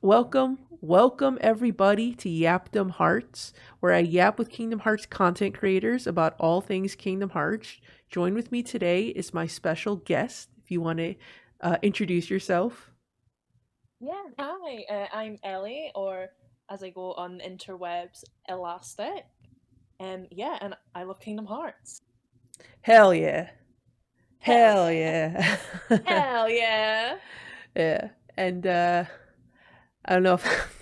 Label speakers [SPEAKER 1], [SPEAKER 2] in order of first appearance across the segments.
[SPEAKER 1] welcome everybody to Yapdom Hearts, where I yap with Kingdom Hearts content creators about all things Kingdom Hearts. Join with me today is my special guest. If you want to introduce yourself.
[SPEAKER 2] Yeah, hi, I'm Ellie, or as I go on the interwebs, Elastic. Yeah, and I love Kingdom Hearts.
[SPEAKER 1] Hell yeah.
[SPEAKER 2] Hell
[SPEAKER 1] Hell
[SPEAKER 2] yeah.
[SPEAKER 1] yeah.
[SPEAKER 2] Hell yeah.
[SPEAKER 1] Yeah. And I don't know if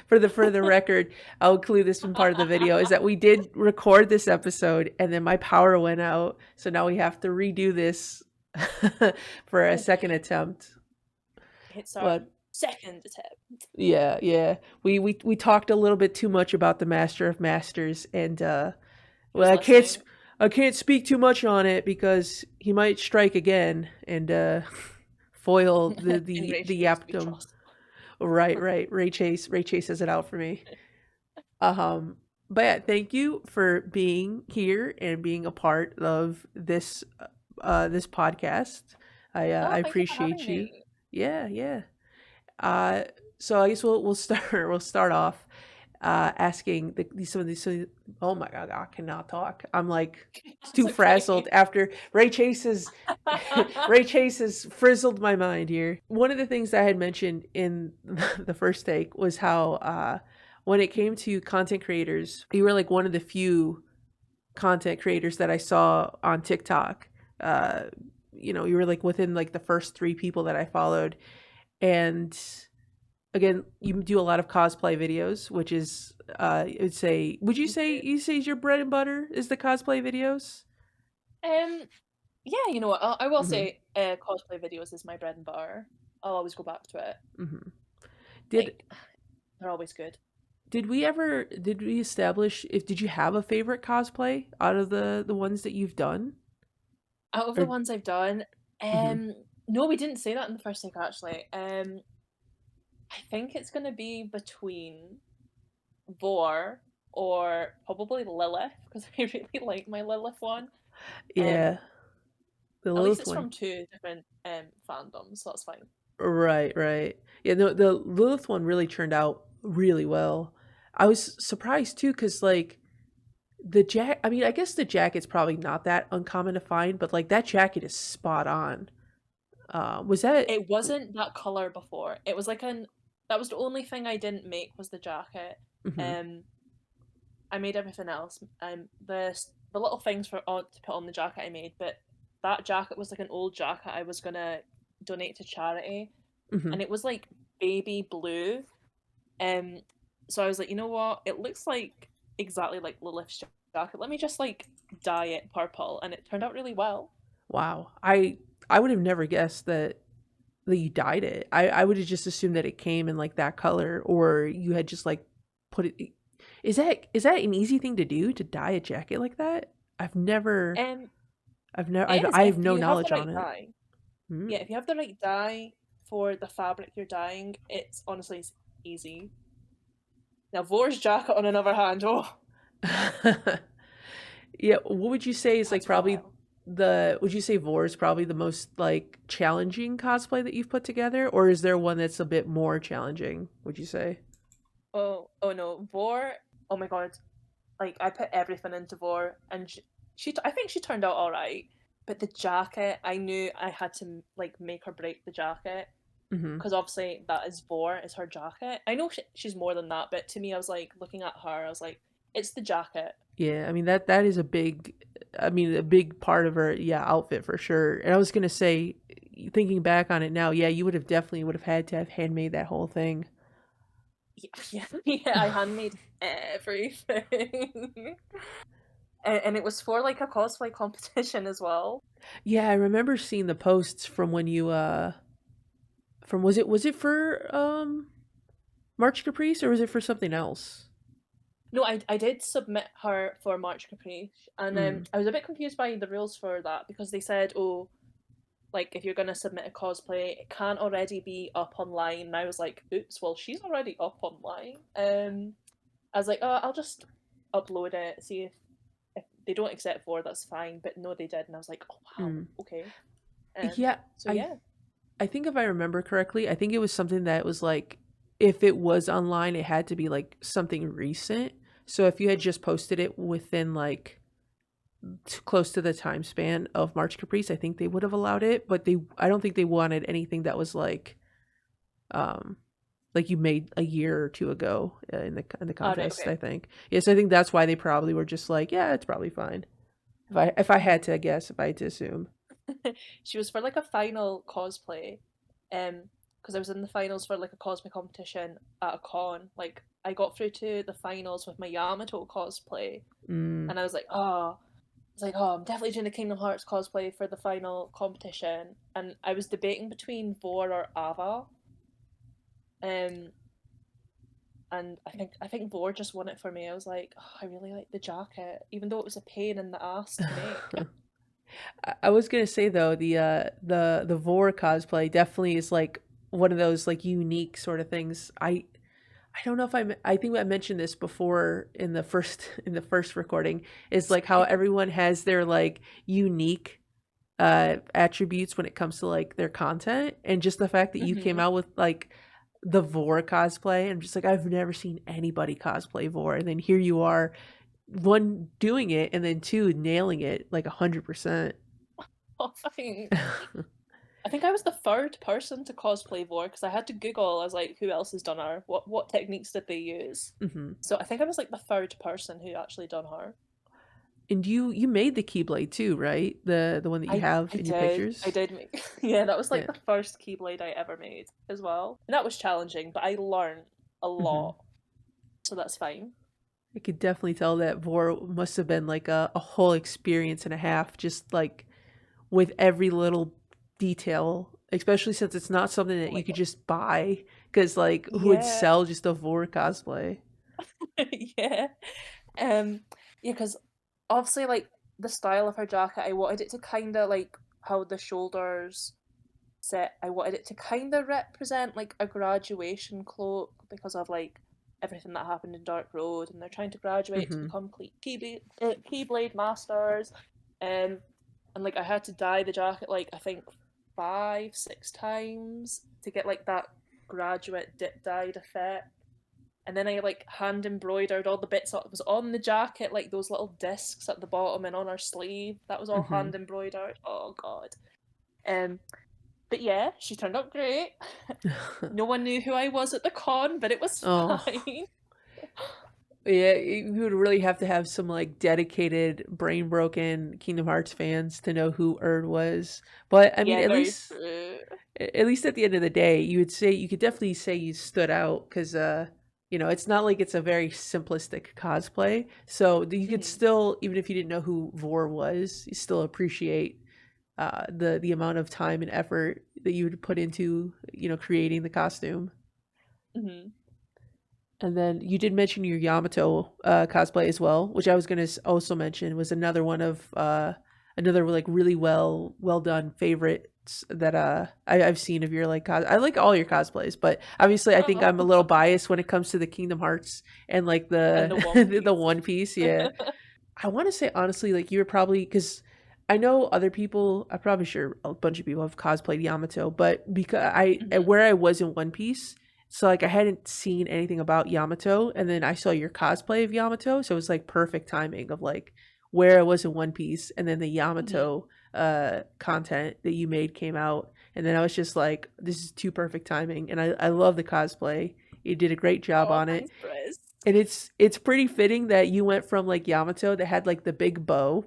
[SPEAKER 1] for the record, I'll include this in part of the video, is that we did record this episode and then my power went out. So now we have to redo this for a
[SPEAKER 2] Oh
[SPEAKER 1] second attempt.
[SPEAKER 2] It's our
[SPEAKER 1] But
[SPEAKER 2] second attempt.
[SPEAKER 1] yeah. We talked a little bit too much about the Master of Masters and well
[SPEAKER 2] Who's listening?
[SPEAKER 1] I can't speak too much on it because he might strike again and foil the
[SPEAKER 2] Ingratiates we
[SPEAKER 1] Yapdom.
[SPEAKER 2] trust.
[SPEAKER 1] Right. Ray Chase has it out for me. Um, but yeah, thank you for being here and being a part of this podcast. I
[SPEAKER 2] Oh, thank you for
[SPEAKER 1] appreciate
[SPEAKER 2] having
[SPEAKER 1] you.
[SPEAKER 2] me.
[SPEAKER 1] Yeah. Uh, so I guess we'll start we'll start off asking some of these. Oh my god, I cannot talk. I'm like
[SPEAKER 2] That's
[SPEAKER 1] too frazzled
[SPEAKER 2] okay.
[SPEAKER 1] after Ray Chase has Ray Chase has frizzled my mind here. One of the things I had mentioned in the first take was how when it came to content creators, you were like one of the few content creators that I saw on TikTok. You were like within like the first three people that I followed, and again, you do a lot of cosplay videos, which is would you say is your bread and butter is the cosplay videos?
[SPEAKER 2] Um, yeah, you know what? I will
[SPEAKER 1] Mm-hmm.
[SPEAKER 2] say, cosplay videos is my bread and butter. I'll always go back to it.
[SPEAKER 1] Mm-hmm. Did
[SPEAKER 2] Like, they're always good.
[SPEAKER 1] did we establish if did you have a favorite cosplay out of the ones that you've done?
[SPEAKER 2] Out of the
[SPEAKER 1] Or
[SPEAKER 2] ones I've done,
[SPEAKER 1] mm-hmm.
[SPEAKER 2] no, we didn't say that in the first take actually. I think it's gonna be between Vor or probably Lilith because I really like my Lilith one. Um,
[SPEAKER 1] Yeah, the
[SPEAKER 2] at least
[SPEAKER 1] Lilith
[SPEAKER 2] it's
[SPEAKER 1] one.
[SPEAKER 2] from two different fandoms, so that's fine.
[SPEAKER 1] Right. Yeah, no, the Lilith one really turned out really well. I was surprised too, because like I mean, I guess the jacket's probably not that uncommon to find, but like that jacket is spot on. Was that?
[SPEAKER 2] It wasn't that color before. It was like an that was the only thing I didn't make was the jacket.
[SPEAKER 1] Mhm.
[SPEAKER 2] Um, I made everything else. The little things to put on the jacket I made, but that jacket was like an old jacket I was gonna donate to charity,
[SPEAKER 1] Mhm.
[SPEAKER 2] and it was like baby blue. Um, so I was like, you know what? It looks like exactly like Lilith's jacket. Let me just like dye it purple, and it turned out really well.
[SPEAKER 1] Wow. I would have never guessed that you dyed it. I would have just assumed that it came in like that color, or you had just like put it. Is that an easy thing to do to dye a jacket like that? I've never.
[SPEAKER 2] Um,
[SPEAKER 1] I've never.
[SPEAKER 2] it is
[SPEAKER 1] I have
[SPEAKER 2] if
[SPEAKER 1] no
[SPEAKER 2] you have the
[SPEAKER 1] knowledge on
[SPEAKER 2] right
[SPEAKER 1] it.
[SPEAKER 2] dye.
[SPEAKER 1] Mm.
[SPEAKER 2] Yeah, if you have the right dye for the fabric you're dyeing, it's honestly easy. Now, Vor's jacket, on another hand, oh,
[SPEAKER 1] Yeah. What would you say is
[SPEAKER 2] had
[SPEAKER 1] like
[SPEAKER 2] to be a
[SPEAKER 1] probably
[SPEAKER 2] while.
[SPEAKER 1] the? Would you say Vor is probably the most like challenging cosplay that you've put together, or is there one that's a bit more challenging? Would you say?
[SPEAKER 2] Oh no, Vor. Oh my god, like I put everything into Vor, and I think she turned out all right. But the jacket, I knew I had to like make her break the jacket
[SPEAKER 1] Hmm.
[SPEAKER 2] because obviously that is Vor, is her jacket. I know she's more than that, but to me, I was like looking at her, I was like, it's the jacket.
[SPEAKER 1] Yeah, I mean that is a big, I mean a big part of her, yeah, outfit for sure. And I was gonna say, thinking back on it now, yeah, you would have definitely would have had to have handmade that whole thing.
[SPEAKER 2] Yeah. I handmade everything. And it was for like a cosplay competition as well.
[SPEAKER 1] Yeah, I remember seeing the posts from when you from was it for March Caprice or was it for something else?
[SPEAKER 2] No, I did submit her for March Caprice, and
[SPEAKER 1] Mm.
[SPEAKER 2] I was a bit confused by the rules for that because they said, oh, like if you're gonna submit a cosplay, it can't already be up online. And I was like, oops, well she's already up online. I was like, oh, I'll just upload it, see if they don't accept for that's fine. But no, they did, and I was like, oh wow,
[SPEAKER 1] Mm.
[SPEAKER 2] okay.
[SPEAKER 1] Yeah,
[SPEAKER 2] So
[SPEAKER 1] I
[SPEAKER 2] yeah.
[SPEAKER 1] I think if I remember correctly, I think it was something that was like if it was online, it had to be like something recent. So if you had just posted it within like close to the time span of March Caprice, I think they would have allowed it. But I don't think they wanted anything that was um, like you made a year or two ago in the
[SPEAKER 2] Oh, right,
[SPEAKER 1] contest.
[SPEAKER 2] okay.
[SPEAKER 1] I think. Yes, I think that's why they probably were just like, yeah, it's probably fine. If I had to guess, if I had to assume.
[SPEAKER 2] She was for like a final cosplay, because I was in the finals for like a cosplay competition at a con. Like I got through to the finals with my Yamato cosplay,
[SPEAKER 1] Mm.
[SPEAKER 2] and I was like, oh, I'm definitely doing a Kingdom Hearts cosplay for the final competition, and I was debating between Vor or Ava, um, and I think Vor just won it for me. I was like, oh, I really like the jacket, even though it was a pain in the ass to make.
[SPEAKER 1] I was gonna say though, the Vor cosplay definitely is like one of those like unique sort of things. I don't know if I think I mentioned this before in the first in the first recording, is like how everyone has their like unique attributes when it comes to like their content, and just the fact that you came
[SPEAKER 2] Hmm.
[SPEAKER 1] out with like the Vor cosplay. I'm just like, I've never seen anybody cosplay Vor, and then here you are, one doing it, and then two nailing it like 100%.
[SPEAKER 2] Oh, thanks. I think I was the third person to cosplay Vor because I had to Google. I was like, who else has done her? What techniques did they use?
[SPEAKER 1] Hmm.
[SPEAKER 2] So I think I was like the third person who actually done her.
[SPEAKER 1] And you made the Keyblade too, right? The one that you
[SPEAKER 2] I
[SPEAKER 1] have
[SPEAKER 2] I
[SPEAKER 1] in your
[SPEAKER 2] did. I
[SPEAKER 1] pictures.
[SPEAKER 2] did make yeah, that was like
[SPEAKER 1] Yeah.
[SPEAKER 2] the first Keyblade I ever made as well. And that was challenging, but I learned a
[SPEAKER 1] Hmm.
[SPEAKER 2] lot. So that's fine.
[SPEAKER 1] I could definitely tell that Vor must have been like a whole experience and a half, just like with every little detail, especially since it's not something
[SPEAKER 2] Oh
[SPEAKER 1] that
[SPEAKER 2] my
[SPEAKER 1] you could
[SPEAKER 2] god.
[SPEAKER 1] just buy. Because like, who would
[SPEAKER 2] Yeah.
[SPEAKER 1] sell just a Vor cosplay?
[SPEAKER 2] Yeah. Um yeah, because obviously like the style of her jacket, I wanted it to kinda like how the shoulders set. I wanted it to kind of represent like a graduation cloak because of like everything that happened in Dark Road, and they're trying to graduate to
[SPEAKER 1] Hmm.
[SPEAKER 2] become Keyblade masters. Um, and like I had to dye the jacket like I think 5, 6 times to get like that graduate dip dyed effect. And then I like hand embroidered all the bits that was on the jacket, like those little discs at the bottom and on her sleeve. That was all
[SPEAKER 1] Hmm.
[SPEAKER 2] hand embroidered. Oh god. Um, but yeah, she turned out great. No one knew who I was at the con, but it was
[SPEAKER 1] Oh.
[SPEAKER 2] fine.
[SPEAKER 1] Yeah, you would really have to have some like dedicated, brain broken Kingdom Hearts fans to know who Erd was. But I mean,
[SPEAKER 2] Yeah, very true.
[SPEAKER 1] at least at the end of the day, you could definitely say you stood out because it's not like it's a very simplistic cosplay. So you could
[SPEAKER 2] Hmm.
[SPEAKER 1] still, even if you didn't know who Vor was, you still appreciate the amount of time and effort that you would put into creating the costume.
[SPEAKER 2] Hmm.
[SPEAKER 1] And then you did mention your Yamato cosplay as well, which I was going to also mention was another one of another like really well done favorites that I've seen of your like I like all your cosplays, but obviously I think
[SPEAKER 2] Oh,
[SPEAKER 1] I'm a little biased when it comes to the Kingdom Hearts and like
[SPEAKER 2] and the
[SPEAKER 1] the
[SPEAKER 2] One
[SPEAKER 1] the
[SPEAKER 2] Piece.
[SPEAKER 1] One Piece. Yeah, I want to say honestly, like you were probably because I know other people. I'm probably sure a bunch of people have cosplayed Yamato, but because
[SPEAKER 2] Hmm.
[SPEAKER 1] where I was in One Piece, so like I hadn't seen anything about Yamato, and then I saw your cosplay of Yamato, so it was like perfect timing of like where I was in One Piece, and then the
[SPEAKER 2] Hmm.
[SPEAKER 1] Yamato content that you made came out, and then I was just like, this is too perfect timing, and I love the cosplay. You did a great job
[SPEAKER 2] Oh,
[SPEAKER 1] on it,
[SPEAKER 2] thanks, Briz.
[SPEAKER 1] and it's pretty fitting that you went from like Yamato that had like the big bow,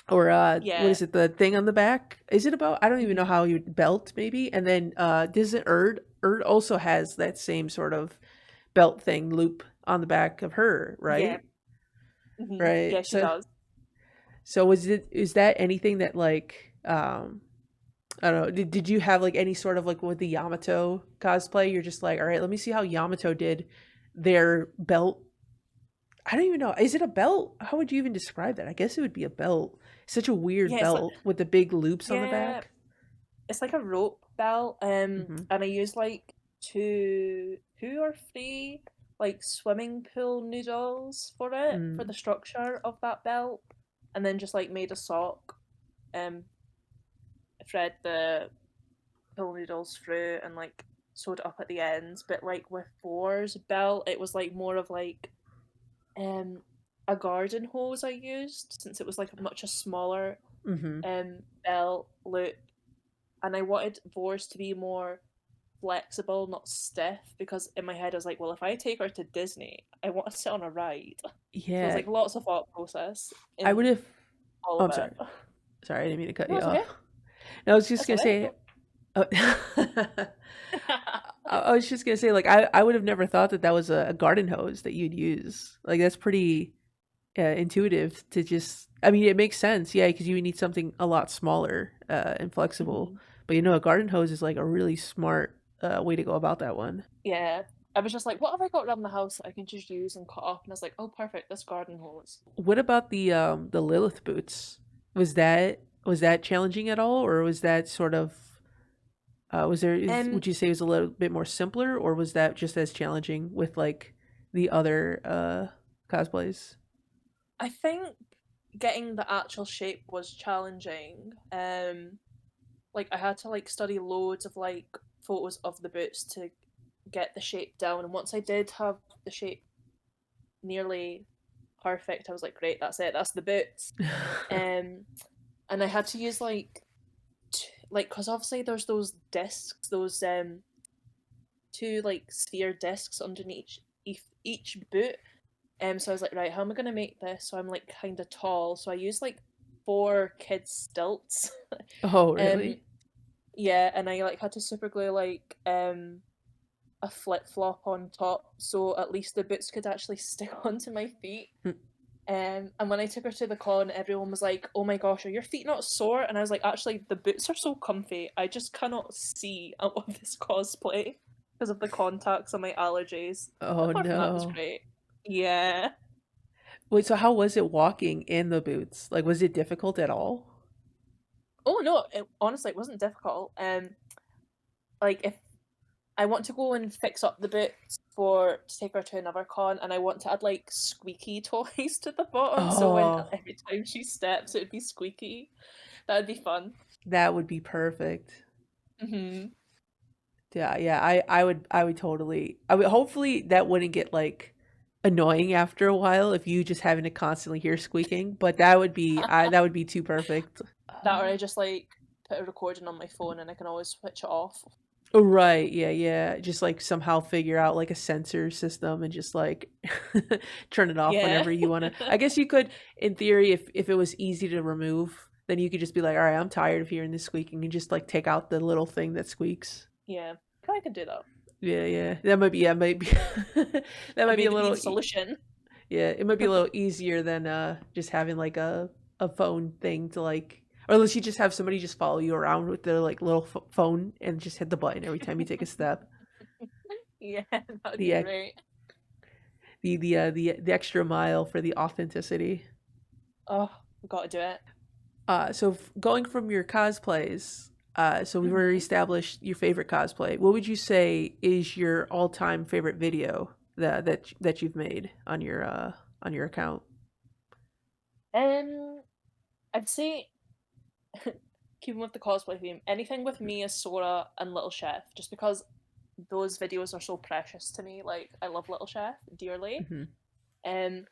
[SPEAKER 1] or what
[SPEAKER 2] Yeah.
[SPEAKER 1] is it, the thing on the back, is it about, I don't even know
[SPEAKER 2] Hmm.
[SPEAKER 1] how you belt maybe, and then does it Erd also has that same sort of belt thing loop on the back of her,
[SPEAKER 2] Yeah.
[SPEAKER 1] right?
[SPEAKER 2] Yeah,
[SPEAKER 1] Right.
[SPEAKER 2] she
[SPEAKER 1] So
[SPEAKER 2] does.
[SPEAKER 1] is that anything that like I don't know, did you have like any sort of like with the Yamato cosplay, you're just like, all right, let me see how Yamato did their belt. I don't even know. Is it a belt? How would you even describe that? I guess it would be a belt. Such a weird
[SPEAKER 2] Yeah, it's like
[SPEAKER 1] belt with the big loops on the
[SPEAKER 2] yeah,
[SPEAKER 1] back.
[SPEAKER 2] it's like a rope belt.
[SPEAKER 1] Hmm.
[SPEAKER 2] And I use like two or three like swimming pool noodles for it for
[SPEAKER 1] Mm.
[SPEAKER 2] the structure of that belt, and then just like made a sock. Thread the pool noodles through and like sewed it up at the ends. But like with Vor's belt, it was like more of like a garden hose I used, since it was like a smaller
[SPEAKER 1] Mm-hmm.
[SPEAKER 2] belt loop, and I wanted Vor's to be more flexible, not stiff, because in my head I was like, well, if I take her to Disney, I want to sit on a ride. So it's
[SPEAKER 1] Yeah,
[SPEAKER 2] like lots of thought process
[SPEAKER 1] I would
[SPEAKER 2] in
[SPEAKER 1] have.
[SPEAKER 2] all
[SPEAKER 1] Oh,
[SPEAKER 2] of
[SPEAKER 1] I'm sorry.
[SPEAKER 2] it.
[SPEAKER 1] Sorry, I didn't mean to cut
[SPEAKER 2] No,
[SPEAKER 1] you
[SPEAKER 2] it's okay.
[SPEAKER 1] off. No, I was just
[SPEAKER 2] That's
[SPEAKER 1] gonna
[SPEAKER 2] alright.
[SPEAKER 1] say. Oh, I was just gonna say, like, I would have never thought that that was a garden hose that you'd use. Like, that's pretty intuitive to just. I mean, it makes sense, yeah, because you would need something a lot smaller and flexible.
[SPEAKER 2] Mhm.
[SPEAKER 1] But a garden hose is like a really smart way to go about that one.
[SPEAKER 2] Yeah. I was just like, what have I got around the house that I can just use and cut off? And I was like, oh, perfect, this garden hose.
[SPEAKER 1] What about the Lilith boots? Was that challenging at all, or was that sort of
[SPEAKER 2] Um,
[SPEAKER 1] would you say it was a little bit more simpler, or was that just as challenging with like the other cosplays?
[SPEAKER 2] I think getting the actual shape was challenging. Like I had to like study loads of like photos of the boots to get the shape down, and once I did have the shape nearly perfect, I was like, great, that's it, that's the boots. Um, and I had to use like because obviously there's those discs, those two like sphere discs underneath each boot. So I was like, right, how am I gonna make this so I'm like kind of tall? So I used like 4 kids stilts.
[SPEAKER 1] Oh,
[SPEAKER 2] um,
[SPEAKER 1] really?
[SPEAKER 2] yeah, and I like had to super glue like a flip flop on top so at least the boots could actually stick onto my feet.
[SPEAKER 1] Hmm.
[SPEAKER 2] And when I took her to the con, everyone was like, "Oh my gosh, are your feet not sore?" And I was like, "Actually, the boots are so comfy. I just cannot see out of this cosplay because of the contacts and my allergies."
[SPEAKER 1] Oh
[SPEAKER 2] Apart from that, it was
[SPEAKER 1] no.
[SPEAKER 2] great. Yeah.
[SPEAKER 1] Wait, so how was it walking in the boots? Like, was it difficult at all?
[SPEAKER 2] Oh no, honestly, it wasn't difficult. Like if I want to go and fix up the boots for to take her to another con, and I want to add like squeaky toys to the bottom, so when
[SPEAKER 1] Oh,
[SPEAKER 2] every time she steps, it would be squeaky. That would be fun.
[SPEAKER 1] that would be perfect.
[SPEAKER 2] Hmm.
[SPEAKER 1] Yeah, yeah. I would totally. I would hopefully that wouldn't get like annoying after a while if you just having to constantly hear squeaking. But that would be too perfect.
[SPEAKER 2] That or I just like put a recording on my phone and I can always switch it off.
[SPEAKER 1] Oh, right. Yeah, yeah. Just like somehow figure out like a sensor system and just like turn it off
[SPEAKER 2] Yeah.
[SPEAKER 1] whenever you want to. I guess you could, in theory, if it was easy to remove, then you could just be like, all right, I'm tired of hearing this squeaking, and just like take out the little thing that squeaks.
[SPEAKER 2] Yeah. I could do that.
[SPEAKER 1] Yeah, yeah. That might be. Yeah, might be. That
[SPEAKER 2] That
[SPEAKER 1] might be a
[SPEAKER 2] maybe be
[SPEAKER 1] little.
[SPEAKER 2] the solution.
[SPEAKER 1] Yeah, it might be a little easier than just having like a phone thing to like, or unless you just have somebody just follow you around with their like little phone and just hit the button every time you take a step.
[SPEAKER 2] Yeah, that would be
[SPEAKER 1] The
[SPEAKER 2] great.
[SPEAKER 1] the extra mile for the authenticity.
[SPEAKER 2] Oh, we gotta do it.
[SPEAKER 1] So going from your cosplays, so we've already
[SPEAKER 2] Hmm.
[SPEAKER 1] established your favorite cosplay. What would you say is your all-time favorite video that you've made on your account?
[SPEAKER 2] Um, I'd say keeping with the cosplay theme, anything with me as Sora and Little Chef, just because those videos are so precious to me. Like I love Little Chef dearly.
[SPEAKER 1] Hmm.
[SPEAKER 2] Um,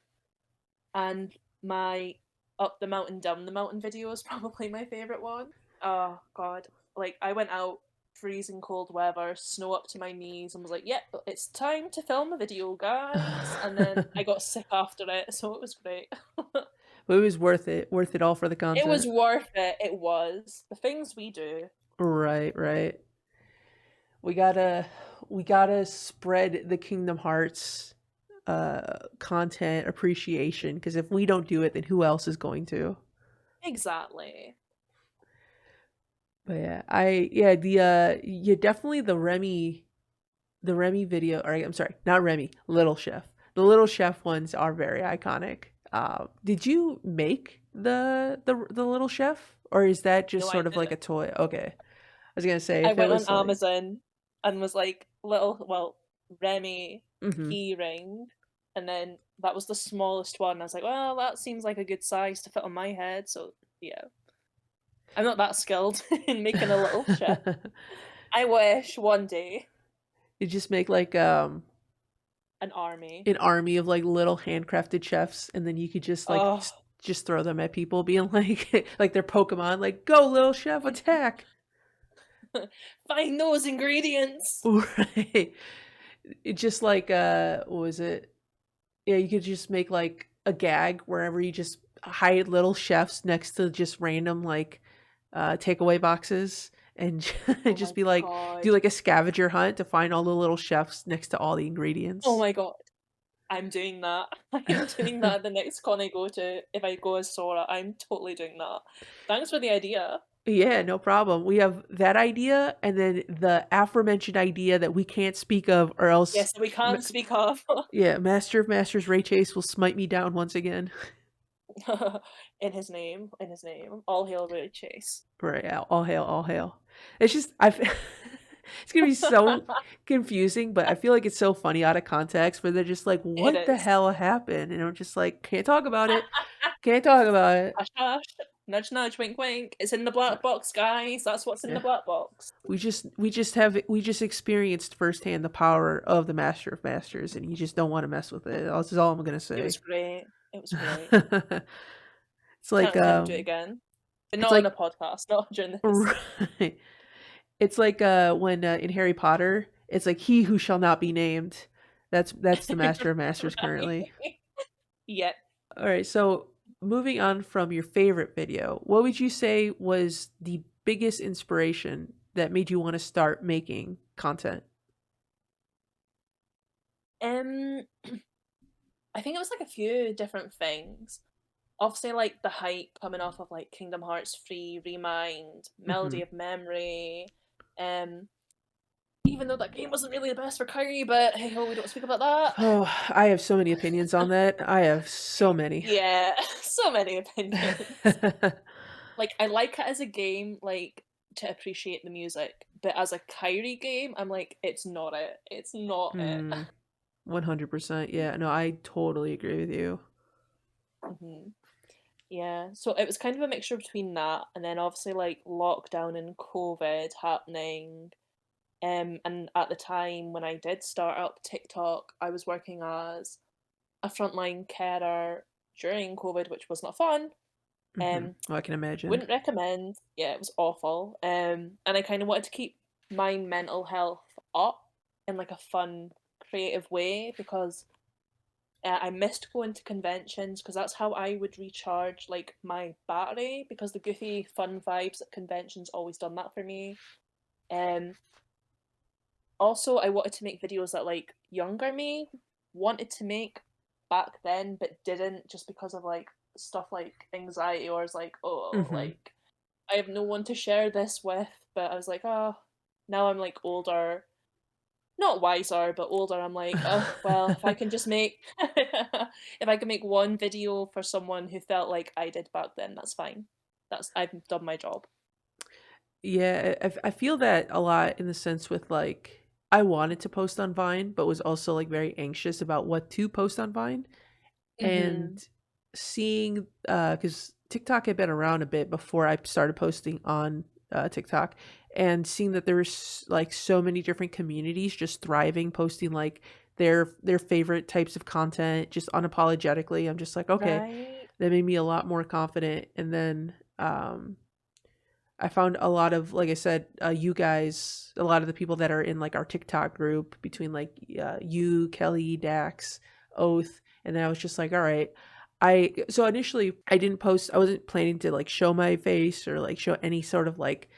[SPEAKER 2] and my up the mountain down the mountain video is probably my favorite one. Oh god, like I went out freezing cold weather, snow up to my knees, and was like, "Yep, it's time to film a video, guys." And then I got sick after it, so it was great.
[SPEAKER 1] But it was worth it all for the
[SPEAKER 2] It was
[SPEAKER 1] content.
[SPEAKER 2] worth it. It was the things we do.
[SPEAKER 1] Right, right. We gotta we gotta spread the Kingdom Hearts content appreciation, because if we don't do it, then who else is going to?
[SPEAKER 2] Exactly.
[SPEAKER 1] But yeah, definitely the Remy video, or I'm sorry, not Remy, Little Chef. The Little Chef ones are very iconic. Did you make the Little Chef, or is that just
[SPEAKER 2] No, I
[SPEAKER 1] sort of like a
[SPEAKER 2] didn't.
[SPEAKER 1] toy? Okay, I was gonna say
[SPEAKER 2] I
[SPEAKER 1] if it
[SPEAKER 2] went on
[SPEAKER 1] was like,
[SPEAKER 2] Amazon and was like, well, Remy
[SPEAKER 1] mm-hmm.
[SPEAKER 2] key ring. And then that was the smallest one. I was like, well, that seems like a good size to fit on my head. So, yeah. I'm not that skilled in making a little chef. I wish one day.
[SPEAKER 1] You just make like
[SPEAKER 2] An army.
[SPEAKER 1] an army of like little handcrafted chefs, and then you could just like
[SPEAKER 2] Oh,
[SPEAKER 1] just throw them at people, being like like they're Pokemon, like go little chef, attack.
[SPEAKER 2] find those ingredients.
[SPEAKER 1] Right. It just like what was it? Yeah, you could just make like a gag wherever you just hide little chefs next to just random like takeaway boxes, and
[SPEAKER 2] Oh
[SPEAKER 1] just
[SPEAKER 2] my
[SPEAKER 1] be like do
[SPEAKER 2] god.
[SPEAKER 1] like a scavenger hunt to find all the little chefs next to all the
[SPEAKER 2] Oh
[SPEAKER 1] ingredients.
[SPEAKER 2] my god. I'm doing that. I am doing that at the next con I go to. If I go as Sora, I'm totally doing that. Thanks for the idea.
[SPEAKER 1] Yeah, no problem. We have that idea, and then the aforementioned idea that we can't speak of, or else,
[SPEAKER 2] Yes, we can't speak of.
[SPEAKER 1] yeah, Master of Masters Ray Chase will smite me down once again.
[SPEAKER 2] In his name, in his name. All hail Ray Chase.
[SPEAKER 1] Right, yeah, all hail, all hail. It's just it's gonna be so confusing, but I feel like it's so funny out of context. Where they're just like,
[SPEAKER 2] It
[SPEAKER 1] "What the
[SPEAKER 2] is.
[SPEAKER 1] hell happened?" And I'm just like, "Can't talk about it. Can't talk about it."
[SPEAKER 2] Hush, hush. Nudge, nudge, wink, wink. It's in the black box, guys. That's what's in the
[SPEAKER 1] Yeah,
[SPEAKER 2] black box.
[SPEAKER 1] we just experienced firsthand the power of the Master of Masters, and you just don't want to mess with it. That's all I'm gonna
[SPEAKER 2] It was
[SPEAKER 1] say.
[SPEAKER 2] great. It was great.
[SPEAKER 1] It's like
[SPEAKER 2] Can't wait for him to do it again. But
[SPEAKER 1] it's
[SPEAKER 2] not on a
[SPEAKER 1] like
[SPEAKER 2] podcast, not during this.
[SPEAKER 1] right. It's like when in Harry Potter, it's like he who shall not be named. That's the Master of Masters
[SPEAKER 2] Right.
[SPEAKER 1] currently.
[SPEAKER 2] Yep.
[SPEAKER 1] All right, so moving on from your favorite video, what would you say was the biggest inspiration that made you want to start making content?
[SPEAKER 2] Um, I think it was like a few different things. Obviously, like the hype coming off of like Kingdom Hearts 3, Remind,
[SPEAKER 1] Hmm.
[SPEAKER 2] Melody of Memory. Um, even though that game wasn't really the best for Kyrie, but hey ho, we don't speak about that.
[SPEAKER 1] Oh, I have so many opinions on that. I have so many.
[SPEAKER 2] Yeah, so many opinions. Like I like it as a game, like to appreciate the music, but as a Kyrie game, I'm like, it's not it. It's not it.
[SPEAKER 1] 100%. Yeah, no, I totally agree with you.
[SPEAKER 2] hmm Yeah, so it was kind of a mixture between that and then obviously like lockdown and COVID happening. And at the time when I did start up TikTok, I was working as a frontline carer during COVID, which was not fun. Um,
[SPEAKER 1] Well, I can imagine.
[SPEAKER 2] wouldn't recommend. Yeah, it was awful. And I kind of wanted to keep my mental health up in like a fun, creative way because I missed going to conventions because that's how I would recharge like my battery because the goofy fun vibes at conventions always done that for me. Um, Also, I wanted to make videos that like younger me wanted to make back then, but didn't just because of like stuff like anxiety or is like, oh,
[SPEAKER 1] Hmm.
[SPEAKER 2] like I have no one to share this with. But I was like, oh, now I'm like older, not wiser, but older. I'm like, oh, well, if I can just make, if I can make one video for someone who felt like I did back then, that's fine. I've done my job.
[SPEAKER 1] Yeah, I feel that a lot in the sense with like I wanted to post on Vine, but was also like very anxious about what to post on Vine. And
[SPEAKER 2] hmm
[SPEAKER 1] seeing because TikTok had been around a bit before I started posting on TikTok, and seeing that there's like so many different communities just thriving, posting like their favorite types of content just unapologetically. I'm just like, okay,
[SPEAKER 2] Right.
[SPEAKER 1] that made me a lot more confident. And then I found a lot of, like I said, you guys, a lot of the people that are in like our TikTok group between like you, Kelly, Dax, Oath, and then I was just like, all right. So initially I didn't post. I wasn't planning to like show my face or like show any sort of like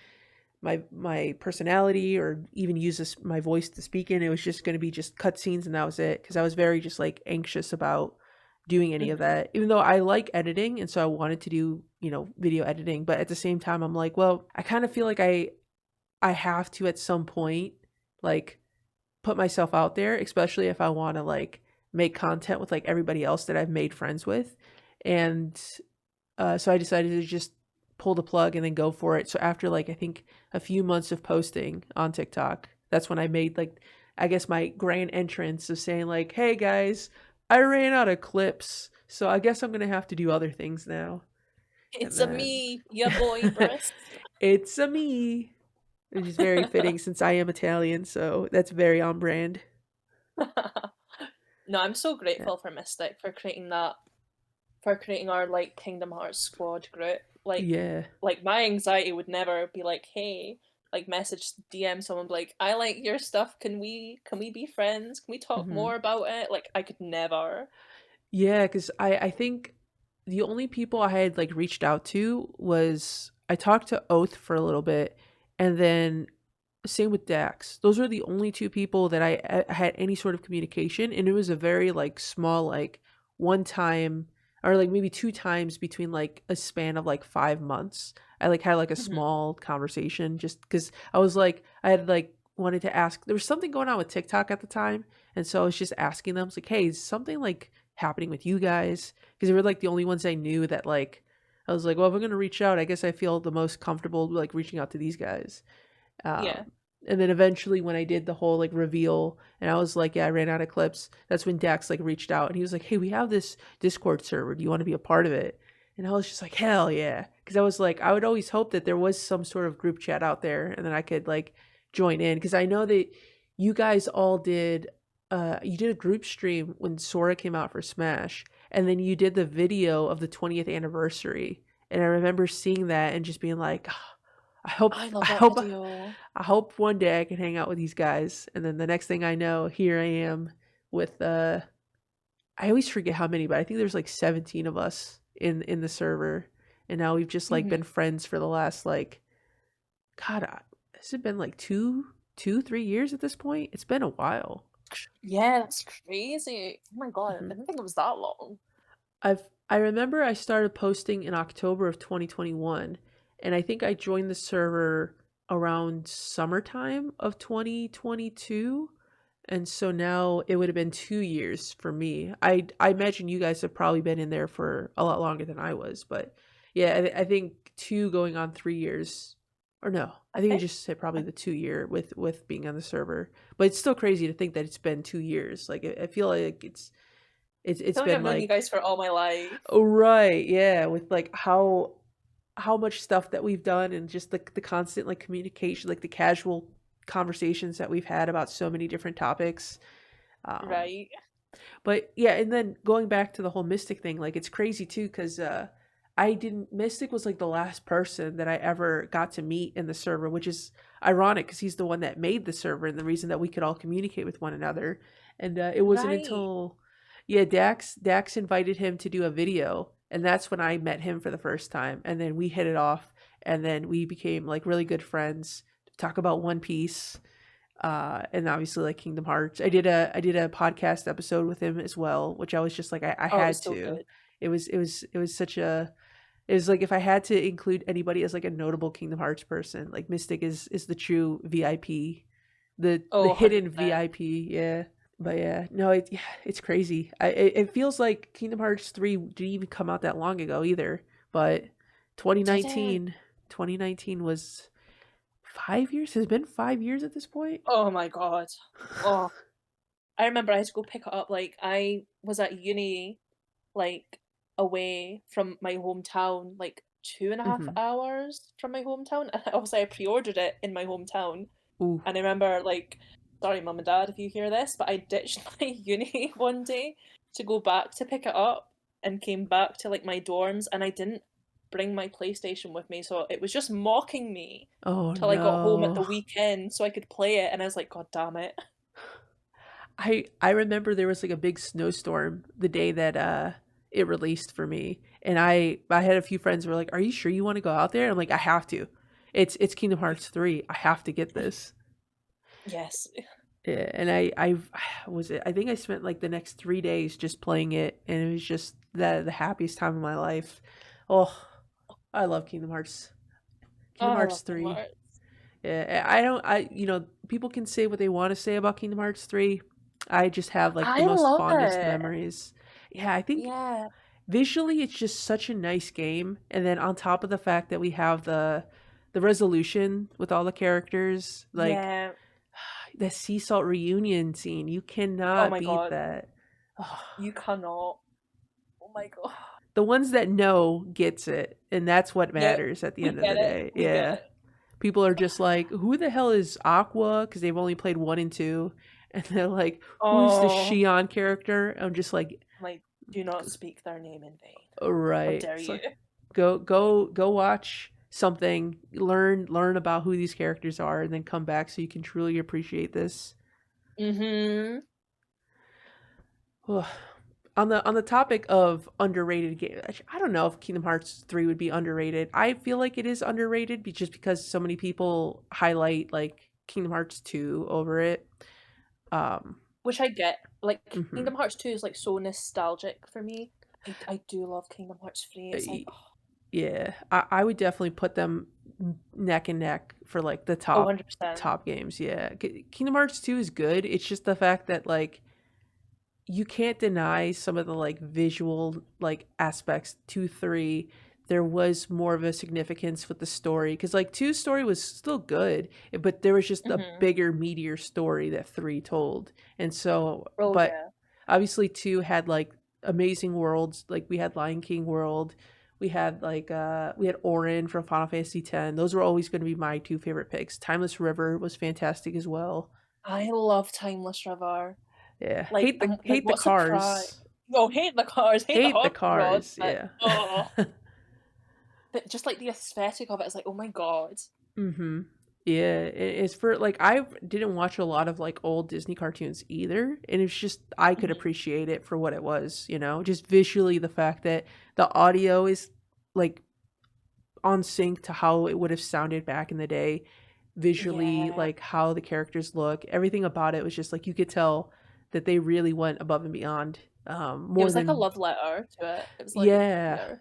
[SPEAKER 1] my personality or even use my voice to speak in. It was just going to be just cutscenes and that was it. Because I was very just like anxious about doing any of
[SPEAKER 2] hmm
[SPEAKER 1] that. Even though I like editing and so I wanted to do video editing, but at the same time I'm like, well, I kind of feel like I have to at some point like put myself out there, especially if I want to like make content with like everybody else that I've made friends with. And so I decided to just pull the plug and then go for it. So after like I think a few months of posting on TikTok, that's when I made like I guess my grand entrance of saying like, "Hey guys, I ran out of clips, so I guess I'm gonna have to do other things now." And
[SPEAKER 2] It's a
[SPEAKER 1] then
[SPEAKER 2] me, your boy breast.
[SPEAKER 1] it's a me. which is very fitting since I am Italian, so that's very on brand.
[SPEAKER 2] No, I'm so
[SPEAKER 1] Yeah.
[SPEAKER 2] grateful for Mystic for creating that, for creating our like Kingdom Hearts squad group.
[SPEAKER 1] Yeah.
[SPEAKER 2] Like my anxiety would never be like, hey, like message DM someone be like, I like your stuff. Can we be friends? Can we talk
[SPEAKER 1] Hmm.
[SPEAKER 2] more about it? Like I could never.
[SPEAKER 1] Yeah, because I think the only people I had like reached out to was I talked to Oath for a little bit, and then same with Dax. Those were the only two people that I had any sort of communication, and it was a very like small, like one time or like maybe two times between like a span of like 5 months. I like had like a
[SPEAKER 2] Mhm.
[SPEAKER 1] small conversation just because I was like I had like wanted to ask. There was something going on with TikTok at the time, and so I was just asking them, I was like, "Hey, is something like happening with you guys?" Because they were like the only ones I knew that like. I was like, well, if I'm gonna reach out, I guess I feel the most comfortable like reaching out to these guys.
[SPEAKER 2] Yeah.
[SPEAKER 1] And then eventually when I did the whole like reveal and I was like, yeah, I ran out of clips, that's when Dax like reached out and he was like, hey, we have this Discord server. Do you want to be a part of it? And I was just like, hell yeah. Because I was like, I would always hope that there was some sort of group chat out there and then I could like join in. Because I know that you guys all did, you did a group stream when Sora came out for Smash. And then you did the video of the 20th anniversary. And I remember seeing that and just being like,
[SPEAKER 2] I
[SPEAKER 1] I
[SPEAKER 2] love that
[SPEAKER 1] hope
[SPEAKER 2] video.
[SPEAKER 1] I hope one day I can hang out with these guys. And then the next thing I know, here I am with I always forget how many, but I think there's like 17 of us in the server. And now we've just like been
[SPEAKER 2] Mhm.
[SPEAKER 1] friends for the last like God, has it been like 3 years at this point? It's been a while.
[SPEAKER 2] Yeah, that's crazy. Oh my god, I
[SPEAKER 1] Hmm.
[SPEAKER 2] didn't think it was that long.
[SPEAKER 1] I remember I started posting in October of 2021, and I think I joined the server around summertime of 2022. And so now it would have been 2 years for me. I imagine you guys have probably been in there for a lot longer than I was, but yeah, I think two going on 3 years, or no, I
[SPEAKER 2] I
[SPEAKER 1] think you
[SPEAKER 2] think
[SPEAKER 1] just said probably
[SPEAKER 2] I
[SPEAKER 1] the 2 year with being on the server. But it's still crazy to think that it's been 2 years. Like I feel like it's
[SPEAKER 2] feel like
[SPEAKER 1] been
[SPEAKER 2] I've known you
[SPEAKER 1] like
[SPEAKER 2] guys for all my life.
[SPEAKER 1] oh right, yeah, with like how much stuff that we've done and just the constant like communication, like the casual conversations that we've had about so many different topics. Um,
[SPEAKER 2] Right.
[SPEAKER 1] but yeah, and then going back to the whole Mystic thing, like it's crazy too because I didn't. Mystic was like the last person that I ever got to meet in the server, which is ironic because he's the one that made the server and the reason that we could all communicate with one another. And it wasn't
[SPEAKER 2] Right.
[SPEAKER 1] until yeah, Dax invited him to do a video, and that's when I met him for the first time, and then we hit it off, and then we became like really good friends. Talk about One Piece and obviously like Kingdom Hearts. I did a podcast episode with him as well, which I was just like I
[SPEAKER 2] Oh, it was
[SPEAKER 1] had
[SPEAKER 2] so
[SPEAKER 1] to.
[SPEAKER 2] good.
[SPEAKER 1] It was such a it was like if I had to include anybody as like a notable Kingdom Hearts person, like Mystic is the true VIP, the
[SPEAKER 2] Oh,
[SPEAKER 1] hidden
[SPEAKER 2] 100%.
[SPEAKER 1] VIP. Yeah, but yeah, no, yeah, it's crazy. It feels like Kingdom Hearts 3 didn't even come out that long ago either. But
[SPEAKER 2] Didn't.
[SPEAKER 1] 2019 was 5 years. Has it been 5 years at this point?
[SPEAKER 2] Oh my god. Oh, I remember I had to go pick it up. Like I was at uni, like away from my hometown, like 2.5
[SPEAKER 1] Hmm.
[SPEAKER 2] hours from my hometown. And obviously I pre-ordered it in my hometown.
[SPEAKER 1] Ooh.
[SPEAKER 2] And I remember like, sorry, mum and dad, if you hear this, but I ditched my uni one day to go back to pick it up and came back to like my dorms and I didn't bring my PlayStation with me, so it was just mocking me
[SPEAKER 1] Oh
[SPEAKER 2] till I got home at
[SPEAKER 1] no.
[SPEAKER 2] the weekend so I could play it and I was like, God damn it.
[SPEAKER 1] I remember there was like a big snowstorm the day that it released for me. And I had a few friends who were like, "Are you sure you want to go out there?" I'm like, "I have to. It's Kingdom Hearts 3. I have to get this."
[SPEAKER 2] Yes.
[SPEAKER 1] Yeah, and I was it I think I spent like the next 3 days just playing it and it was just the happiest time of my life. Oh, I love Kingdom Hearts.
[SPEAKER 2] Oh,
[SPEAKER 1] Kingdom
[SPEAKER 2] I
[SPEAKER 1] Hearts
[SPEAKER 2] love Kingdom
[SPEAKER 1] 3.
[SPEAKER 2] Hearts.
[SPEAKER 1] Yeah, I don't. People can say what they want to say about Kingdom Hearts 3. I just have like the
[SPEAKER 2] I
[SPEAKER 1] most
[SPEAKER 2] love
[SPEAKER 1] fondest
[SPEAKER 2] it.
[SPEAKER 1] memories. Yeah, I think
[SPEAKER 2] Yeah.
[SPEAKER 1] visually it's just such a nice game, and then on top of the fact that we have the resolution with all the characters, like
[SPEAKER 2] Yeah.
[SPEAKER 1] the sea salt reunion scene, you
[SPEAKER 2] Oh
[SPEAKER 1] cannot
[SPEAKER 2] my
[SPEAKER 1] beat
[SPEAKER 2] god.
[SPEAKER 1] that. Oh,
[SPEAKER 2] You cannot. Oh my god.
[SPEAKER 1] the ones that know gets it, and that's what
[SPEAKER 2] Yeah,
[SPEAKER 1] matters at the
[SPEAKER 2] we
[SPEAKER 1] end of
[SPEAKER 2] get
[SPEAKER 1] the
[SPEAKER 2] it.
[SPEAKER 1] day.
[SPEAKER 2] We get
[SPEAKER 1] Yeah.
[SPEAKER 2] it.
[SPEAKER 1] People are just like, who the hell is Aqua? Because they've only played 1 and 2. And they're like, who's the
[SPEAKER 2] Oh,
[SPEAKER 1] Shion character? I'm just like,
[SPEAKER 2] like, do not speak their name in vain. How
[SPEAKER 1] right.
[SPEAKER 2] dare
[SPEAKER 1] It's
[SPEAKER 2] you?
[SPEAKER 1] like, go watch something, learn about who these characters are, and then come back so you can truly appreciate this.
[SPEAKER 2] Mm-hmm.
[SPEAKER 1] On the topic of underrated games, I don't know if Kingdom Hearts 3 would be underrated. I feel like it is underrated just because so many people highlight like Kingdom Hearts 2 over it. Um,
[SPEAKER 2] Which I get. Like,
[SPEAKER 1] mhm.
[SPEAKER 2] Kingdom Hearts 2 is like so nostalgic for me. I do love Kingdom Hearts 3. It's like,
[SPEAKER 1] Yeah, I would definitely put them neck and neck for like the
[SPEAKER 2] oh,
[SPEAKER 1] top
[SPEAKER 2] 100%.
[SPEAKER 1] top games. Yeah, Kingdom Hearts 2 is good. It's just the fact that like you can't deny some of the like visual like aspects to 3. There was more of a significance with the story because like 2's story was still good, but there was just a
[SPEAKER 2] Mm-hmm.
[SPEAKER 1] bigger meatier story that 3 told. And so,
[SPEAKER 2] Oh,
[SPEAKER 1] but
[SPEAKER 2] yeah.
[SPEAKER 1] obviously 2 had like amazing worlds. Like we had Lion King world, we had like we had Orin from Final Fantasy 10. Those were always going to be my 2 favorite picks. Timeless River was fantastic as well.
[SPEAKER 2] I love Timeless River.
[SPEAKER 1] Yeah,
[SPEAKER 2] Like,
[SPEAKER 1] hate the
[SPEAKER 2] what surprise.
[SPEAKER 1] cars.
[SPEAKER 2] Oh, hate the cars, hate the
[SPEAKER 1] Hate the
[SPEAKER 2] hot rods,
[SPEAKER 1] cars,
[SPEAKER 2] but
[SPEAKER 1] yeah.
[SPEAKER 2] oh, but just like the aesthetic of it is like, oh my god.
[SPEAKER 1] Mhm. Yeah, it's for like I didn't watch a lot of like old Disney cartoons either, and it's just I could
[SPEAKER 2] Mhm.
[SPEAKER 1] appreciate it for what it was, just visually the fact that the audio is like on sync to how it would have sounded back in the day, visually
[SPEAKER 2] Yeah,
[SPEAKER 1] like how the characters look, everything about it was just like you could tell that they really went above and beyond
[SPEAKER 2] it
[SPEAKER 1] more
[SPEAKER 2] was like a
[SPEAKER 1] than
[SPEAKER 2] love letter to it. It was like,
[SPEAKER 1] yeah.
[SPEAKER 2] yeah,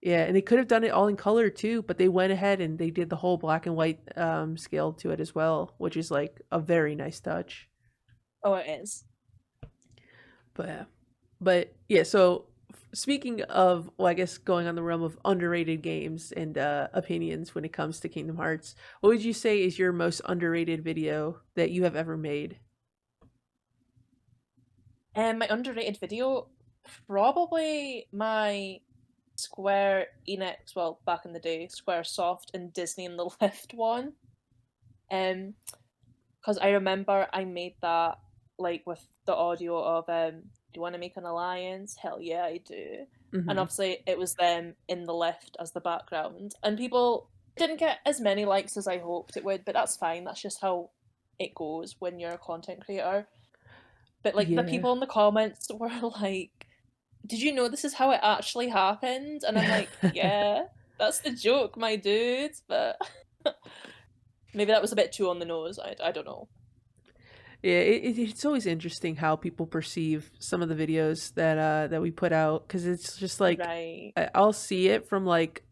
[SPEAKER 1] Yeah, and they could have done it all in color too, but they went ahead and they did the whole black and white scale to it as well, which is like a very nice touch.
[SPEAKER 2] oh, it is.
[SPEAKER 1] But yeah, so speaking of, well, I guess going on the realm of underrated games and opinions when it comes to Kingdom Hearts, what would you say is your most underrated video that you have ever made?
[SPEAKER 2] And my underrated video, probably my Square Enix, well, back in the day, Square Soft and Disney in the Lift one. Because I remember I made that like with the audio of do you want to make an alliance? Hell yeah, I do. And
[SPEAKER 1] Hmm.
[SPEAKER 2] obviously it was them in the lift as the background. And people didn't get as many likes as I hoped it would, but that's fine. That's just how it goes when you're a content creator. But like the
[SPEAKER 1] Yeah.
[SPEAKER 2] people in the comments were like, did you know this is how it actually happened? And I'm like, yeah, that's the joke, my dude. But maybe that was a bit too on the nose. I don't know.
[SPEAKER 1] Yeah, it's always interesting how people perceive some of the videos that we put out because it's just like
[SPEAKER 2] Right.
[SPEAKER 1] I'll see it from like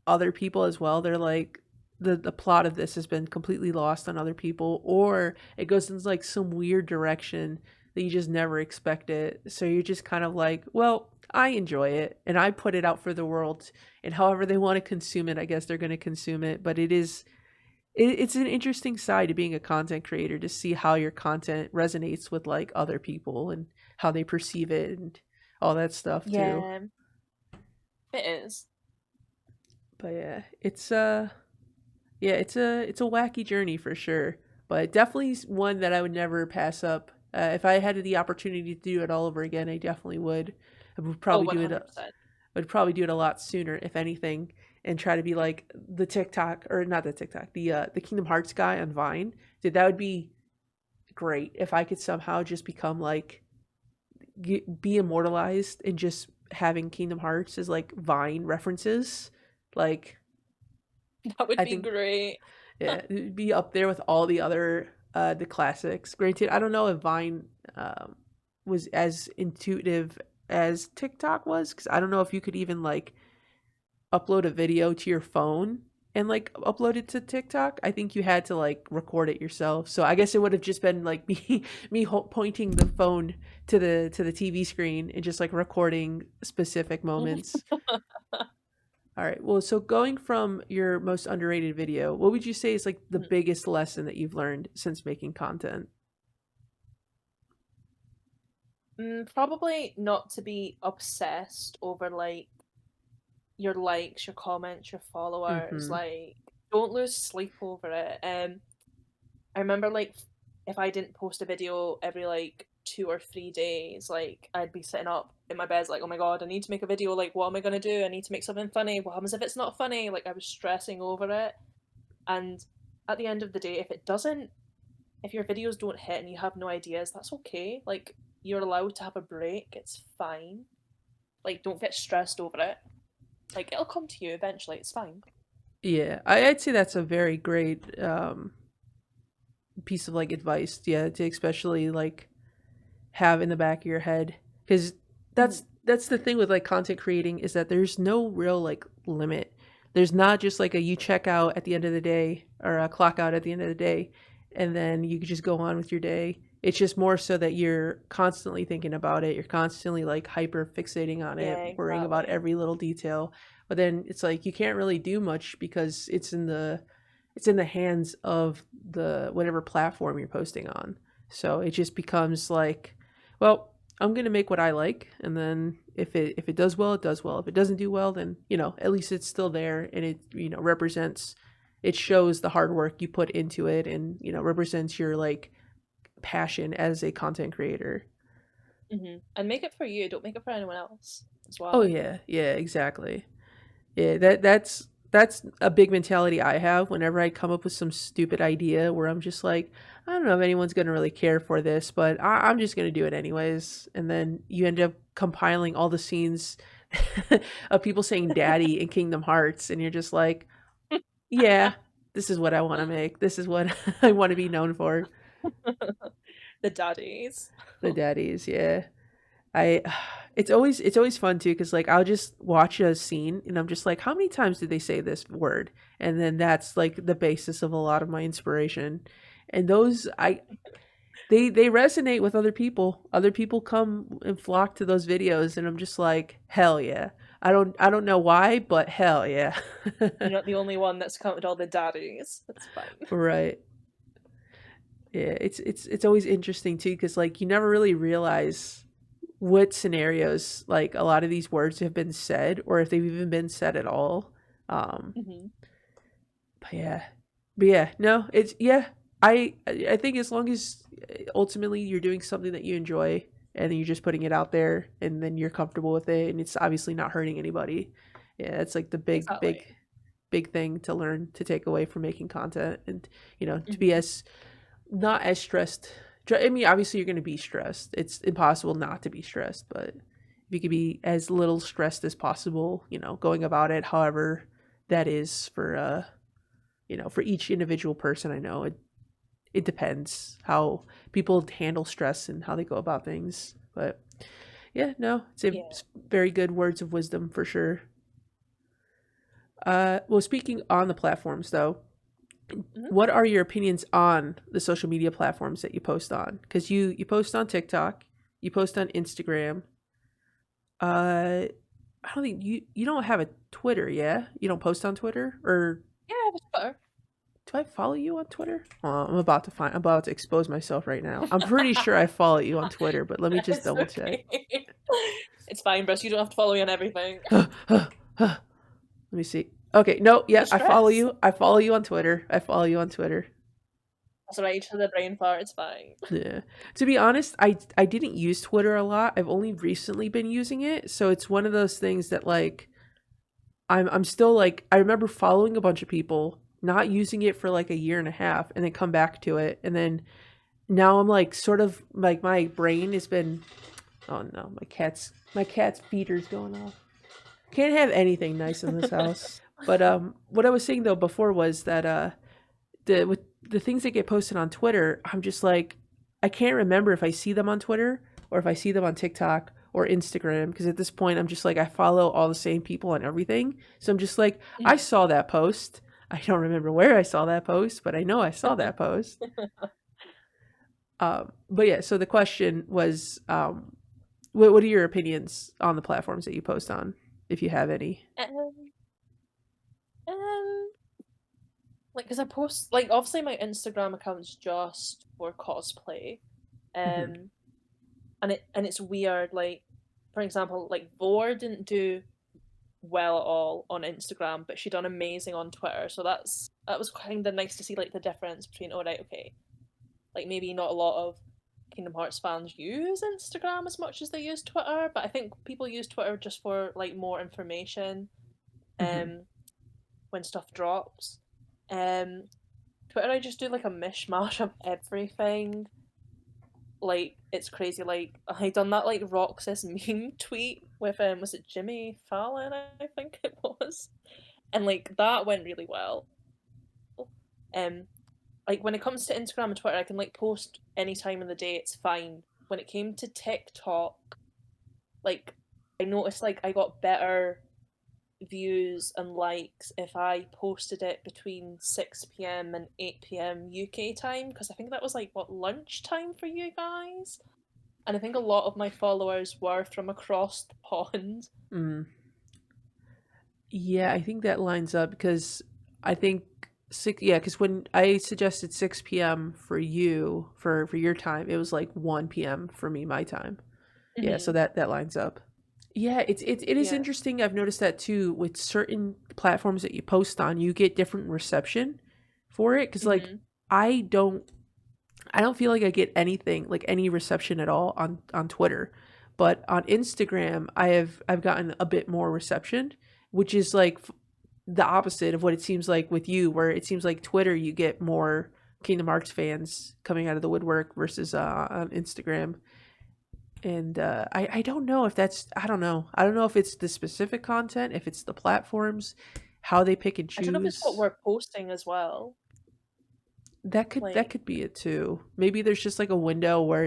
[SPEAKER 1] other people as well. They're like the plot of this has been completely lost on other people, or it goes in like some weird direction that you just never expect it. So you're just kind of like, well, I enjoy it and I put it out for the world, and however they want to consume it, I guess they're going to consume it. But it's an interesting side to being a content creator to see how your content resonates with like other people and how they perceive it and all that stuff too.
[SPEAKER 2] Yeah, it is.
[SPEAKER 1] But yeah, it's a wacky journey for sure, but definitely one that I would never pass up. If I had the opportunity to do it all over again, I definitely would. I would
[SPEAKER 2] Oh,
[SPEAKER 1] probably do it.
[SPEAKER 2] 100%.
[SPEAKER 1] Would probably do it a lot sooner, if anything, and try to be like the TikTok or not the TikTok, the Kingdom Hearts guy on Vine. Dude, that would be great if I could somehow just become like be immortalized and just having Kingdom Hearts as like Vine references. Like
[SPEAKER 2] That would
[SPEAKER 1] I
[SPEAKER 2] be
[SPEAKER 1] think
[SPEAKER 2] great.
[SPEAKER 1] yeah, it'd be up there with all the other the classics. Granted, I don't know if Vine was as intuitive as TikTok was because I don't know if you could even like upload a video to your phone and like upload it to TikTok. I think you had to like record it yourself. So I guess it would have just been like me pointing the phone to the TV screen and just like recording specific moments. All right. Well, so going from your most underrated video, what would you say is like the biggest lesson that you've learned since making content?
[SPEAKER 2] Probably not to be obsessed over like your likes, your comments, your followers.
[SPEAKER 1] Mhm.
[SPEAKER 2] Like, don't lose sleep over it. I remember like if I didn't post a video every like 2 or 3 days, like I'd be sitting up in my bed like, oh my god, I need to make a video. Like, what am I gonna do? I need to make something funny. What happens if it's not funny? Like I was stressing over it, and at the end of the day, if your videos don't hit and you have no ideas, that's okay. Like you're allowed to have a break. It's fine. Like don't get stressed over it. Like it'll come to you eventually. It's fine.
[SPEAKER 1] Yeah, I'd say that's a very great piece of like advice. Yeah, to especially like have in the back of your head, because
[SPEAKER 2] Mhm.
[SPEAKER 1] that's the thing with like content creating, is that there's no real like limit. There's not just like a you check out at the end of the day or a clock out at the end of the day and then you could just go on with your day. It's just more so that you're constantly thinking about it. You're constantly like hyper fixating on it,
[SPEAKER 2] Yeah,
[SPEAKER 1] worrying about
[SPEAKER 2] exactly.
[SPEAKER 1] every little detail. But then it's like you can't really do much because it's in the hands of the whatever platform you're posting on. So it just becomes like, well, I'm gonna make what I like, and then if it does well, it does well. If it doesn't do well, then at least it's still there, and it represents, it shows the hard work you put into it, and represents your like passion as a content creator.
[SPEAKER 2] And make it for you. Don't make it for anyone else as
[SPEAKER 1] Oh
[SPEAKER 2] well.
[SPEAKER 1] yeah, yeah, exactly. Yeah, that's a big mentality I have whenever I come up with some stupid idea where I'm just like, I don't know if anyone's gonna really care for this, but I'm just gonna do it anyways. And then you end up compiling all the scenes of people saying "daddy" in Kingdom Hearts, and you're just like, yeah, this is what I want to make. This is what I want to be known for.
[SPEAKER 2] The daddies.
[SPEAKER 1] The daddies, yeah. I it's always fun too, because like I'll just watch a scene and I'm just like, how many times did they say this word? And then that's like the basis of a lot of my inspiration. And those they resonate with other people. Other people come and flock to those videos, and I'm just like, hell yeah. I don't know why, but hell yeah.
[SPEAKER 2] You're not the only one that's counted all the daddies. That's fine.
[SPEAKER 1] Right. Yeah, it's always interesting too, because like you never really realize what scenarios like a lot of these words have been said, or if they've even been said at all. Um,
[SPEAKER 2] hmm
[SPEAKER 1] but yeah, no, it's yeah. I think as long as ultimately you're doing something that you enjoy and then you're just putting it out there and then you're comfortable with it and it's obviously not hurting anybody. Yeah, that's like the big big
[SPEAKER 2] Exactly.
[SPEAKER 1] big thing to learn, to take away from making content, and to be
[SPEAKER 2] hmm
[SPEAKER 1] as not as stressed. I mean, obviously, you're going to be stressed. It's impossible not to be stressed, but if you could be as little stressed as possible, going about it, however that is for each individual person. I know it depends how people handle stress and how they go about things, but yeah, no, it's
[SPEAKER 2] Yeah.
[SPEAKER 1] very good words of wisdom for sure. Well, speaking on the platforms though,
[SPEAKER 2] hmm
[SPEAKER 1] what are your opinions on the social media platforms that you post on? Because you post on TikTok, you post on Instagram. I don't think you don't have a Twitter, yeah? You don't post on Twitter, or
[SPEAKER 2] Yeah, that's better.
[SPEAKER 1] do I follow you on Twitter? I'm about to expose myself right now. I'm pretty sure I follow you on Twitter, but let me just
[SPEAKER 2] It's
[SPEAKER 1] double check.
[SPEAKER 2] okay. It's fine, Bruce. You don't have to follow me on everything.
[SPEAKER 1] Let me see. Okay, no,
[SPEAKER 2] No
[SPEAKER 1] yeah, I follow
[SPEAKER 2] stress.
[SPEAKER 1] you. I follow you on Twitter. I follow you on Twitter.
[SPEAKER 2] That's right. To the brain fart. It's fine.
[SPEAKER 1] Yeah. To be honest, I didn't use Twitter a lot. I've only recently been using it, so it's one of those things that like I'm still like, I remember following a bunch of people, not using it for like a year and a half, and then come back to it, and then now I'm like sort of like my brain has been, oh no, my cat's feeder's going off. Can't have anything nice in this house. But what I was saying though before was that with the things that get posted on Twitter, I'm just like, I can't remember if I see them on Twitter or if I see them on TikTok or Instagram, because at this point I'm just like, I follow all the same people on everything. So I'm just like, I
[SPEAKER 2] Mhm.
[SPEAKER 1] saw that post. I don't remember where I saw that post, but I know I saw that post. But yeah, so the question was, what are your opinions on the platforms that you post on, if you have any?
[SPEAKER 2] um, um, like, because I post, like, obviously my Instagram account's just for cosplay,
[SPEAKER 1] Hmm.
[SPEAKER 2] um, and it's weird. Like, for example, like Vor didn't do. well at all on Instagram, but she done amazing on Twitter. So that was kind of nice to see like the difference between, oh right, okay, like maybe not a lot of Kingdom Hearts fans use Instagram as much as they use Twitter, but I think people use Twitter just for like more information
[SPEAKER 1] Hmm.
[SPEAKER 2] um when stuff drops. Um Twitter, I just do like a mishmash of everything. Like it's crazy. Like I done that like Roxas meme tweet with was it Jimmy Fallon, I think it was, and like that went really well. Um, like when it comes to Instagram and Twitter, I can like post any time of the day. It's fine. When it came to TikTok, like I noticed like I got better views and likes if I posted it between 6 p.m. and 8 p.m. UK time, because I think that was like what, lunchtime for you guys? And I think a lot of my followers were from across the pond.
[SPEAKER 1] Mm. Yeah, I think that lines up because I think six. Yeah, because when I suggested 6 p.m. for you for your time, it was like 1 p.m. for me, my time. Yeah, so
[SPEAKER 2] Hmm.
[SPEAKER 1] that lines up. Yeah, it is
[SPEAKER 2] Yeah.
[SPEAKER 1] interesting. I've noticed that too with certain platforms that you post on, you get different reception for it. Because like
[SPEAKER 2] Hmm.
[SPEAKER 1] I don't I don't feel like I get anything like any reception at all on Twitter, but on Instagram I've gotten a bit more reception, which is like the opposite of what it seems like with you, where it seems like Twitter you get more Kingdom Hearts fans coming out of the woodwork versus on Instagram. And I don't know if that's I don't know if it's the specific content, if it's the platforms, how they pick and
[SPEAKER 2] I don't know if it's what
[SPEAKER 1] choose.
[SPEAKER 2] we're posting as well.
[SPEAKER 1] That
[SPEAKER 2] Like,
[SPEAKER 1] could be it too. Maybe there's just like a window where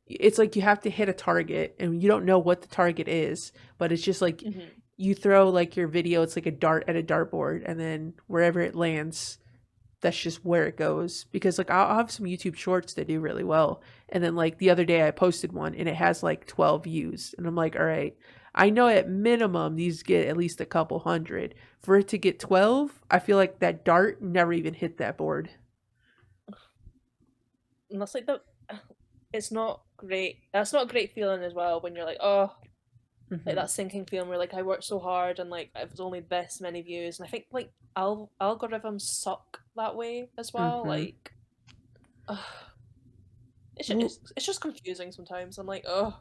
[SPEAKER 1] it's like you have to hit a target and you don't know what the target is, but it's just like
[SPEAKER 2] hmm
[SPEAKER 1] you throw like your video, it's like a dart at a dartboard, and then wherever it lands, that's just where it goes. Because like I'll have some YouTube shorts that do really well, and then like the other day I posted one and it has like 12 views, and I'm like, all right, I know at minimum these get at least a couple hundred. For it to get 12, I feel like that dart never even hit that board.
[SPEAKER 2] and that's like the it's not great. That's not a great feeling as well when you're like, oh, like
[SPEAKER 1] Hmm.
[SPEAKER 2] that sinking feeling where like I worked so hard and like it was only this many views, and I think like algorithms suck that way as well.
[SPEAKER 1] Hmm.
[SPEAKER 2] Like, ugh,
[SPEAKER 1] Well,
[SPEAKER 2] it's just confusing sometimes. I'm like, oh,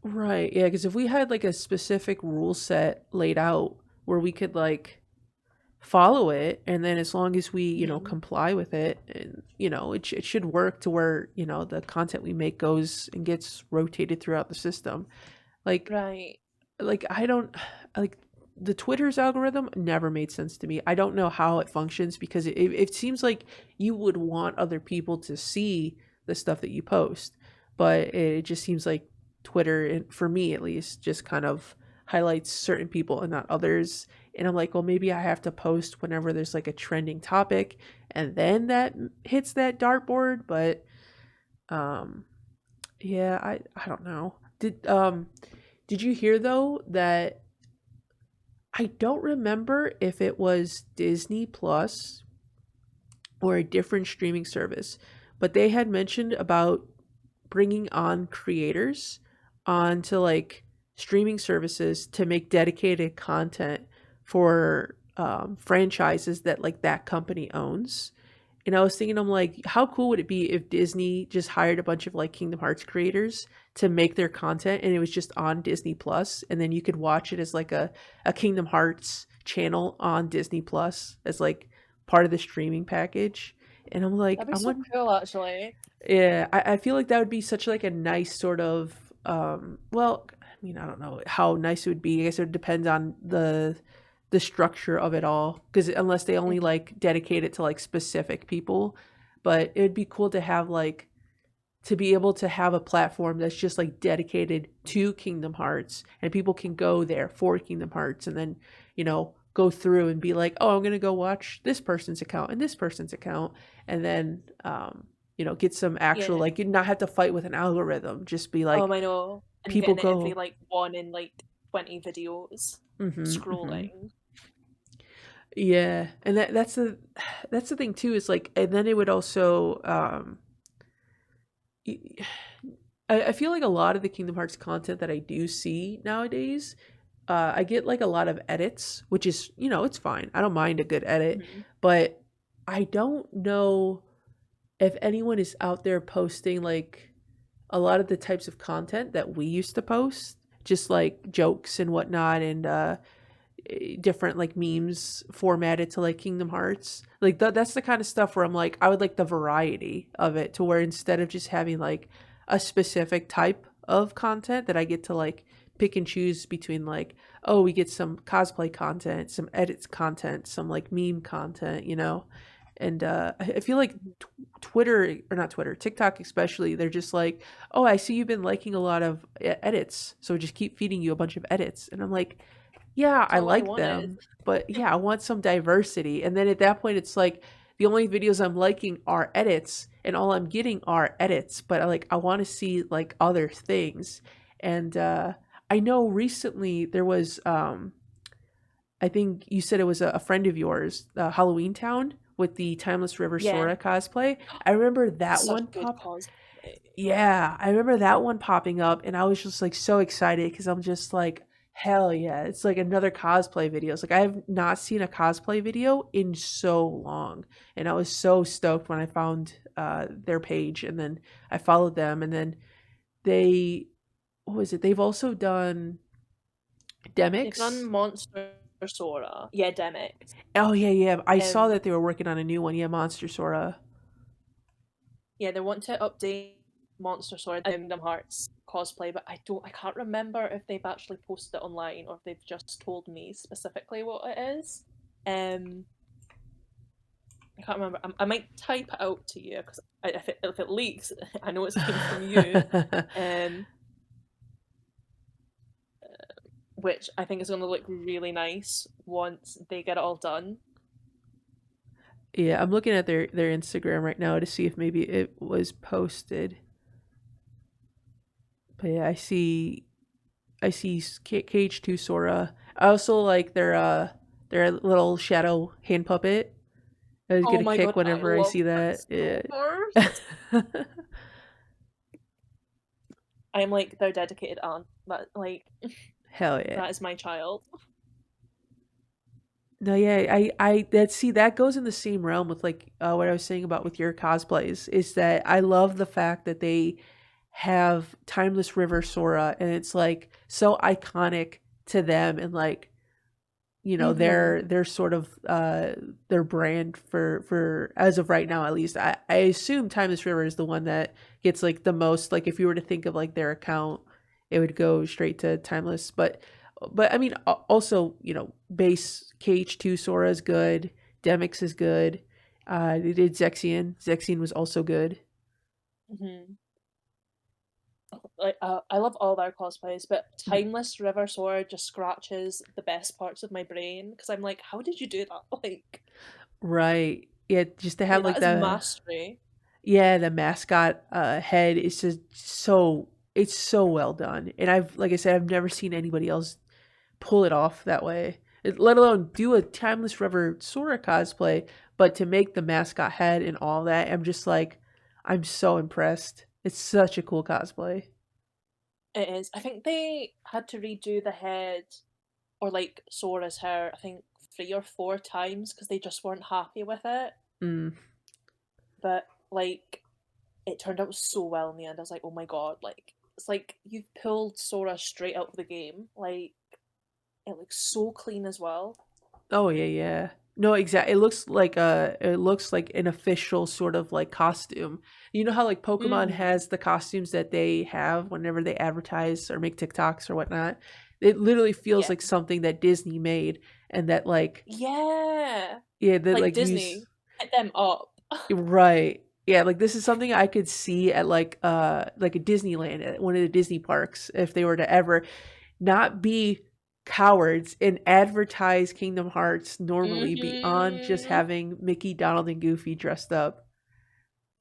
[SPEAKER 1] right, yeah, because if we had like a specific rule set laid out where we could like follow it, and then as long as we
[SPEAKER 2] mhm.
[SPEAKER 1] comply with it, and it should work to where the content we make goes and gets rotated throughout the system. like
[SPEAKER 2] Right.
[SPEAKER 1] I don't like the Twitter's algorithm never made sense to me. I don't know how it functions because it seems like you would want other people to see the stuff that you post, but it just seems like Twitter, and for me at least, just kind of highlights certain people and not others. And I'm like, well, maybe I have to post whenever there's like a trending topic, and then that hits that dartboard. But um, yeah, I don't know. Did you hear though that I don't remember if it was Disney Plus or a different streaming service, but they had mentioned about bringing on creators onto like streaming services to make dedicated content for franchises that like that company owns. And I was thinking, I'm like, how cool would it be if Disney just hired a bunch of like Kingdom Hearts creators to make their content and it was just on Disney Plus, and then you could watch it as like a Kingdom Hearts channel on Disney Plus as like part of the streaming package. And I'm like,
[SPEAKER 2] That'd be
[SPEAKER 1] I
[SPEAKER 2] so
[SPEAKER 1] want
[SPEAKER 2] cool, actually.
[SPEAKER 1] yeah, I feel like that would be such like a nice sort of well, I mean, I don't know how nice it would be. I guess it would depend on the structure of it all, because unless they only
[SPEAKER 2] Hmm.
[SPEAKER 1] like dedicate it to like specific people, but it would be cool to have like to be able to have a platform that's just like dedicated to Kingdom Hearts, and people can go there for Kingdom Hearts, and then go through and be like, oh, I'm gonna go watch this person's account and this person's account, and then get some actual,
[SPEAKER 2] Yeah.
[SPEAKER 1] like, you not have to fight with an algorithm, just be like
[SPEAKER 2] I know. And
[SPEAKER 1] people
[SPEAKER 2] getting it every
[SPEAKER 1] go.
[SPEAKER 2] like one in like 20 videos
[SPEAKER 1] Mm-hmm, mm-hmm.
[SPEAKER 2] scrolling.
[SPEAKER 1] Yeah, and that's the thing too, is like, and then it would also I feel like a lot of the Kingdom Hearts content that I do see nowadays, I get like a lot of edits, which is, it's fine. I don't mind a good edit,
[SPEAKER 2] Mhm.
[SPEAKER 1] but I don't know if anyone is out there posting like a lot of the types of content that we used to post, just like jokes and whatnot, and different like memes formatted to like Kingdom Hearts. Like that's the kind of stuff where I'm like, I would like the variety of it, to where instead of just having like a specific type of content that I get to like pick and choose between, like, oh, we get some cosplay content, some edits content, some like meme content, And I feel like
[SPEAKER 2] Mhm.
[SPEAKER 1] Twitter, or not Twitter, TikTok especially, they're just like, oh, I see you've been liking a lot of edits, so just keep feeding you a bunch of edits. And I'm like, yeah,
[SPEAKER 2] That's
[SPEAKER 1] I
[SPEAKER 2] not what I
[SPEAKER 1] like
[SPEAKER 2] wanted.
[SPEAKER 1] them, but yeah, I want some diversity. And then at that point, it's like the only videos I'm liking are edits, and all I'm getting are edits. But I want to see like other things. And I know recently there was, I think you said it was a friend of yours, Halloween Town, with the Timeless River
[SPEAKER 2] Yeah,
[SPEAKER 1] Sora cosplay. I remember that
[SPEAKER 2] such
[SPEAKER 1] one
[SPEAKER 2] good
[SPEAKER 1] pop.
[SPEAKER 2] cosplay.
[SPEAKER 1] Yeah, I remember that one popping up, and I was just like so excited because I'm just like, hell yeah, it's like another cosplay video. It's like I have not seen a cosplay video in so long, and I was so stoked when I found their page, and then I followed them, and then they, what was it? They've also done
[SPEAKER 2] They've done
[SPEAKER 1] Demix.
[SPEAKER 2] Monster Sora. Yeah, Demic.
[SPEAKER 1] Oh yeah, yeah. I saw
[SPEAKER 2] Um,
[SPEAKER 1] that they were working on a new one. Yeah, Monster Sora.
[SPEAKER 2] yeah, they want to update Monster Sword Kingdom Hearts cosplay, but I can't remember if they've actually posted it online or if they've just told me specifically what it is. Um, I can't remember. I might type it out to you because if it leaks, I know it's came from you. Um, which I think is going to look really nice once they get it all done.
[SPEAKER 1] Yeah, I'm looking at their Instagram right now to see if maybe it was posted. But yeah, I see KH2 Sora. I also like their little shadow hand puppet. I get
[SPEAKER 2] Oh
[SPEAKER 1] a
[SPEAKER 2] my
[SPEAKER 1] kick
[SPEAKER 2] god, I
[SPEAKER 1] whenever I
[SPEAKER 2] love
[SPEAKER 1] see
[SPEAKER 2] that
[SPEAKER 1] that.
[SPEAKER 2] so
[SPEAKER 1] Yeah.
[SPEAKER 2] much. I'm like their dedicated aunt. That like
[SPEAKER 1] Hell yeah.
[SPEAKER 2] that is my child.
[SPEAKER 1] No, yeah, that goes in the same realm with like what I was saying about with your cosplays, is that I love the fact that they have Timeless River Sora, and it's like so iconic to them, and like,
[SPEAKER 2] Mm-hmm.
[SPEAKER 1] their sort of their brand for as of right now, at least. I assume Timeless River is the one that gets like the most, like if you were to think of like their account, it would go straight to Timeless. But I mean, also, base KH2 Sora is good, Demix is good. They did Zexion was also good.
[SPEAKER 2] Mm-hmm. Like I love all their cosplays, but Timeless River Sword just scratches the best parts of my brain because I'm like, how did you do that? Like,
[SPEAKER 1] Right, yeah, just to have
[SPEAKER 2] like
[SPEAKER 1] like
[SPEAKER 2] that is
[SPEAKER 1] the,
[SPEAKER 2] mastery.
[SPEAKER 1] yeah, the mascot head is just so, it's so well done. And like I said, I've never seen anybody else pull it off that way. Let alone do a Timeless River Sora cosplay, but to make the mascot head and all that, I'm just like, I'm so impressed. It's such a cool cosplay.
[SPEAKER 2] It is. I think they had to redo the head or like Sora's hair. I think 3 or 4 times because they just weren't happy with it.
[SPEAKER 1] Mm.
[SPEAKER 2] But like, it turned out so well in the end. I was like, oh my god, like it's like you've pulled Sora straight out of the game. Like it looks so clean as well.
[SPEAKER 1] Oh yeah, yeah. No, exactly. It looks like an official sort of like costume. You know how like Pokemon
[SPEAKER 2] Mm-hmm.
[SPEAKER 1] has the costumes that they have whenever they advertise or make TikToks or whatnot. It literally feels
[SPEAKER 2] Yeah.
[SPEAKER 1] like something that Disney made, and that like,
[SPEAKER 2] Yeah.
[SPEAKER 1] yeah, that
[SPEAKER 2] Like
[SPEAKER 1] like use,
[SPEAKER 2] Disney, hit them up.
[SPEAKER 1] right. Yeah, like this is something I could see at like a Disneyland, at one of the Disney parks, if they were to ever not be cowards and advertise Kingdom Hearts normally beyond just
[SPEAKER 2] Mm-hmm.
[SPEAKER 1] having Mickey, Donald, and Goofy dressed up.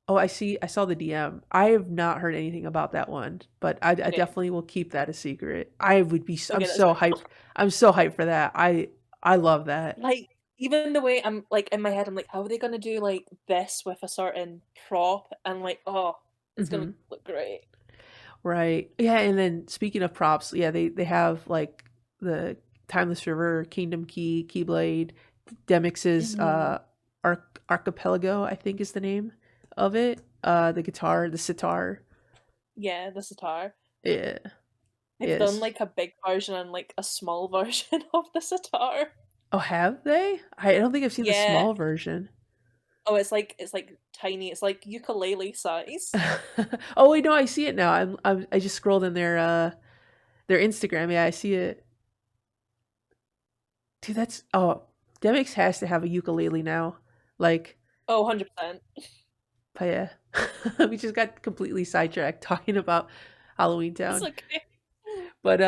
[SPEAKER 1] Oh, I saw the DM. I have not heard anything about that one, but I
[SPEAKER 2] Okay,
[SPEAKER 1] definitely will keep that a secret. I would be, I'm
[SPEAKER 2] okay, that's
[SPEAKER 1] so
[SPEAKER 2] fine.
[SPEAKER 1] hyped. I'm so hyped for that. I love that.
[SPEAKER 2] Like even the way I'm like in my head, I'm like, how are they gonna do like this with a certain prop? And like, oh, it's gonna
[SPEAKER 1] Hmm.
[SPEAKER 2] look great.
[SPEAKER 1] Right. Yeah, and then speaking of props, yeah, they have like the Timeless River, Kingdom Key, Keyblade, Demix's Archipelago, I think is the name of it. The guitar, the sitar.
[SPEAKER 2] Yeah, the sitar.
[SPEAKER 1] Yeah.
[SPEAKER 2] They've done
[SPEAKER 1] Yes.
[SPEAKER 2] like a big version and like a small version of the sitar.
[SPEAKER 1] Oh, have they? I don't think I've seen the
[SPEAKER 2] Yeah.
[SPEAKER 1] small version.
[SPEAKER 2] Oh, it's like tiny. It's like ukulele size.
[SPEAKER 1] Oh wait, no, I see it now. I just scrolled in their Instagram. Yeah, I see it. Dude, that's Demix has to have a ukulele now. Like,
[SPEAKER 2] Oh, 100%.
[SPEAKER 1] but yeah, we just got completely sidetracked talking about Halloween
[SPEAKER 2] It's
[SPEAKER 1] Town.
[SPEAKER 2] okay.
[SPEAKER 1] But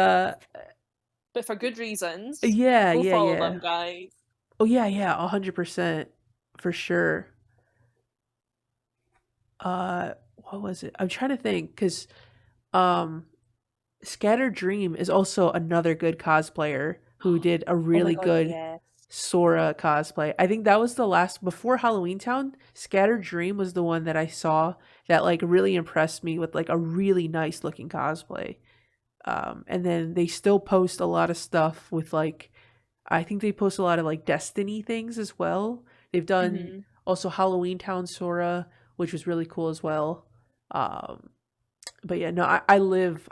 [SPEAKER 2] But for good reasons.
[SPEAKER 1] yeah,
[SPEAKER 2] Go
[SPEAKER 1] yeah,
[SPEAKER 2] follow
[SPEAKER 1] yeah.
[SPEAKER 2] them, guys.
[SPEAKER 1] Oh yeah, yeah, 100% for sure. What was it? I'm trying to think because um, Scattered Dream is also another good cosplayer who did a
[SPEAKER 2] Oh my
[SPEAKER 1] really
[SPEAKER 2] god,
[SPEAKER 1] good
[SPEAKER 2] yes.
[SPEAKER 1] Sora cosplay. I think that was the last before Halloween Town. Scattered Dream was the one that I saw that like really impressed me with like a really nice looking cosplay. And then they still post a lot of stuff with like I think they post a lot of like Destiny things as well. They've done
[SPEAKER 2] hmm
[SPEAKER 1] also Halloween Town Sora, which was really cool as well. Um, but yeah, no, I live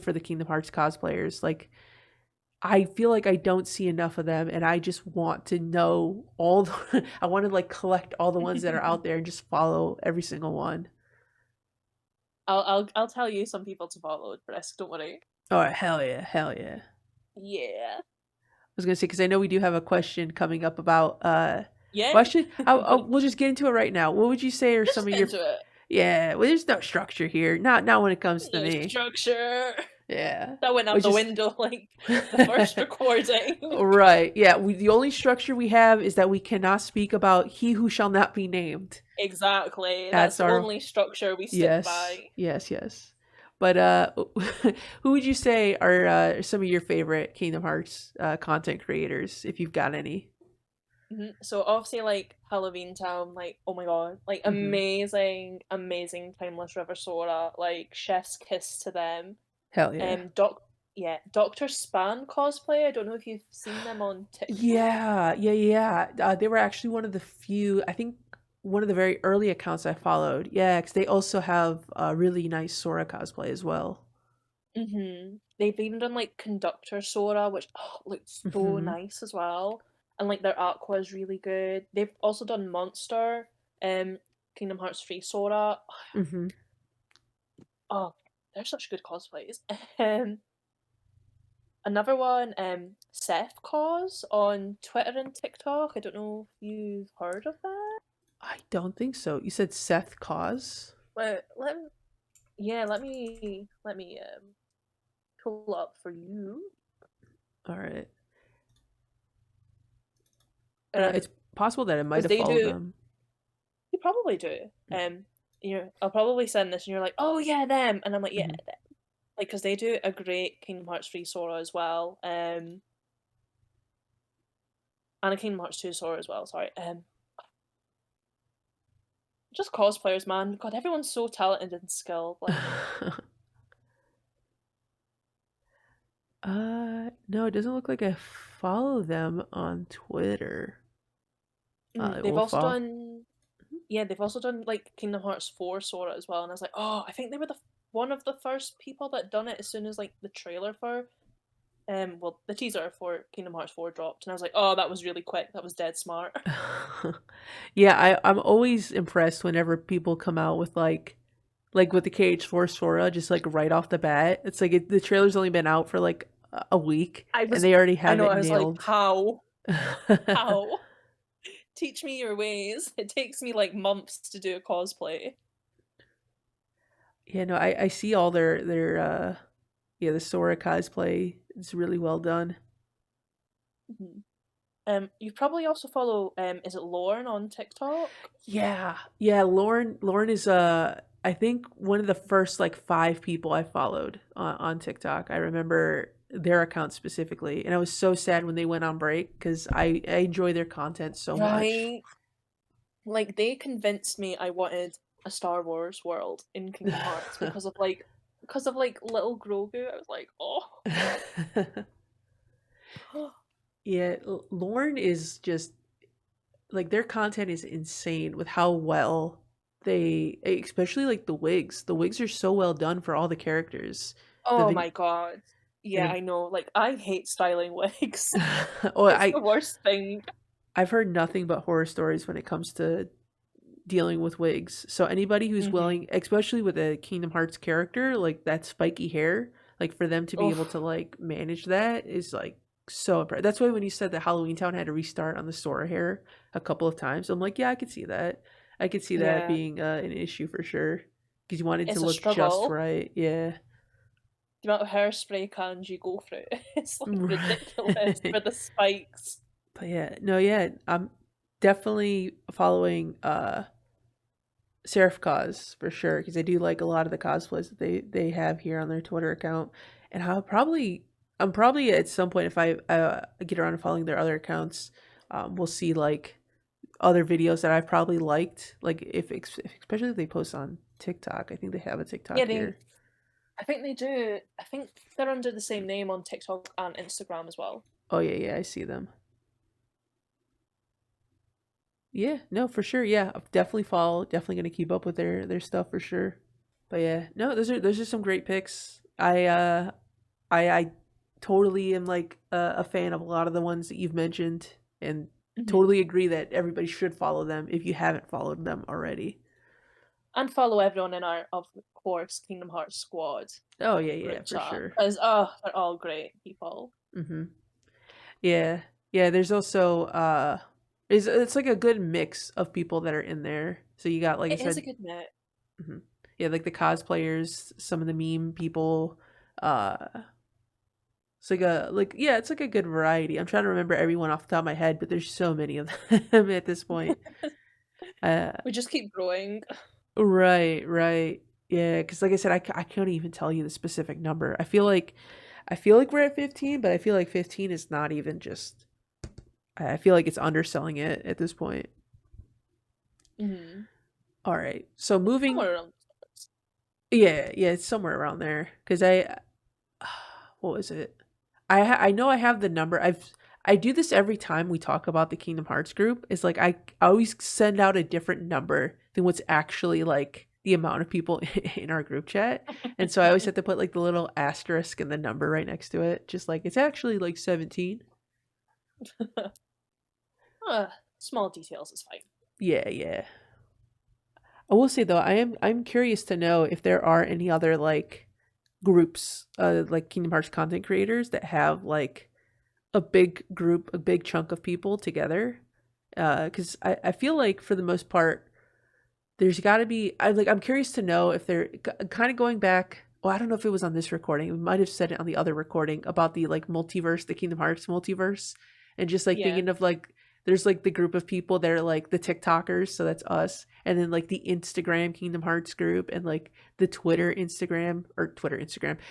[SPEAKER 1] for the Kingdom Hearts cosplayers. Like I feel like I don't see enough of them, and I just want to know all. I want to like collect all the ones that are out there and just follow every single one.
[SPEAKER 2] I'll tell you some people to follow, Brisk, don't worry.
[SPEAKER 1] Oh hell yeah, hell yeah! I
[SPEAKER 2] Yeah.
[SPEAKER 1] was gonna say because I know we do have a question coming up about.
[SPEAKER 2] Yeah.
[SPEAKER 1] Well, actually, we'll just get into it right now. What would you say are
[SPEAKER 2] Just
[SPEAKER 1] some of
[SPEAKER 2] get
[SPEAKER 1] your?
[SPEAKER 2] into it.
[SPEAKER 1] Yeah, well, there's no structure here. Not when it comes to
[SPEAKER 2] No
[SPEAKER 1] me.
[SPEAKER 2] structure.
[SPEAKER 1] Yeah,
[SPEAKER 2] That went
[SPEAKER 1] we
[SPEAKER 2] out the
[SPEAKER 1] just.
[SPEAKER 2] window like the first recording.
[SPEAKER 1] Right. Yeah. The only structure we have is that we cannot speak about he who shall not be named.
[SPEAKER 2] Exactly. That's
[SPEAKER 1] That's
[SPEAKER 2] the
[SPEAKER 1] our
[SPEAKER 2] only structure we stick
[SPEAKER 1] yes,
[SPEAKER 2] by.
[SPEAKER 1] yes, yes. But who would you say are some of your favorite Kingdom Hearts content creators, if you've got any?
[SPEAKER 2] So obviously, like Halloween Town, like oh my god, like
[SPEAKER 1] Mm-hmm.
[SPEAKER 2] amazing, amazing Timeless River Sora, like Chef's Kiss to them.
[SPEAKER 1] Hell yeah.
[SPEAKER 2] Yeah, Doctor Span cosplay. I don't know if you've seen them on TikTok.
[SPEAKER 1] Yeah, yeah, yeah. They were actually one of the few, I think, one of the very early accounts I followed. Yeah, because they also have a really nice Sora cosplay as well.
[SPEAKER 2] They've even done like Conductor Sora, which looks so
[SPEAKER 1] Mm-hmm.
[SPEAKER 2] nice as well. And like their Aqua is really good. They've also done Monster, um, Kingdom Hearts 3 Sora.
[SPEAKER 1] Mm-hmm.
[SPEAKER 2] Oh, they're such good cosplays. Um, Another one, Seth Cause on Twitter and TikTok. I don't know if you've heard of that.
[SPEAKER 1] I don't think so. You said Seth Cause?
[SPEAKER 2] But yeah, let me pull up for you.
[SPEAKER 1] All right.
[SPEAKER 2] Um,
[SPEAKER 1] It's possible that I might
[SPEAKER 2] because
[SPEAKER 1] have
[SPEAKER 2] they
[SPEAKER 1] followed
[SPEAKER 2] do,
[SPEAKER 1] them.
[SPEAKER 2] you probably do. I'll probably send this, and you're like, oh yeah, them, and I'm like, yeah,
[SPEAKER 1] Mm-hmm.
[SPEAKER 2] them. Like, because they do a great Kingdom Hearts 3 Sora as well, and a Kingdom Hearts 2 Sora as well. Sorry, just cosplayers, man. God, everyone's so talented and skilled. Like,
[SPEAKER 1] No, it doesn't look like I follow them on Twitter.
[SPEAKER 2] they've
[SPEAKER 1] We'll
[SPEAKER 2] also
[SPEAKER 1] follow.
[SPEAKER 2] done, yeah, they've also done like Kingdom Hearts 4 Sora as well, and I was like, oh, I think they were the one of the first people that done it as soon as like the trailer for well, the teaser for Kingdom Hearts 4 dropped, and I was like, oh, that was really quick. That was dead smart.
[SPEAKER 1] Yeah, I'm always impressed whenever people come out with like with the KH4 Sora, just like right off the bat. It's like the trailer's only been out for like a week,
[SPEAKER 2] I
[SPEAKER 1] and
[SPEAKER 2] was,
[SPEAKER 1] they already
[SPEAKER 2] I
[SPEAKER 1] have
[SPEAKER 2] know,
[SPEAKER 1] it
[SPEAKER 2] I was like,
[SPEAKER 1] nailed.
[SPEAKER 2] how? How? Teach me your ways. It takes me like months to do a cosplay.
[SPEAKER 1] Yeah, no, I see all their yeah, the Sora cosplay is really well done.
[SPEAKER 2] Mhm. You probably also follow, is it Lauren on TikTok?
[SPEAKER 1] Yeah, yeah. Lauren is I think one of the first like 5 people I followed on TikTok. I remember their account specifically, and I was so sad when they went on break because I enjoy their content so much.
[SPEAKER 2] Right. Like, they convinced me I wanted a Star Wars world in Kingdom Hearts because of like little Grogu. I was like, oh.
[SPEAKER 1] Yeah, Lorne is just like their content is insane with how well they, especially like the wigs. The wigs are so well done for all the characters. The
[SPEAKER 2] Oh
[SPEAKER 1] video
[SPEAKER 2] my god.
[SPEAKER 1] and
[SPEAKER 2] Yeah, I know. Like, I hate styling wigs.
[SPEAKER 1] oh,
[SPEAKER 2] It's the worst thing.
[SPEAKER 1] I've heard nothing but horror stories when it comes to dealing with wigs. So anybody who's
[SPEAKER 2] Hmm.
[SPEAKER 1] willing, especially with a Kingdom Hearts character, like that spiky hair, like for them to be able to
[SPEAKER 2] Oh,
[SPEAKER 1] like manage that is like so impressive. That's why when you said that Halloween Town had to restart on the Sora hair a couple of times, I'm like, yeah, I could see that. I could see that
[SPEAKER 2] yeah.
[SPEAKER 1] being an issue for sure because you wanted to
[SPEAKER 2] It's a
[SPEAKER 1] look just
[SPEAKER 2] struggle.
[SPEAKER 1] right. Yeah.
[SPEAKER 2] The amount of hairspray cans you go through. It's like ridiculous
[SPEAKER 1] Right.
[SPEAKER 2] for the spikes.
[SPEAKER 1] But yeah, no, yeah, I'm definitely following Seraph Cause for sure because I do like a lot of the cosplays that they have here on their Twitter account, and I'm probably at some point if I get around to following their other accounts, we'll see like other videos that I've probably liked, like if especially if they post on TikTok. I think they have a
[SPEAKER 2] Yeah,
[SPEAKER 1] TikTok
[SPEAKER 2] they.
[SPEAKER 1] here.
[SPEAKER 2] I think they do. I think they're under the same name on TikTok and Instagram as well.
[SPEAKER 1] Oh yeah, yeah, I see them. Yeah, no, for sure. Yeah, I'll definitely follow. Definitely gonna keep up with their stuff for sure. But yeah, no, those are some great picks. I totally am like a fan of a lot of the ones that you've mentioned, and
[SPEAKER 2] Hmm.
[SPEAKER 1] totally agree that everybody should follow them if you haven't followed them already.
[SPEAKER 2] And follow everyone in our, of course, Kingdom Hearts squad
[SPEAKER 1] Oh yeah, yeah,
[SPEAKER 2] group
[SPEAKER 1] for
[SPEAKER 2] chat
[SPEAKER 1] sure.
[SPEAKER 2] because oh, they're all great people.
[SPEAKER 1] Hmm. Yeah, yeah. There's also it's like a good mix of people that are in there. So you got like I
[SPEAKER 2] It is a
[SPEAKER 1] said,
[SPEAKER 2] good mix.
[SPEAKER 1] mhm. Yeah, like the cosplayers, some of the meme people. Uh, it's like a like yeah, it's like a good variety. I'm trying to remember everyone off the top of my head, but there's so many of them at this point. Uh,
[SPEAKER 2] We just keep growing.
[SPEAKER 1] right, right. Yeah, because like I said, I can't even tell you the specific number. I feel like we're at 15, but I feel like 15 is not even just. I feel like it's underselling it at this point.
[SPEAKER 2] Hmm.
[SPEAKER 1] All right, so moving.
[SPEAKER 2] Somewhere around.
[SPEAKER 1] Yeah, yeah, it's somewhere around there. Because what was it? I know I have the number. I do this every time we talk about the Kingdom Hearts group. It's like I always send out a different number than what's actually like the amount of people in our group chat. And so I always have to put like the little asterisk and the number right next to it. Just like it's actually like 17.
[SPEAKER 2] Small details is fine.
[SPEAKER 1] Yeah, yeah. I will say though, I'm curious to know if there are any other like groups, like Kingdom Hearts content creators that have like a big group, a big chunk of people together. Because I feel like for the most part, there's got to be. I'm curious to know if they're kind of going back. Well, I don't know if it was on this recording. We might have said it on the other recording about the like multiverse, the Kingdom Hearts multiverse, and just like
[SPEAKER 2] Yeah.
[SPEAKER 1] thinking of like there's like the group of people that are like the TikTokers, so that's us, and then like the Instagram Kingdom Hearts group, and like the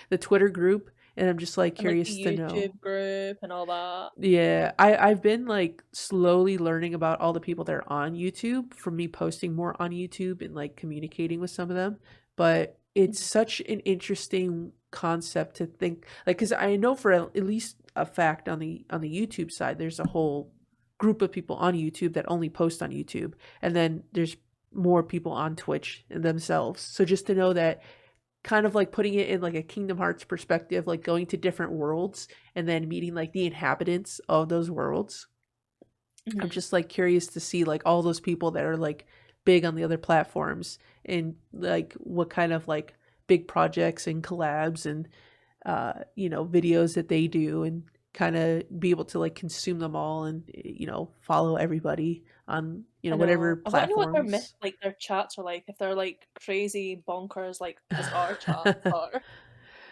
[SPEAKER 1] the Twitter group, and I'm just like
[SPEAKER 2] And like
[SPEAKER 1] curious
[SPEAKER 2] the
[SPEAKER 1] to know.
[SPEAKER 2] YouTube group and all that.
[SPEAKER 1] Yeah, I've been like slowly learning about all the people that are on YouTube from me posting more on YouTube and like communicating with some of them. But it's
[SPEAKER 2] Mhm.
[SPEAKER 1] such an interesting concept to think like because I know for at least a fact on the YouTube side, there's a whole group of people on YouTube that only post on YouTube, and then there's more people on Twitch themselves. So just to know that kind of like putting it in like a Kingdom Hearts perspective, like going to different worlds and then meeting like the inhabitants of those worlds. I'm
[SPEAKER 2] Mhm.
[SPEAKER 1] just like curious to see like all those people that are like big on the other platforms and like what kind of like big projects and collabs and videos that they do and kind of be able to like consume them all and follow everybody on
[SPEAKER 2] I
[SPEAKER 1] whatever
[SPEAKER 2] know. I want to know what
[SPEAKER 1] platforms.
[SPEAKER 2] like their chats are like. If they're like crazy bonkers, like as our chats are.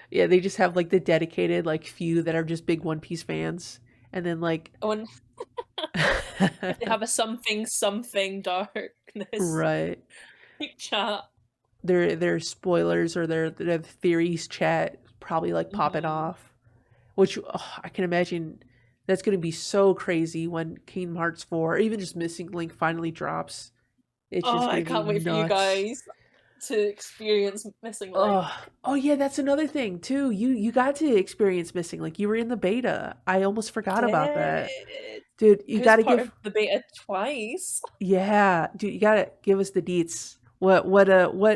[SPEAKER 1] Yeah, they just have like the dedicated like few that are just big One Piece fans, and then like
[SPEAKER 2] Oh, and if they have a something something darkness
[SPEAKER 1] right,
[SPEAKER 2] like chat.
[SPEAKER 1] their spoilers or their theories chat probably like popping
[SPEAKER 2] Hmm.
[SPEAKER 1] off, which I can imagine that's going to be so crazy when Kingdom Hearts 4 or even just Missing Link finally drops. It's
[SPEAKER 2] Oh,
[SPEAKER 1] just
[SPEAKER 2] I
[SPEAKER 1] going to be
[SPEAKER 2] can't wait for you
[SPEAKER 1] nuts.
[SPEAKER 2] guys. to experience Missing
[SPEAKER 1] Oh,
[SPEAKER 2] Link.
[SPEAKER 1] oh yeah, that's another thing too. You got to experience Missing Link. You were in the beta. I almost forgot about that.
[SPEAKER 2] Did.
[SPEAKER 1] Dude, you
[SPEAKER 2] I was
[SPEAKER 1] got to
[SPEAKER 2] part
[SPEAKER 1] give
[SPEAKER 2] of the beta twice.
[SPEAKER 1] yeah, dude, you got to give us the deets. What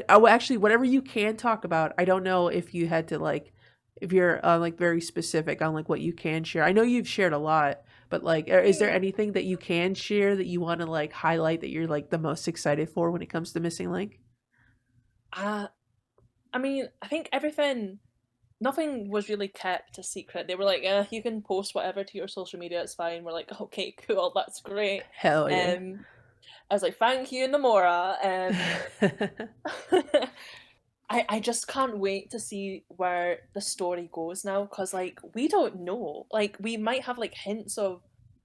[SPEAKER 1] oh actually whatever you can talk about. I don't know if you had to like if you're like very specific on like what you can share. I know you've shared a lot, but like is there anything that you can share that you want to like highlight that you're like the most excited for when it comes to Missing Link?
[SPEAKER 2] Uh, I mean, I think nothing was really kept a secret. They were like, you can post whatever to your social media, it's fine. We're like, okay, cool, that's great.
[SPEAKER 1] Hell yeah.
[SPEAKER 2] Um, I was like, thank you, Nomura. I just can't wait to see where the story goes now, because like we don't know. Like we might have like hints of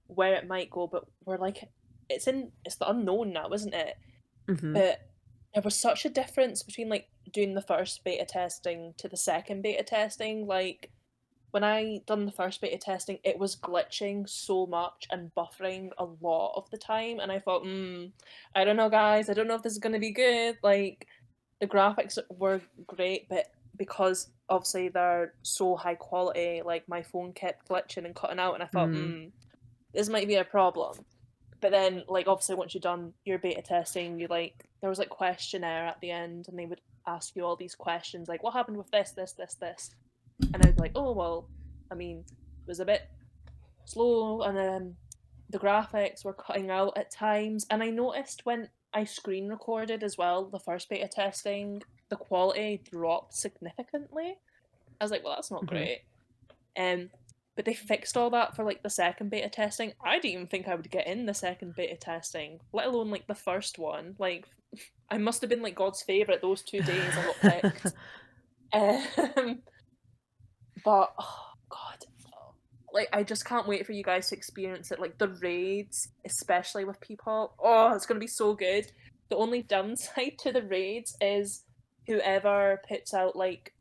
[SPEAKER 2] where it might go, but we're like it's the unknown now, isn't it?
[SPEAKER 1] hmm
[SPEAKER 2] But there was such a difference between like doing the first beta testing to the second beta testing. Like when I done the first beta testing, it was glitching so much and buffering a lot of the time, and I thought, I don't know, guys. I don't know if this is gonna be good. Like the graphics were great, but because obviously they're so high quality, like my phone kept glitching and cutting out, and I thought,
[SPEAKER 1] Mm.
[SPEAKER 2] this might be a problem. But then, like obviously, once you've done your beta testing, you like there was like questionnaire at the end, and they would ask you all these questions, like what happened with this, and I'd be like, oh well, I mean, it was a bit slow, and then the graphics were cutting out at times, and I noticed when I screen recorded as well, the first beta testing, the quality dropped significantly. I was like, well, that's not
[SPEAKER 1] hmm
[SPEAKER 2] great. Um, but they fixed all that for like the second beta testing. I didn't even think I would get in the second beta testing, let alone like the first one. Like, I must have been like God's favorite those 2 days I got picked. Um, but oh god, like I just can't wait for you guys to experience it. Like the raids, especially with people. Oh, it's gonna be so good. The only downside to the raids is whoever puts out like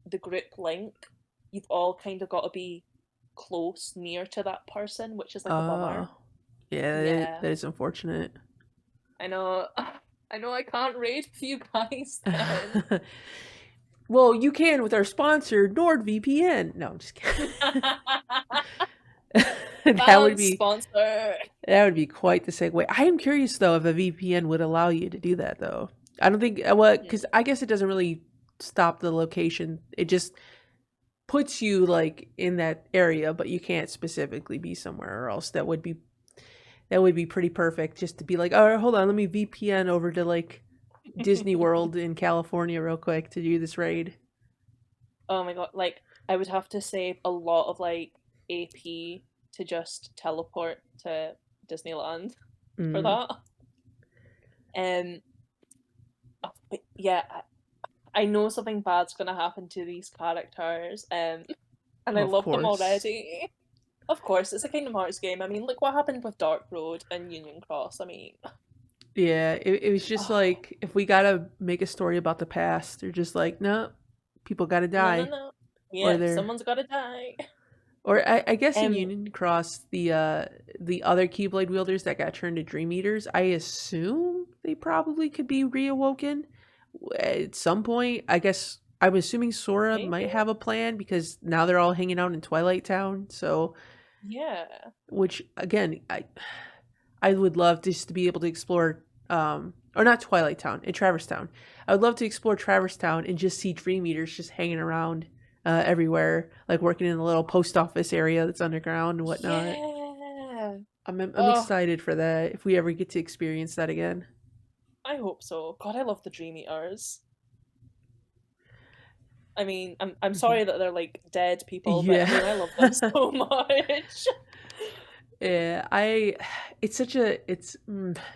[SPEAKER 2] the group link, you've all kind of got to be close, near to that person, which is like a bummer.
[SPEAKER 1] Oh, yeah,
[SPEAKER 2] Yeah,
[SPEAKER 1] that is unfortunate.
[SPEAKER 2] I know. I know I can't raid with you guys then.
[SPEAKER 1] Well, you can with our sponsor, NordVPN. No, I'm just kidding. that would
[SPEAKER 2] Fan
[SPEAKER 1] be
[SPEAKER 2] sponsor.
[SPEAKER 1] that would be quite the segue. I am curious though if a VPN would allow you to do that though. I don't think well because I guess it doesn't really stop the location. It just puts you like in that area, but you can't specifically be somewhere or else. That would be pretty perfect just to be like, all right, hold on, let me VPN over to like Disney World in California real quick to do this raid.
[SPEAKER 2] Oh my god, like I would have to save a lot of like AP to just teleport to Disneyland for
[SPEAKER 1] Mm,
[SPEAKER 2] that. Um, but yeah, I know something bad's gonna happen to these characters, and I
[SPEAKER 1] of
[SPEAKER 2] love them
[SPEAKER 1] course.
[SPEAKER 2] already. Of course, it's a Kingdom Hearts game. I mean, look what happened with Dark Road and Union Cross. I mean,
[SPEAKER 1] Yeah, it was just
[SPEAKER 2] oh,
[SPEAKER 1] like if we gotta make a story about the past, they're just like, no, people gotta
[SPEAKER 2] no, no,
[SPEAKER 1] die,
[SPEAKER 2] no.
[SPEAKER 1] or
[SPEAKER 2] Yeah,
[SPEAKER 1] they're,
[SPEAKER 2] someone's gotta die.
[SPEAKER 1] or I guess in
[SPEAKER 2] Um,
[SPEAKER 1] Union Cross, the other Keyblade wielders that got turned to Dream Eaters, I assume they probably could be reawoken at some point. I guess I'm assuming Sora might
[SPEAKER 2] maybe.
[SPEAKER 1] have a plan because now they're all hanging out in Twilight Town. So,
[SPEAKER 2] Yeah.
[SPEAKER 1] which again, I would love just to be able to explore, or not Twilight Town, in Traverse Town. I would love to explore Traverse Town and just see Dream Eaters just hanging around everywhere, like working in the little post office area that's underground and whatnot.
[SPEAKER 2] Yeah.
[SPEAKER 1] I'm
[SPEAKER 2] Oh,
[SPEAKER 1] excited for that if we ever get to experience that again.
[SPEAKER 2] I hope so. God, I love the Dream Eaters. I mean, I'm
[SPEAKER 1] Mhm.
[SPEAKER 2] sorry that they're like dead people, but I
[SPEAKER 1] Yeah.
[SPEAKER 2] mean, I love them so much.
[SPEAKER 1] Yeah, it's such a,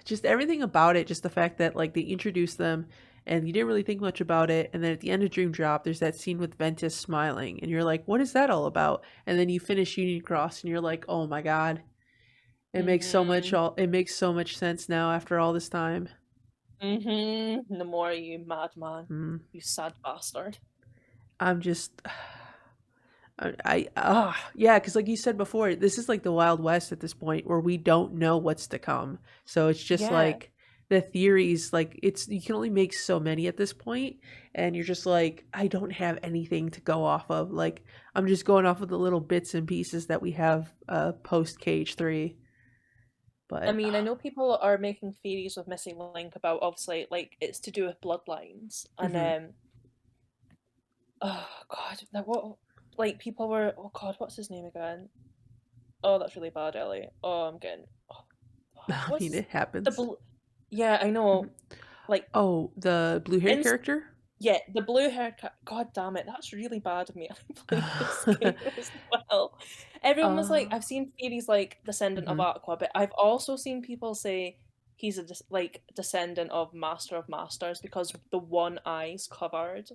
[SPEAKER 1] just everything about it, just the fact that like they introduced them and you didn't really think much about it. And then at the end of Dream Drop, there's that scene with Ventus smiling and you're like, what is that all about? And then you finish Union Cross and you're like, oh my God,
[SPEAKER 2] Mhm.
[SPEAKER 1] it makes so much sense now after all this time.
[SPEAKER 2] Mhm. Nomura, you madman.
[SPEAKER 1] Mm.
[SPEAKER 2] You sad bastard.
[SPEAKER 1] I'm just, yeah, because like you said before, this is like the Wild West at this point where we don't know what's to come. So it's just
[SPEAKER 2] Yeah.
[SPEAKER 1] like the theories, like it's you can only make so many at this point, and you're just like, I don't have anything to go off of. Like I'm just going off of the little bits and pieces that we have post KH3.
[SPEAKER 2] I
[SPEAKER 1] But
[SPEAKER 2] mean, I know people are making theories with Missing Link about obviously like it's to do with bloodlines, and
[SPEAKER 1] mhm.
[SPEAKER 2] oh god, that what like people were oh god, what's his name again? Oh, that's really bad, Ellie. Oh, I'm getting
[SPEAKER 1] I
[SPEAKER 2] what's
[SPEAKER 1] mean, it
[SPEAKER 2] the
[SPEAKER 1] happens.
[SPEAKER 2] yeah, I
[SPEAKER 1] Mhm.
[SPEAKER 2] know. Like
[SPEAKER 1] Oh, the blue haired
[SPEAKER 2] in
[SPEAKER 1] character.
[SPEAKER 2] yeah, the blue hair god damn it, that's really bad of me. I played this game as well. Everyone was like,
[SPEAKER 1] uh,
[SPEAKER 2] I've seen theories like descendant of
[SPEAKER 1] mhm.
[SPEAKER 2] Aqua, but I've also seen people say he's a like descendant of Master of Masters because the one eye's covered.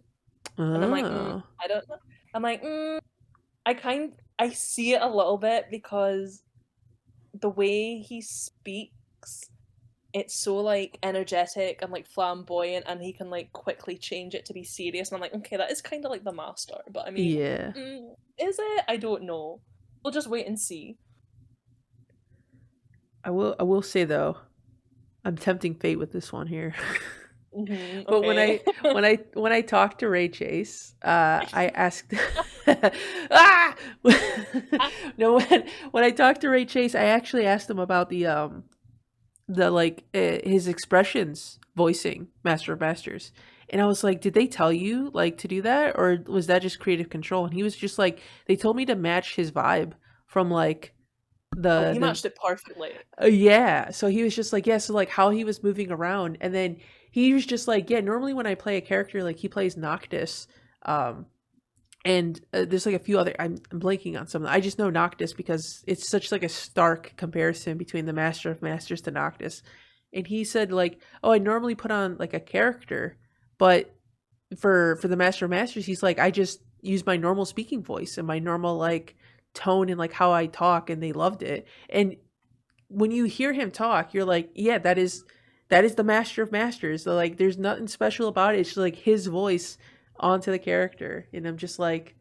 [SPEAKER 2] And I'm like,
[SPEAKER 1] Oh,
[SPEAKER 2] I don't know. I'm like, I see it a little bit because the way he speaks, it's so like energetic and like flamboyant, and he can like quickly change it to be serious. And I'm like, okay, that is kind of like the master, but I mean,
[SPEAKER 1] yeah.
[SPEAKER 2] is it? I don't know. We'll just wait and see.
[SPEAKER 1] I will say though, I'm tempting fate with this one here. But
[SPEAKER 2] Okay.
[SPEAKER 1] when I talked to Ray Chase, I asked ah no when I talked to Ray Chase, I actually asked him about the like his expressions voicing Master of Masters. And I was like, did they tell you like to do that, or was that just creative control? And he was just like, they told me to match his vibe from like
[SPEAKER 2] Oh, he
[SPEAKER 1] the
[SPEAKER 2] matched it perfectly.
[SPEAKER 1] yeah. So he was just like, yeah, so like how he was moving around. And then he was just like, yeah, normally when I play a character, like he plays Noctis. Um, and there's like a few other, I'm blanking on some. I just know Noctis because it's such like a stark comparison between the Master of Masters to Noctis. And he said like, oh, I normally put on like a character, but for the Master of Masters, he's like, I just use my normal speaking voice and my normal like tone and like how I talk, and they loved it. And when you hear him talk, you're like, yeah, that is the Master of Masters. So like there's nothing special about it. It's just like his voice onto the character. And I'm just like,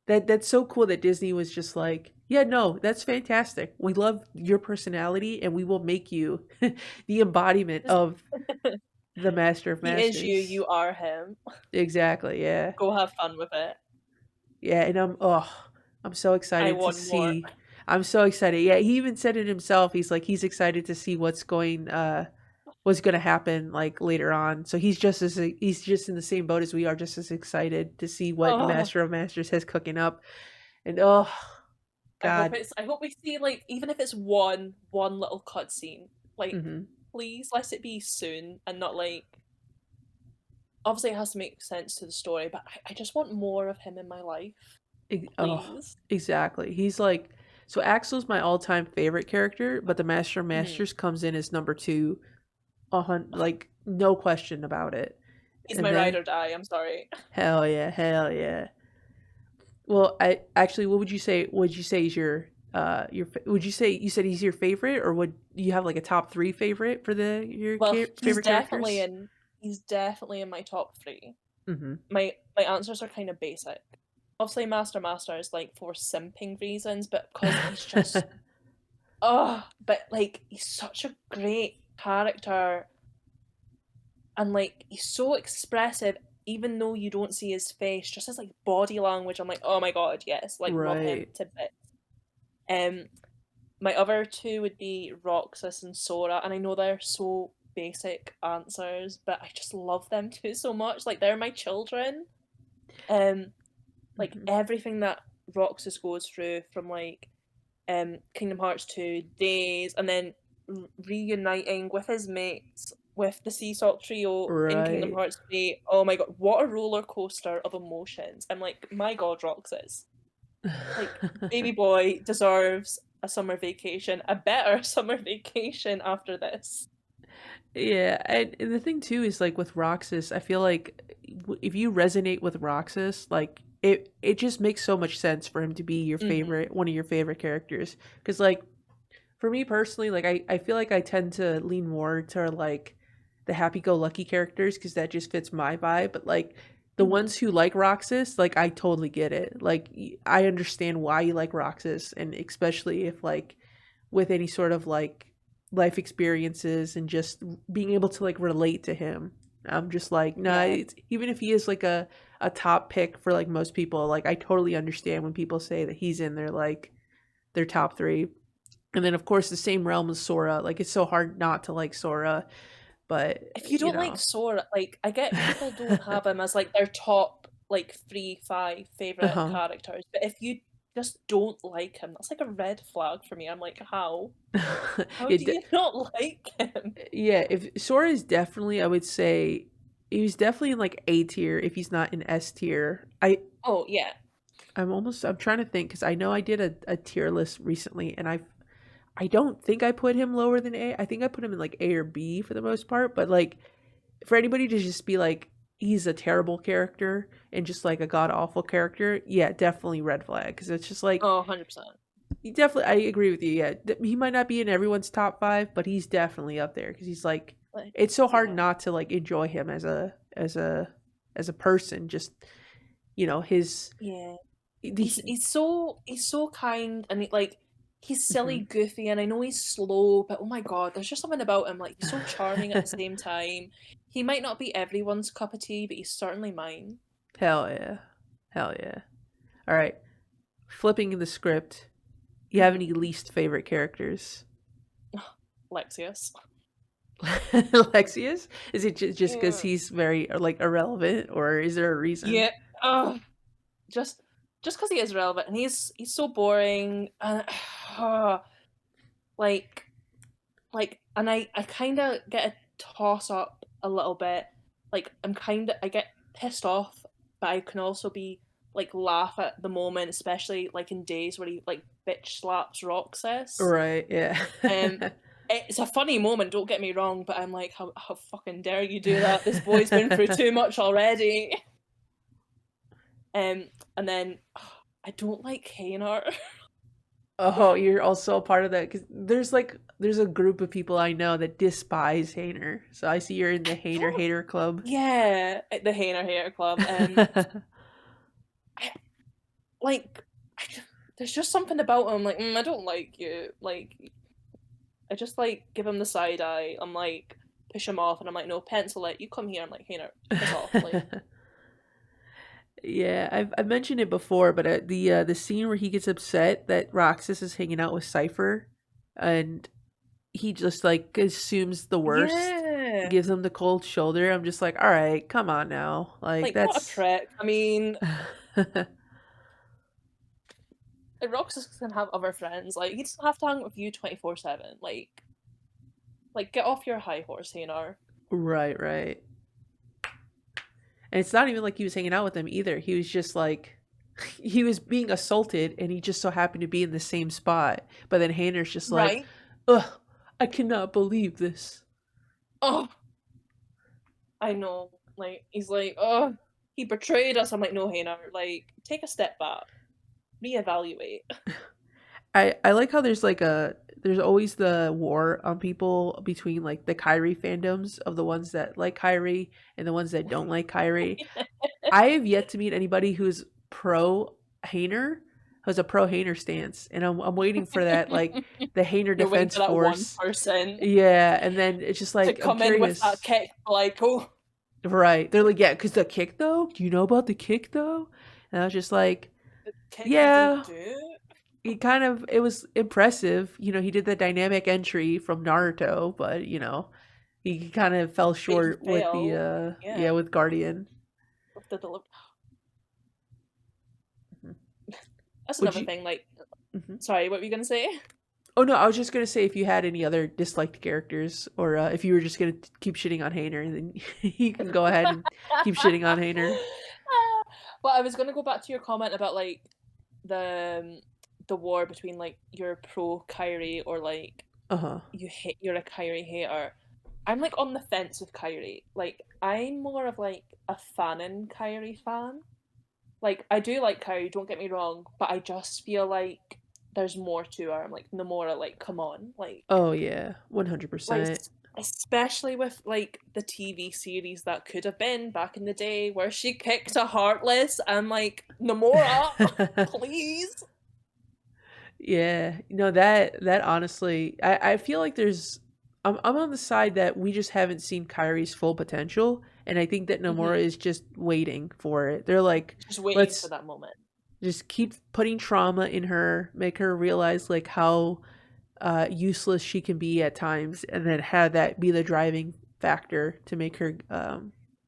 [SPEAKER 1] that's so cool that Disney was just like, yeah, no, that's fantastic. We love your personality and we will make you the embodiment of the Master of
[SPEAKER 2] He is you,
[SPEAKER 1] Masters.
[SPEAKER 2] you are him.
[SPEAKER 1] Exactly, yeah.
[SPEAKER 2] Go have fun with it.
[SPEAKER 1] Yeah, and I'm so
[SPEAKER 2] I
[SPEAKER 1] excited to
[SPEAKER 2] want more.
[SPEAKER 1] see. I'm so excited. Yeah, he even said it himself. He's like he's excited to see what's going to happen like later on. So he's just in the same boat as we are, just as excited to see what the
[SPEAKER 2] Oh,
[SPEAKER 1] Master of Masters has cooking up. And oh god.
[SPEAKER 2] I hope we see like even if it's one little cutscene. Like
[SPEAKER 1] Mhm.
[SPEAKER 2] please let it be soon and not like obviously it has to make sense to the story, but I just want more of him in my life.
[SPEAKER 1] Oh,
[SPEAKER 2] Please.
[SPEAKER 1] exactly. He's like so Axel's my all-time favorite character, but the Master of
[SPEAKER 2] Mm.
[SPEAKER 1] Masters comes in as number 2, like no question about it.
[SPEAKER 2] He's
[SPEAKER 1] And
[SPEAKER 2] my ride
[SPEAKER 1] then
[SPEAKER 2] or die, I'm sorry.
[SPEAKER 1] hell yeah, hell yeah. Well, I actually, what would you say? Would you say is your? Would you say you said he's your favorite, or would you have like a top 3 favorite for the your
[SPEAKER 2] Well,
[SPEAKER 1] favorite characters?
[SPEAKER 2] he's definitely in my top three.
[SPEAKER 1] Mm-hmm.
[SPEAKER 2] My answers are kind of basic. Obviously Master is like for simping reasons, but because he's just oh, but like he's such a great character and like he's so expressive even though you don't see his face, just his like body language. I'm like, oh my god, yes, like love him
[SPEAKER 1] Right.
[SPEAKER 2] to bits. Um, my other two would be Roxas and Sora, and I know they're so basic answers, but I just love them too so much. Like they're my children. Um, like
[SPEAKER 1] Mm-hmm.
[SPEAKER 2] everything that Roxas goes through from like Kingdom Hearts 2 days and then reuniting with his mates with the Sea Salt Trio in Kingdom
[SPEAKER 1] Right.
[SPEAKER 2] Hearts 3. Oh my god, what a roller coaster of emotions. I'm like, my god, Roxas. Like, baby boy deserves a summer vacation, a better summer vacation after this.
[SPEAKER 1] Yeah, and the thing too is like with Roxas, I feel like if you resonate with Roxas, like it just makes so much sense for him to be your
[SPEAKER 2] Mm-hmm.
[SPEAKER 1] favorite, one of your favorite characters. Because like for me personally, like I feel like I tend to lean more to like the happy-go-lucky characters because that just fits my vibe. But like the
[SPEAKER 2] Mm-hmm.
[SPEAKER 1] ones who like Roxas, like I totally get it. Like I understand why you like Roxas, and especially if like with any sort of like life experiences and just being able to like relate to him. I'm just like, nah,
[SPEAKER 2] Yeah.
[SPEAKER 1] even if he is like a top pick for like most people, like I totally understand when people say that he's in their top three. And then of course the same realm as Sora. Like it's so hard not to like Sora, but
[SPEAKER 2] If you
[SPEAKER 1] you
[SPEAKER 2] don't like
[SPEAKER 1] know.
[SPEAKER 2] Sora, like I get people don't have him as like their top like 3, 5 favorite
[SPEAKER 1] Uh-huh.
[SPEAKER 2] characters, but if you just don't like him, that's like a red flag for me. I'm like, how? How do
[SPEAKER 1] it,
[SPEAKER 2] you not like him?
[SPEAKER 1] yeah, if Sora is definitely, I would say he's definitely in like A tier if he's not in S tier.
[SPEAKER 2] Oh yeah,
[SPEAKER 1] I'm trying to think because I know I did a tier list recently and I don't think I put him lower than A. I think I put him in like A or B for the most part, but like for anybody to just be like he's a terrible character and just like a god awful character, yeah, definitely red flag because it's just like
[SPEAKER 2] oh 100%.
[SPEAKER 1] he definitely, I agree with you. Yeah, he might not be in everyone's top five, but he's definitely up there because he's like,
[SPEAKER 2] Like
[SPEAKER 1] it's so hard
[SPEAKER 2] yeah,
[SPEAKER 1] not to like enjoy him as a person. Just his
[SPEAKER 2] yeah.
[SPEAKER 1] the
[SPEAKER 2] He's so kind and like he's silly,
[SPEAKER 1] mhm.
[SPEAKER 2] goofy, and I know he's slow, but oh my god, there's just something about him. Like he's so charming at the same time. He might not be everyone's cup of tea, but he's certainly mine.
[SPEAKER 1] Hell yeah, hell yeah. All right, flipping the script. You have any least favorite characters?
[SPEAKER 2] Lexius.
[SPEAKER 1] Lexius? Is it just because
[SPEAKER 2] Yeah.
[SPEAKER 1] he's very like irrelevant, or is there a reason?
[SPEAKER 2] Yeah. Oh, just just because he is relevant and he's so boring and like and I kind of get a toss up a little bit. Like I get pissed off, but I can also be like laugh at the moment, especially like in days where he like bitch slaps Roxas.
[SPEAKER 1] Right, yeah.
[SPEAKER 2] Um, it's a funny moment, don't get me wrong, but I'm like, how fucking dare you do that? This boy's been through too much already. And then I don't like Hanar.
[SPEAKER 1] Oh, you're also a part of that because there's a group of people I know that despise Hainer. So I see you're in the Hainer hater club.
[SPEAKER 2] Yeah, the Hanar Hater Club. I, like, I, there's just something about him. Like, I don't like you. Like, I just like give him the side eye. I'm like push him off, and I'm like, no, pencil it. You come here. I'm like, Hanar, piss off. Like,
[SPEAKER 1] Yeah, I've mentioned it before, but the scene where he gets upset that Roxas is hanging out with Cypher, and he just like assumes the worst,
[SPEAKER 2] yeah,
[SPEAKER 1] gives him the cold shoulder. I'm just like, all right, come on now, like
[SPEAKER 2] like what a
[SPEAKER 1] that's.
[SPEAKER 2] prick. I mean, Roxas can have other friends. Like, he doesn't have to hang with you 24/7. Like get off your high horse, Hanar.
[SPEAKER 1] Right, right. And it's not even like he was hanging out with them either. He was just like he was being assaulted and he just so happened to be in the same spot. But then Hayner's just like,
[SPEAKER 2] Right?
[SPEAKER 1] ugh, I cannot believe this.
[SPEAKER 2] Oh, I know. Like he's like, oh, he betrayed us. I'm like, no, Hanar. Like, take a step back, reevaluate.
[SPEAKER 1] I like how there's always the war on people between like the Kyrie fandoms of the ones that like Kyrie and the ones that don't like Kyrie. I have yet to meet anybody who's pro Hayner, who's a pro Hayner stance, and I'm waiting for that like the Hayner
[SPEAKER 2] You're waiting
[SPEAKER 1] defense
[SPEAKER 2] for that one
[SPEAKER 1] force.
[SPEAKER 2] person
[SPEAKER 1] Yeah, and then it's just
[SPEAKER 2] to
[SPEAKER 1] like I'm
[SPEAKER 2] come in with that
[SPEAKER 1] curious.
[SPEAKER 2] kick. Like, oh,
[SPEAKER 1] Right. They're like, yeah, because the kick though? Do you know about the kick though? And I was just like,
[SPEAKER 2] the kick he didn't
[SPEAKER 1] yeah,
[SPEAKER 2] do.
[SPEAKER 1] it was impressive. He did the dynamic entry from Naruto, but he kind of fell
[SPEAKER 2] But he
[SPEAKER 1] short with the
[SPEAKER 2] failed.
[SPEAKER 1] yeah,
[SPEAKER 2] Yeah,
[SPEAKER 1] with Guardian.
[SPEAKER 2] with the delivery.
[SPEAKER 1] Mhm.
[SPEAKER 2] That's
[SPEAKER 1] Would
[SPEAKER 2] another
[SPEAKER 1] you
[SPEAKER 2] thing. Like,
[SPEAKER 1] mhm.
[SPEAKER 2] sorry, what were you gonna say?
[SPEAKER 1] Oh no, I was just gonna say if you had any other disliked characters, or if you were just gonna keep shitting on Hayner, and then you can go ahead and keep shitting on Hayner.
[SPEAKER 2] Well, I was gonna go back to your comment about like the the war between like you're pro Kyrie or like
[SPEAKER 1] Uh huh.
[SPEAKER 2] you're a Kyrie hater. I'm like on the fence with Kyrie. Like I'm more of like a Fanon Kyrie fan. Like I do like Kyrie, don't get me wrong, but I just feel like there's more to her. I'm like Nomura, like come on,
[SPEAKER 1] Oh yeah, one hundred
[SPEAKER 2] like
[SPEAKER 1] percent.
[SPEAKER 2] especially with like the TV series that could have been back in the day where she kicked a Heartless. I'm like Nomura, please.
[SPEAKER 1] Yeah, that honestly, I feel like I'm on the side that we just haven't seen Kyrie's full potential, and I think that Nomura
[SPEAKER 2] Hmm.
[SPEAKER 1] is just waiting for it. They're like,
[SPEAKER 2] Just waiting for
[SPEAKER 1] let's
[SPEAKER 2] that moment.
[SPEAKER 1] just keep putting trauma in her, make her realize like how useless she can be at times, and then have that be the driving factor to make her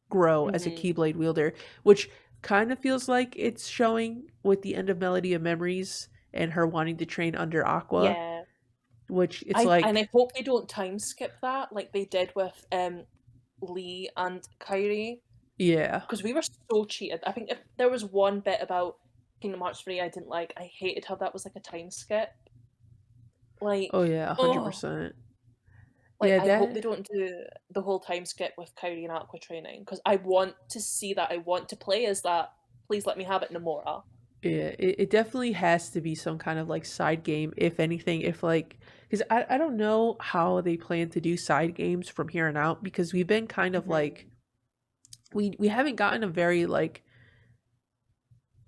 [SPEAKER 1] grow as a
[SPEAKER 2] Hmm.
[SPEAKER 1] Keyblade wielder, which kind of feels like it's showing with the end of Melody of Memories and her wanting to train under Aqua,
[SPEAKER 2] Yeah.
[SPEAKER 1] which it's
[SPEAKER 2] I
[SPEAKER 1] like,
[SPEAKER 2] hope they don't time skip that like they did with Lee and Kyrie,
[SPEAKER 1] yeah,
[SPEAKER 2] because we were so cheated. I think if there was one bit about Kingdom Hearts 3 I didn't like, I hated how that was like a time skip.
[SPEAKER 1] oh
[SPEAKER 2] Like,
[SPEAKER 1] yeah,
[SPEAKER 2] oh,
[SPEAKER 1] 100%.
[SPEAKER 2] like
[SPEAKER 1] Yeah,
[SPEAKER 2] I hope they
[SPEAKER 1] that
[SPEAKER 2] don't do the whole time skip with Kyrie and Aqua training because I want to see that. I want to play as that. Please let me have it, Nomura.
[SPEAKER 1] yeah, it definitely has to be some kind of like side game, if anything, if like, because I don't know how they plan to do side games from here on out, because we've been kind of like,
[SPEAKER 2] Hmm.
[SPEAKER 1] we haven't gotten a very like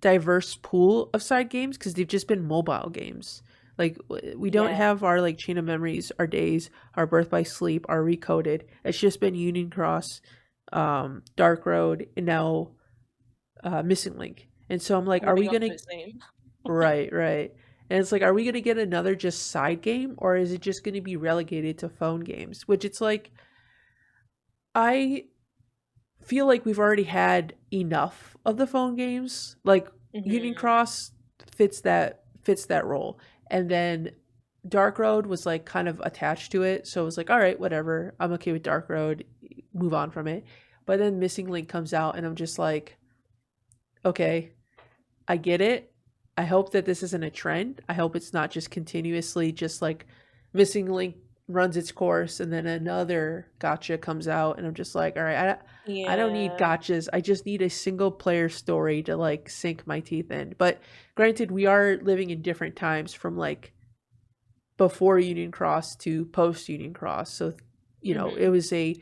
[SPEAKER 1] diverse pool of side games because they've just been mobile games. Like we don't
[SPEAKER 2] Yeah.
[SPEAKER 1] have our like Chain of Memories, our Days, our Birth by Sleep, our Recoded. It's just been Union Cross, Dark Road, and now Missing Link. And so I'm like, are we
[SPEAKER 2] Living up
[SPEAKER 1] gonna
[SPEAKER 2] to its name.
[SPEAKER 1] right, right? And it's like, are we gonna get another just side game, or is it just gonna be relegated to phone games? Which it's like, I feel like we've already had enough of the phone games. Like Union
[SPEAKER 2] Hmm.
[SPEAKER 1] Cross fits that role, and then Dark Road was like kind of attached to it, so it was like, all right, whatever, I'm okay with Dark Road, move on from it. But then Missing Link comes out, and I'm just like, okay, I get it. I hope that this isn't a trend. I hope it's not just continuously just like Missing Link runs its course and then another gotcha comes out and I'm just like, all right, I don't need
[SPEAKER 2] Yeah.
[SPEAKER 1] gotchas. I just need a single player story to like sink my teeth in. But granted, we are living in different times from like before Union Cross to post Union Cross. So, it
[SPEAKER 2] Hmm.
[SPEAKER 1] was a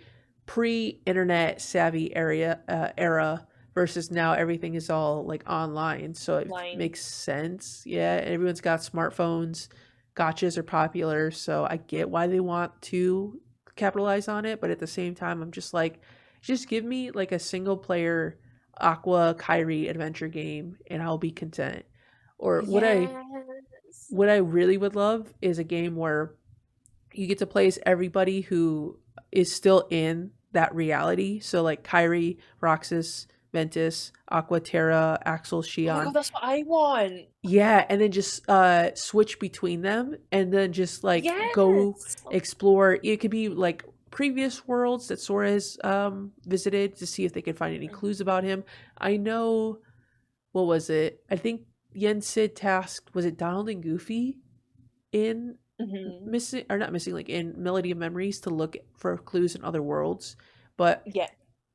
[SPEAKER 1] pre-internet savvy era versus now everything is all like online. So it
[SPEAKER 2] Line.
[SPEAKER 1] makes sense. Yeah, everyone's got smartphones. Gotchas are popular, so I get why they want to capitalize on it, but at the same time I'm just like, just give me like a single player Aqua Kyrie adventure game and I'll be content. Or
[SPEAKER 2] Yes.
[SPEAKER 1] what I really would love is a game where you get to play as everybody who is still in that reality. So like Kyrie, Roxas, Ventus, Aqua, Terra, Axel,
[SPEAKER 2] Oh my god,
[SPEAKER 1] Shion.
[SPEAKER 2] that's what I want.
[SPEAKER 1] Yeah, and then just switch between them and then just like go
[SPEAKER 2] Yes.
[SPEAKER 1] explore. It could be like previous worlds that Sora has visited to see if they can find any clues about him. I know, what was it? I think Yen Sid tasked, was it Donald and Goofy in
[SPEAKER 2] Hmm.
[SPEAKER 1] missing, or not missing, like in Melody of Memories to look for clues in other worlds. But
[SPEAKER 2] Yeah.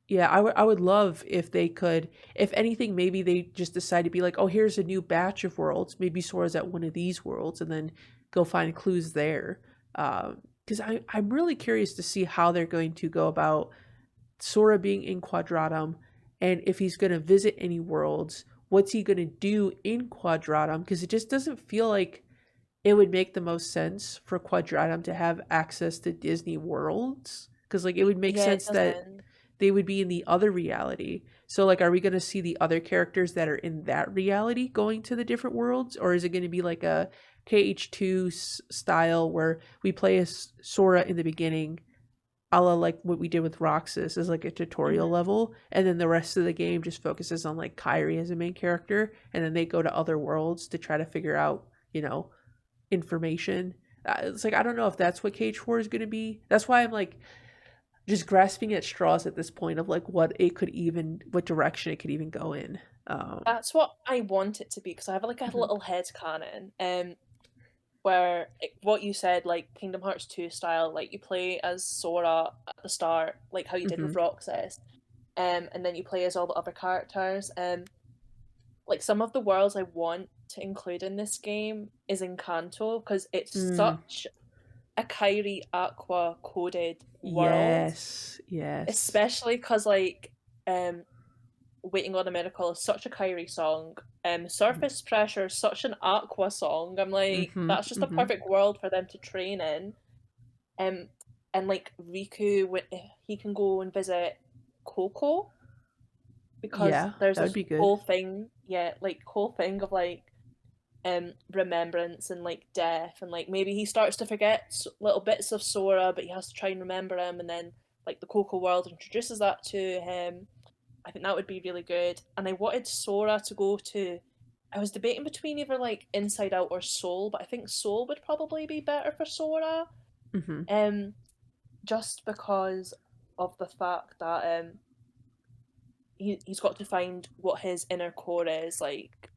[SPEAKER 1] yeah, I would love if they could, if anything, maybe they just decide to be like, oh, here's a new batch of worlds. Maybe Sora's at one of these worlds, and then go find clues there. Because I'm really curious to see how they're going to go about Sora being in Quadratum, and if he's going to visit any worlds, what's he going to do in Quadratum? Because it just doesn't feel like it would make the most sense for Quadratum to have access to Disney worlds. Because like it would make
[SPEAKER 2] Yeah, it
[SPEAKER 1] sense that
[SPEAKER 2] doesn't.
[SPEAKER 1] they would be in the other reality. So like, are we going to see the other characters that are in that reality going to the different worlds, or is it going to be like a KH2 style where we play as Sora in the beginning, a la like what we did with Roxas, as like a tutorial
[SPEAKER 2] Hmm.
[SPEAKER 1] level, and then the rest of the game just focuses on like Kyrie as a main character, and then they go to other worlds to try to figure out, information. It's like, I don't know if that's what KH4 is going to be. That's why I'm like just grasping at straws at this point of like what direction it could even go in.
[SPEAKER 2] That's what I want it to be because I have like a
[SPEAKER 1] Mhm,
[SPEAKER 2] little head canon, where what you said, like Kingdom Hearts 2 style, like you play as Sora at the start, like how you did with
[SPEAKER 1] mhm,
[SPEAKER 2] Roxas, and then you play as all the other characters. Like some of the worlds I want to include in this game is Encanto because it's
[SPEAKER 1] mm,
[SPEAKER 2] such a Kyrie Aqua coded world,
[SPEAKER 1] yes, yes.
[SPEAKER 2] especially because like um Waiting on a Miracle is such a Kyrie song. Surface Pressure is such an Aqua song. I'm like,
[SPEAKER 1] Mm-hmm.
[SPEAKER 2] that's just a
[SPEAKER 1] Mm-hmm.
[SPEAKER 2] perfect world for them to train in. Um, and like Riku, he can go and visit Coco because
[SPEAKER 1] Yeah,
[SPEAKER 2] there's
[SPEAKER 1] that would
[SPEAKER 2] this
[SPEAKER 1] be good.
[SPEAKER 2] whole thing, yeah, like whole thing of like remembrance and like death, and like maybe he starts to forget little bits of Sora, but he has to try and remember him, and then like the Coco world introduces that to him. I think that would be really good. And I wanted Sora to go to. I was debating between either like Inside Out or Soul, but I think Soul would probably be better for Sora.
[SPEAKER 1] Mm-hmm.
[SPEAKER 2] Um, just because of the fact that he's got to find what his inner core is. Like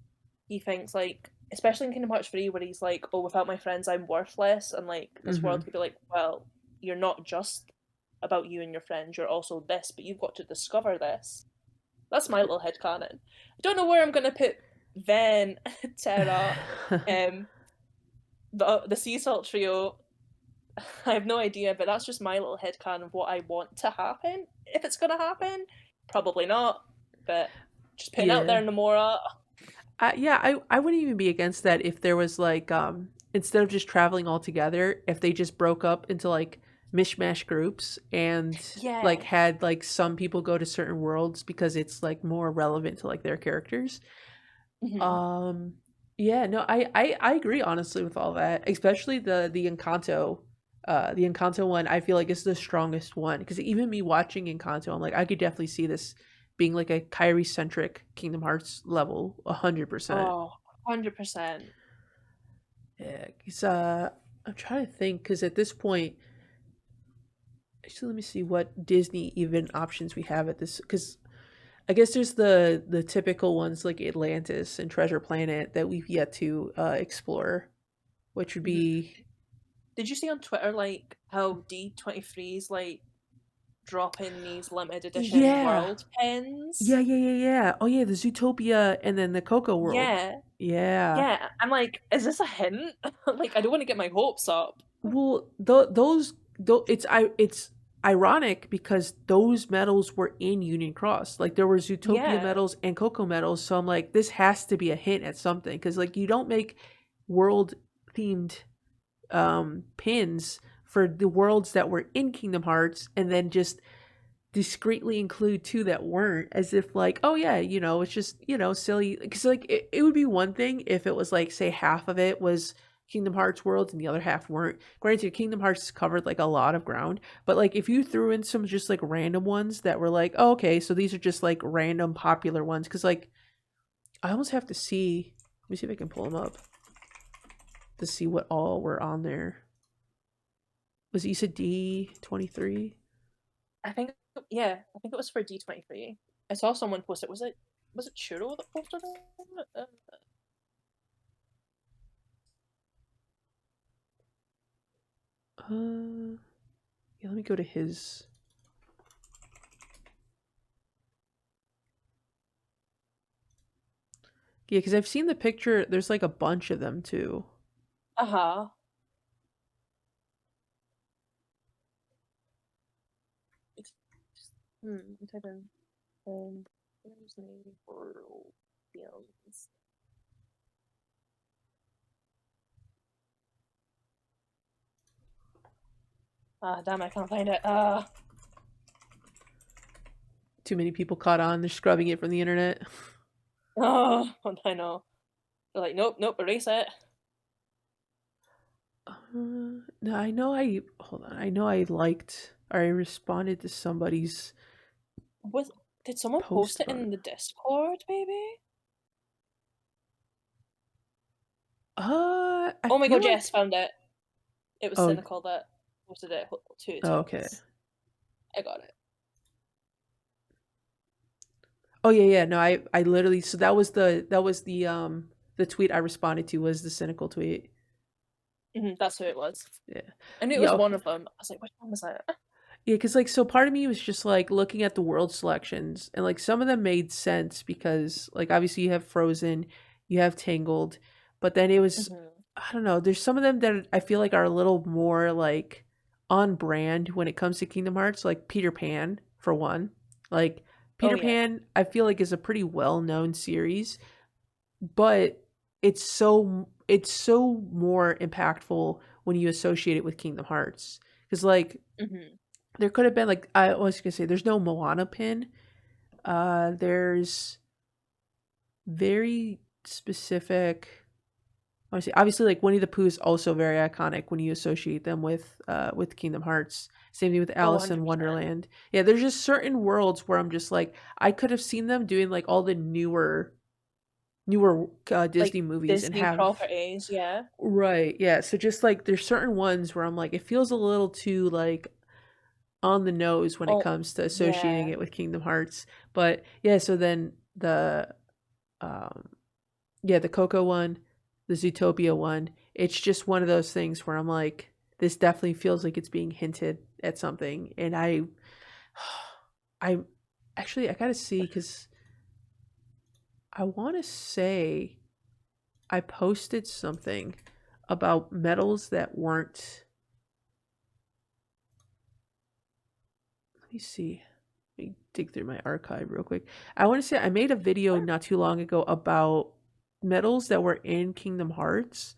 [SPEAKER 2] he thinks like, especially in Kingdom Hearts 3 where he's like, oh, without my friends I'm worthless, and like this
[SPEAKER 1] Mm-hmm.
[SPEAKER 2] world could be like, well, you're not just about you and your friends, you're also this, but you've got to discover this. That's my little headcanon. I don't know where I'm gonna put Ven, Terra, um, the Sea Salt Trio. I have no idea, but that's just my little headcanon of what I want to happen. If it's gonna happen, probably not. But just putting out
[SPEAKER 1] Yeah.
[SPEAKER 2] there, Nomura.
[SPEAKER 1] Yeah, I wouldn't even be against that if there was like instead of just traveling all together, if they just broke up into like mishmash groups and like
[SPEAKER 2] Yeah.
[SPEAKER 1] had like some people go to certain worlds because it's like more relevant to like their characters.
[SPEAKER 2] Mm-hmm.
[SPEAKER 1] Um yeah, no, I agree honestly with all that, especially the Encanto one. I feel like is the strongest one because even me watching Encanto, I'm like I could definitely see this being like a Kyrie centric Kingdom Hearts level 100%.
[SPEAKER 2] Oh, 100%.
[SPEAKER 1] Yeah, cause I'm trying to think because at this point, actually, let me see what Disney even options we have at this. Because I guess there's the typical ones like Atlantis and Treasure Planet that we've yet to explore, which would
[SPEAKER 2] Mm-hmm.
[SPEAKER 1] be
[SPEAKER 2] Did you see on Twitter like how D23's like dropping these limited edition
[SPEAKER 1] yeah,
[SPEAKER 2] world pins?
[SPEAKER 1] yeah. Oh yeah, the Zootopia and then the Coco World.
[SPEAKER 2] Yeah,
[SPEAKER 1] Yeah.
[SPEAKER 2] yeah. I'm like, is this a hint? Like, I don't want to get my hopes up.
[SPEAKER 1] Well, it's ironic because those medals were in Union Cross. Like there were Zootopia
[SPEAKER 2] Yeah.
[SPEAKER 1] medals and Coco medals, so I'm like, this has to be a hint at something because like you don't make world themed pins for the worlds that were in Kingdom Hearts and then just discreetly include two that weren't, as if like, oh yeah, it's just silly because like it would be one thing if it was like say half of it was Kingdom Hearts worlds and the other half weren't. Granted, Kingdom Hearts covered like a lot of ground, but like if you threw in some just like random ones that were like, oh, okay, so these are just like random popular ones, because like I almost have to see, let me see if I can pull them up to see what all were on there. Was it, you said D23?
[SPEAKER 2] I think, yeah, I think it was for D23. I saw someone post it. Was it Churro that posted it?
[SPEAKER 1] Yeah, let me go to his. Yeah, because I've seen the picture. There's like a bunch of them too.
[SPEAKER 2] Uh-huh. Type in there's the world films. Ah, damn, I can't find it.
[SPEAKER 1] Too many people caught on. They're scrubbing it from the internet.
[SPEAKER 2] Oh, I know. They're like, nope, nope, erase it.
[SPEAKER 1] No, I know I hold on. I know I liked or I responded to somebody's
[SPEAKER 2] Was Did someone
[SPEAKER 1] post
[SPEAKER 2] post it
[SPEAKER 1] about it.
[SPEAKER 2] in the Discord, maybe?
[SPEAKER 1] I
[SPEAKER 2] Oh my
[SPEAKER 1] feel
[SPEAKER 2] god, yes,
[SPEAKER 1] like
[SPEAKER 2] found it. It was
[SPEAKER 1] oh,
[SPEAKER 2] Cynical that posted it. 2
[SPEAKER 1] okay.
[SPEAKER 2] ticks. I got it.
[SPEAKER 1] Oh yeah. No, I literally so that was the tweet I responded to was the cynical tweet.
[SPEAKER 2] That's who it was.
[SPEAKER 1] Yeah.
[SPEAKER 2] I knew it was
[SPEAKER 1] Yeah.
[SPEAKER 2] one of them. I was like, which one was that?
[SPEAKER 1] Yeah, because like so part of me was just like looking at the world selections and like some of them made sense because like obviously you have Frozen, you have Tangled, but then it was
[SPEAKER 2] hmm
[SPEAKER 1] I don't know, there's some of them that I feel like are a little more like on brand when it comes to Kingdom Hearts, like Peter Pan for one. Like
[SPEAKER 2] Oh
[SPEAKER 1] Peter
[SPEAKER 2] yeah.
[SPEAKER 1] Pan, I feel like, is a pretty well-known series, but it's so more impactful when you associate it with Kingdom Hearts. Because like
[SPEAKER 2] Hmm.
[SPEAKER 1] there could have been like I was gonna say there's no Moana pin. There's very specific. Obviously, like Winnie the Pooh is also very iconic when you associate them with Kingdom Hearts. Same thing with
[SPEAKER 2] Oh,
[SPEAKER 1] Alice in
[SPEAKER 2] 100%.
[SPEAKER 1] Wonderland. Yeah, there's just certain worlds where I'm just like I could have seen them doing like all the newer
[SPEAKER 2] Like
[SPEAKER 1] Disney movies and
[SPEAKER 2] Disney
[SPEAKER 1] have
[SPEAKER 2] properties, yeah.
[SPEAKER 1] right. Yeah, so just like there's certain ones where I'm like it feels a little too like on the nose when it
[SPEAKER 2] Oh,
[SPEAKER 1] comes to associating
[SPEAKER 2] yeah.
[SPEAKER 1] it with Kingdom Hearts. But yeah, so then um the Coco one, the Zootopia one, it's just one of those things where I'm like, this definitely feels like it's being hinted at something. And I actually, I gotta see because I want to say I posted something about medals that weren't. Let me see. Let me dig through my archive real quick. I want to say I made a video
[SPEAKER 2] Sure.
[SPEAKER 1] not too long ago about medals that were in Kingdom Hearts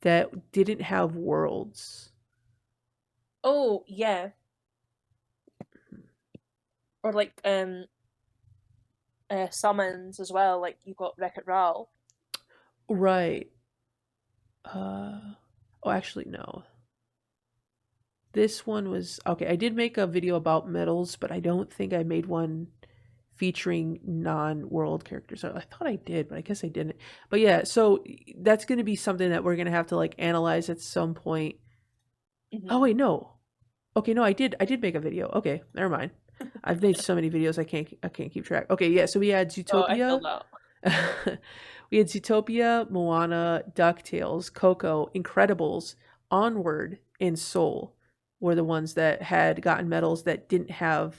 [SPEAKER 1] that didn't have worlds.
[SPEAKER 2] Oh, yeah. Or like summons as well, like you got Wreck-It Ralph.
[SPEAKER 1] Right. Uh, oh, actually, no. This one was okay. I did make a video about medals, but I don't think I made one featuring non-world characters. I thought I did, but I guess I didn't. But yeah, so that's going to be something that we're going to have to like analyze at some point. Oh
[SPEAKER 2] Hmm.
[SPEAKER 1] wait, no. Okay, no, I did make a video. Okay, never mind. I've made so many videos I can't keep track. Okay, yeah, so we had
[SPEAKER 2] Oh, I feel
[SPEAKER 1] Zootopia.
[SPEAKER 2] that.
[SPEAKER 1] We had Zootopia, Moana, DuckTales, Coco, Incredibles, Onward, and Soul were the ones that had gotten medals that didn't have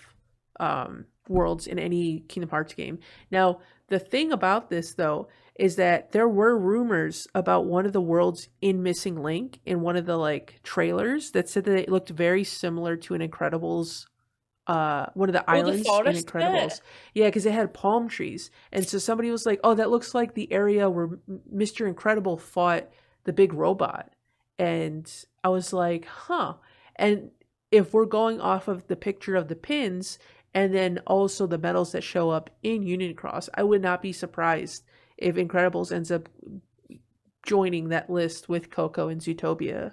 [SPEAKER 1] worlds in any Kingdom Hearts game. Now, the thing about this, though, is that there were rumors about one of the worlds in Missing Link in one of the like trailers that said that it looked very similar to an Incredibles one of the
[SPEAKER 2] Oh, the
[SPEAKER 1] islands in
[SPEAKER 2] forest bit.
[SPEAKER 1] Incredibles. Yeah, because it had palm trees, and so somebody was like, "Oh, that looks like the area where Mr. Incredible fought the big robot," and I was like, "Huh." And if we're going off of the picture of the pins, and then also the medals that show up in Union Cross, I would not be surprised if Incredibles ends up joining that list with Coco and Zootopia.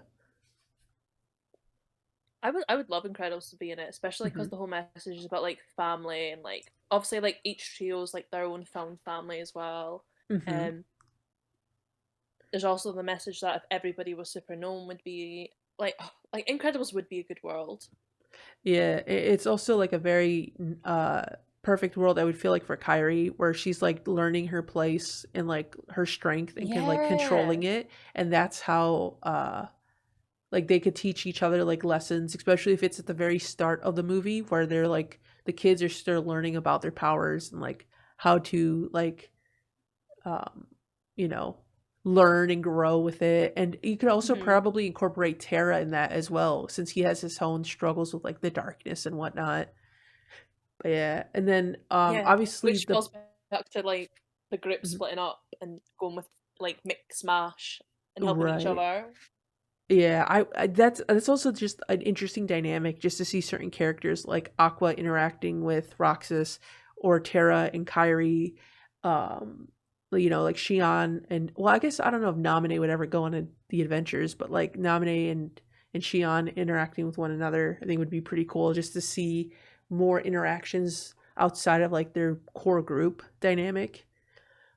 [SPEAKER 2] I would love Incredibles to be in it, especially
[SPEAKER 1] Hmm.
[SPEAKER 2] because the whole message is about like family and like obviously like each trio's like their own found family as well.
[SPEAKER 1] Hmm.
[SPEAKER 2] Um, there's also the message that if everybody was super known would be like Incredibles would be a good world.
[SPEAKER 1] Yeah, it's also like a very perfect world I would feel like for Kyrie where she's like learning her place and like her strength and can like
[SPEAKER 2] Yeah.
[SPEAKER 1] controlling it, and that's how like they could teach each other like lessons, especially if it's at the very start of the movie where they're like the kids are still learning about their powers and like how to like um, you know, learn and grow with it. And you could also
[SPEAKER 2] Hmm.
[SPEAKER 1] probably incorporate Terra in that as well, since he has his own struggles with like the darkness and whatnot. But yeah, and then
[SPEAKER 2] Yeah,
[SPEAKER 1] obviously
[SPEAKER 2] which
[SPEAKER 1] the
[SPEAKER 2] goes back to like the group
[SPEAKER 1] mhm,
[SPEAKER 2] splitting up and going with like mix mash and helping each
[SPEAKER 1] right.
[SPEAKER 2] other.
[SPEAKER 1] Yeah, I that's also just an interesting dynamic just to see certain characters like Aqua interacting with Roxas or Terra and Kyrie, um, like Shion and well, I guess I don't know if Naminé would ever go on the adventures, but like Naminé and Shion interacting with one another, I think would be pretty cool just to see more interactions outside of like their core group dynamic.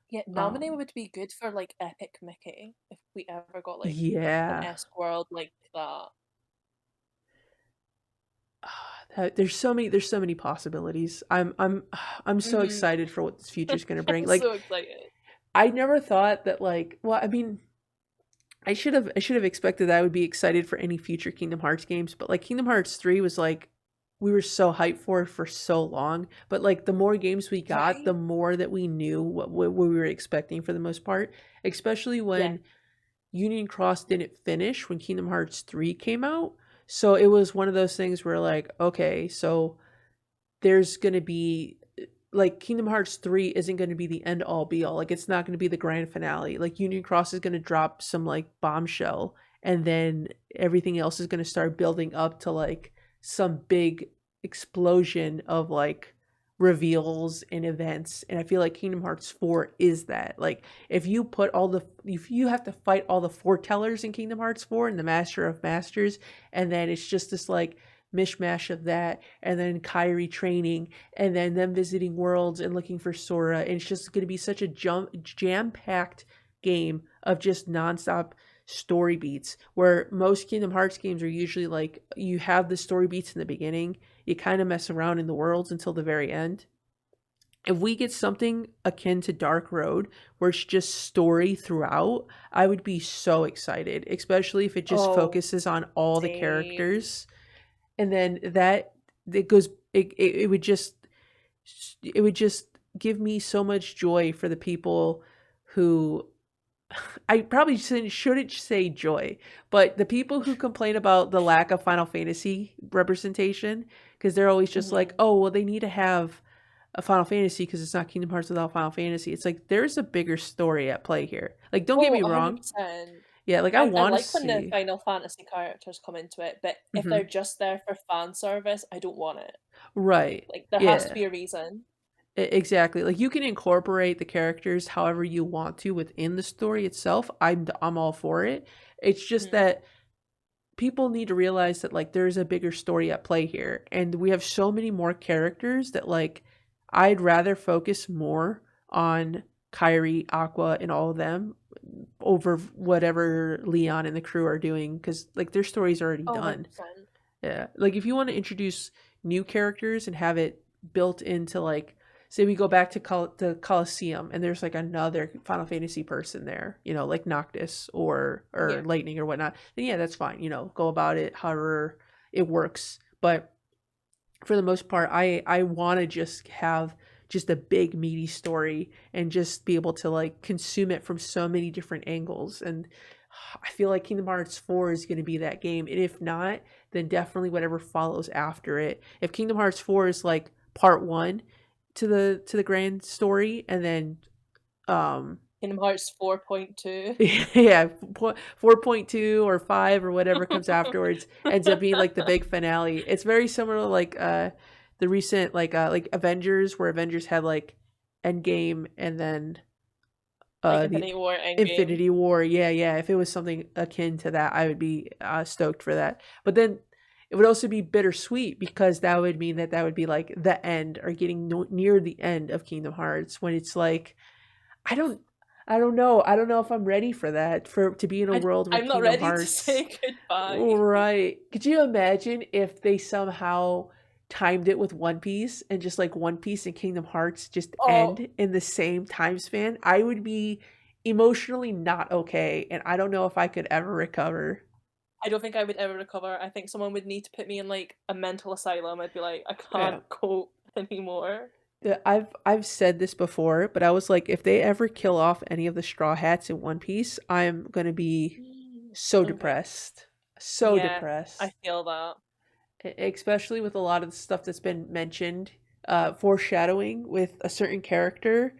[SPEAKER 2] Yeah, Nominee
[SPEAKER 1] Um,
[SPEAKER 2] would be good for like Epic Mickey if we ever got like an
[SPEAKER 1] yeah,
[SPEAKER 2] esque world like that.
[SPEAKER 1] there's so many possibilities. I'm so
[SPEAKER 2] Hmm.
[SPEAKER 1] excited for what this future is going to bring.
[SPEAKER 2] I'm
[SPEAKER 1] Like
[SPEAKER 2] so excited.
[SPEAKER 1] I never thought that like well, I mean, I should have expected that I would be excited for any future Kingdom Hearts games, but like Kingdom Hearts 3 was like we were so hyped for so long, but like the more games we got, the
[SPEAKER 2] Right?
[SPEAKER 1] more that we knew what we were expecting for the most part, especially
[SPEAKER 2] Yeah.
[SPEAKER 1] when Union Cross didn't finish when Kingdom Hearts 3 came out. So it was one of those things where like, okay, so there's going to be like Kingdom Hearts 3 isn't going to be the end all be all. Like it's not going to be the grand finale. Like Union Cross is going to drop some like bombshell, and then everything else is going to start building up to like some big explosion of like reveals and events. And I feel like Kingdom Hearts 4 is that. Like if you have to fight all the foretellers in Kingdom Hearts 4 and the Master of Masters, and then it's just this like mishmash of that, and then Kyrie training, and then them visiting worlds and looking for Sora, and it's just going to be such a jam-packed game of just nonstop story beats, where most Kingdom Hearts games are usually like you have the story beats in the beginning, you kind of mess around in the worlds until the very end. If we get something akin to Dark Road where it's just story throughout, I would be so excited, especially if it just focuses on all the characters. And then that it goes it would just give me so much joy for the people who, I probably shouldn't say joy, but the people who complain about the lack of Final Fantasy representation, because they're always just like, oh, well, they need to have a Final Fantasy because it's not Kingdom Hearts without Final Fantasy. It's like there's a bigger story at play here. Like, don't get me wrong.
[SPEAKER 2] 100%.
[SPEAKER 1] Yeah, like I want to
[SPEAKER 2] like when the
[SPEAKER 1] see.
[SPEAKER 2] Final Fantasy characters come into it, but if they're just there for fan service, I don't want it.
[SPEAKER 1] Right.
[SPEAKER 2] Like there has to be a reason.
[SPEAKER 1] Exactly. Like you can incorporate the characters however you want to within the story itself. I'm all for it. It's just that people need to realize that like there's a bigger story at play here, and we have so many more characters that like I'd rather focus more on Kyrie, Aqua, and all of them over whatever Leon and the crew are doing, because like their story's already done.
[SPEAKER 2] 100%.
[SPEAKER 1] Yeah. Like if you want to introduce new characters and have it built into, like, say we go back to the Colosseum and there's like another Final Fantasy person there, you know, like Noctis or Lightning or whatnot, then yeah, that's fine. You know, go about it however it works. But for the most part, I want to just have just a big meaty story and just be able to like consume it from so many different angles. And I feel like Kingdom Hearts 4 is going to be that game. And if not, then definitely whatever follows after it. If Kingdom Hearts 4 is like part 1 to the grand story, and then
[SPEAKER 2] Kingdom Hearts 4.2.
[SPEAKER 1] yeah, 4.2 or 5 or whatever comes afterwards ends up being like the big finale. It's very similar to like the recent like Avengers, where Avengers had like Endgame and then
[SPEAKER 2] like Infinity War,
[SPEAKER 1] Infinity War. Yeah. If it was something akin to that, I would be stoked for that. But then it would also be bittersweet, because that would mean that would be like the end, or getting near the end of Kingdom Hearts, when it's like, I don't know. I don't know if I'm ready for that, to be in a world with
[SPEAKER 2] I'm not
[SPEAKER 1] Kingdom
[SPEAKER 2] ready
[SPEAKER 1] Hearts.
[SPEAKER 2] to say goodbye.
[SPEAKER 1] Right. Could you imagine if they somehow timed it with One Piece, and just like One Piece and Kingdom Hearts just end in the same time span? I would be emotionally not okay, and I don't know if I could ever recover.
[SPEAKER 2] I don't think I would ever recover. I think someone would need to put me in like a mental asylum. I'd be like, I can't cope anymore.
[SPEAKER 1] I've said this before, but I was like, if they ever kill off any of the Straw Hats in One Piece, I'm gonna be so depressed. So depressed.
[SPEAKER 2] I feel that.
[SPEAKER 1] Especially with a lot of the stuff that's been mentioned, foreshadowing with a certain character.